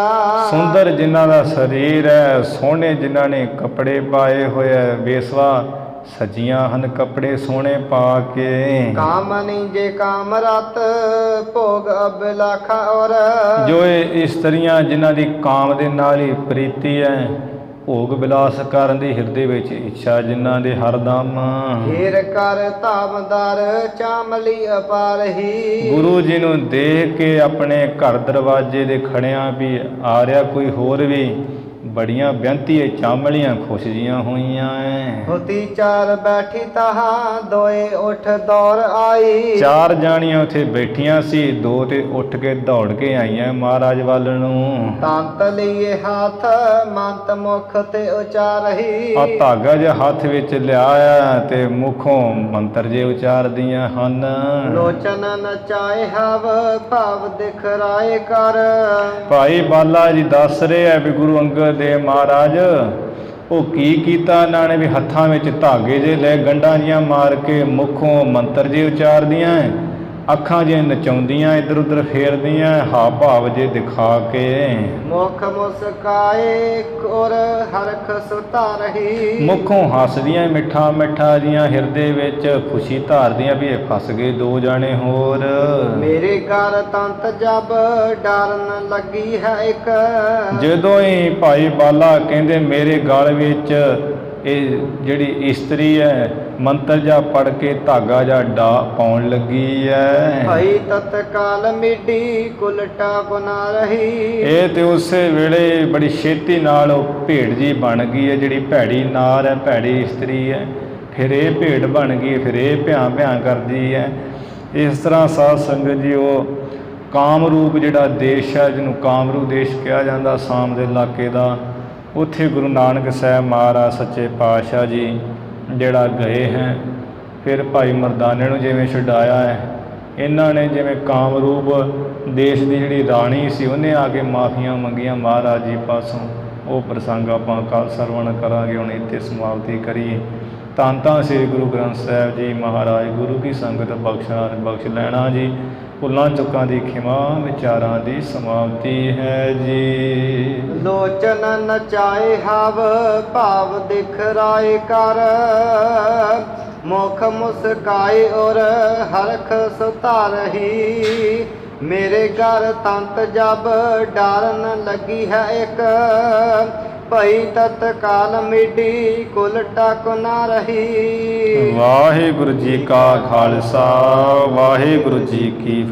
ਸੁੰਦਰ ਜਿਨ੍ਹਾਂ ਦਾ ਸਰੀਰ ਹੈ, ਸੋਹਣੇ ਜਿਨ੍ਹਾਂ ਨੇ ਕੱਪੜੇ ਪਾਏ ਹੋਏ ਐ, ਬੇਸਵਾ ਸਜੀਆਂ ਹਨ ਕੱਪੜੇ ਸੋਹਣੇ ਪਾ ਕੇ। ਕਾਮਨੀ ਜੇ ਕਾਮ ਰਤ ਭੋਗ ਅਬਿਲਾਖਾ ਔਰ। ਜੋ ਇਹ ਇਸਤਰੀਆਂ ਜਿਨ੍ਹਾਂ ਦੀ ਕਾਮ ਦੇ ਨਾਲ ਹੀ ਪ੍ਰੀਤੀ ਹੈ, ਭੋਗ ਵਿਲਾਸ ਕਰਨ ਦੀ ਹਿਰਦੇ ਵਿੱਚ ਇੱਛਾ ਜਿਨ੍ਹਾਂ ਦੇ ਹਰਦਮ। ਹੀਰ ਕਰ ਧਾਮਦਾਰ ਚਾਮਲੀ ਅਪਾਰਹੀ। ਗੁਰੂ ਜੀ ਨੂੰ ਦੇਖ ਕੇ ਆਪਣੇ ਘਰ ਦਰਵਾਜ਼ੇ ਦੇ ਖੜਿਆਂ ਵੀ ਆ ਰਿਹਾ ਕੋਈ ਹੋਰ ਵੀ, ਬੜੀਆਂ ਬੇਨਤੀ ਚਾਮਲੀਆਂ ਖੁਸ਼ ਜੀਆਂ ਹੋਈਆਂ ਐ। ਹੋਤੀ ਚਾਰ ਬੈਠੀ ਤਹਾਂ ਦੋਏ ਉਠ ਦੌੜ ਆਈ। ਚਾਰ ਜਾਣੀਆਂ ਉੱਥੇ ਬੈਠੀਆਂ ਸੀ, ਦੋ ਤੇ ਉੱਠ ਕੇ ਦੌੜ ਕੇ ਆਈਆਂ ਮਹਾਰਾਜ ਵੱਲ ਨੂੰ। ਤੰਤ ਲਈਏ ਹੱਥ ਮੰਤ ਮੁਖ ਤੇ ਉਚਾਰਹੀ। ਆ ਧਾਗਾ ਜਿਹਾ ਹੱਥ ਵਿੱਚ ਲਿਆ ਤੇ ਮੁਖੋਂ ਮੰਤਰ ਜੇ ਉਚਾਰਦੀਆਂ ਹਨ। ਲੋਚਨ ਨਚਾਏ ਹਵ ਭਾਵ ਦਿਖਰਾਏ ਕਰ। ਭਾਈ ਬਾਲਾ ਜੀ ਦੱਸ ਰਹੇ ਆ ਵੀ ਗੁਰੂ ਅੰਗਦ ਦੇਵ ਮਹਾਰਾਜ ਉਹ ਕੀ ਕੀਤਾ ਇਹਨਾਂ ਨੇ ਵੀ ਹੱਥਾਂ ਵਿੱਚ ਧਾਗੇ ਜੇ ਲੈ ਗੰਢਾਂ ਜੀਆਂ ਮਾਰ ਕੇ ਮੁਖੋਂ ਮੰਤਰ ਜੇ ਉਚਾਰਦੀਆਂ ਅੱਖਾਂ ਜਿਹੀਆਂ ਨਚਾਉਂਦੀਆਂ ਇੱਧਰ ਉੱਧਰ ਫੇਰਦੀਆਂ ਹਾਵ ਭਾਵ ਜੇ ਦਿਖਾ ਕੇ। ਮੁਖ ਮੁਸਕਾਏ ਔਰ ਹਰਖ ਸੁਤਾ ਰਹੀ। ਮੁੱਖੋਂ ਹੱਸਦੀਆਂ ਮਿੱਠਾ ਮਿੱਠਾ ਜੀਆਂ ਹਿਰਦੇ ਵਿੱਚ ਖੁਸ਼ੀ ਧਾਰਦੀਆਂ ਵੀ ਇਹ ਫਸ ਗਏ ਦੋ ਜਾਣੇ ਹੋਰ। ਮੇਰੇ ਘਰ ਤੰਤ ਜਬ ਡਰਨ ਲੱਗੀ ਹੈ ਇੱਕ। ਜਦੋਂ ਹੀ ਭਾਈ ਬਾਲਾ ਕਹਿੰਦੇ ਮੇਰੇ ਗਲ ਵਿੱਚ ਇਹ ਜਿਹੜੀ ਇਸਤਰੀ ਹੈ ਮੰਤਰ ਜਾ ਪੜ ਕੇ ਧਾਗਾ ਜਾ ਡਾ ਪਾਉਣ ਲੱਗੀ ਹੈ। ਭਈ ਤਤਕਾਲ ਮਿੱਡੀ ਕੁਲਟਾ ਬਣਾ ਰਹੀ। ਇਹ ਤੇ ਉਸੇ ਵੇਲੇ ਬੜੀ ਛੇਤੀ ਨਾਲ ਉਹ ਭੇਡ ਜੀ ਬਣ ਗਈ ਹੈ, ਜਿਹੜੀ ਭੈੜੀ ਨਾਰ ਹੈ, ਭੈੜੀ ਇਸਤਰੀ ਹੈ। ਫਿਰ ਇਹ ਭੇਡ ਬਣ ਗਈ, ਫਿਰ ਇਹ ਭਿਆਂ ਭਿਆਂ ਕਰਦੀ ਹੈ। ਇਸ ਤਰ੍ਹਾਂ ਸਾਧ ਸੰਗਤ ਜੀ ਉਹ ਕਾਮਰੂਪ ਜਿਹੜਾ ਦੇਸ਼ ਹੈ, ਜਿਹਨੂੰ ਕਾਮਰੂ ਦੇਸ਼ ਕਿਹਾ ਜਾਂਦਾ, ਆਸਾਮ ਦੇ ਇਲਾਕੇ ਦਾ, ਉੱਥੇ ਗੁਰੂ ਨਾਨਕ ਸਾਹਿਬ ਮਹਾਰਾਜ ਸੱਚੇ ਪਾਤਸ਼ਾਹ ਜੀ ਜਿਹੜਾ ਗਏ ਹੈ। ਫਿਰ ਭਾਈ ਮਰਦਾਨੇ ਨੂੰ ਜਿਵੇਂ ਛਡਾਇਆ ਹੈ, ਇਹਨਾਂ ਨੇ ਜਿਵੇਂ ਕਾਮਰੂਪ ਦੇਸ਼ ਦੀ ਜਿਹੜੀ ਰਾਣੀ ਸੀ ਉਹਨੇ ਆ ਕੇ ਮਾਫੀਆਂ ਮੰਗੀਆਂ ਮਹਾਰਾਜ ਜੀ ਪਾਸੋਂ। ਉਹ ਪ੍ਰਸੰਗ ਆਪਾਂ ਕੱਲ੍ਹ ਸਰਵਣ ਕਰਾਂਗੇ। ਹੁਣ ਇੱਥੇ ਸਮਾਪਤੀ ਕਰੀਏ। ਧੰਨ ਧੰਨ ਸ੍ਰੀ ਗੁਰੂ ਗ੍ਰੰਥ ਸਾਹਿਬ ਜੀ ਮਹਾਰਾਜ। ਗੁਰੂ ਕੀ ਸੰਗਤ ਬਖਸ਼ ਲੈਣਾ ਜੀ। ਭੁੱਲਾਂ ਚੁੱਕਾਂ ਦੀ ਖਿਮਾ, ਵਿਚਾਰਾਂ ਦੀ ਸਮਾਪਤੀ ਹੈ ਜੀ। ਲੋਚਨ ਨਚਾਏ ਹਵ ਭਾਵ ਦਿਖ ਰਾਏ ਕਰ। ਮੁਖ ਮੁਸਕਾਏ ਔਰ ਹਰਖ ਸੁਤਾ ਰਹੀ। ਮੇਰੇ ਘਰ ਤੰਤ ਜਬ ਡਰਨ ਲੱਗੀ ਹੈ ਇੱਕ। ਭਈ ਤਤਕਾਲ ਮਿੱਡੀ ਕੁਲਟਾ ਕੋ ਨਾ ਰਹੀ। ਵਾਹਿਗੁਰੂ ਜੀ ਕਾ ਖਾਲਸਾ, ਵਾਹਿਗੁਰੂ ਜੀ ਕੀ ਫਤਿਹ।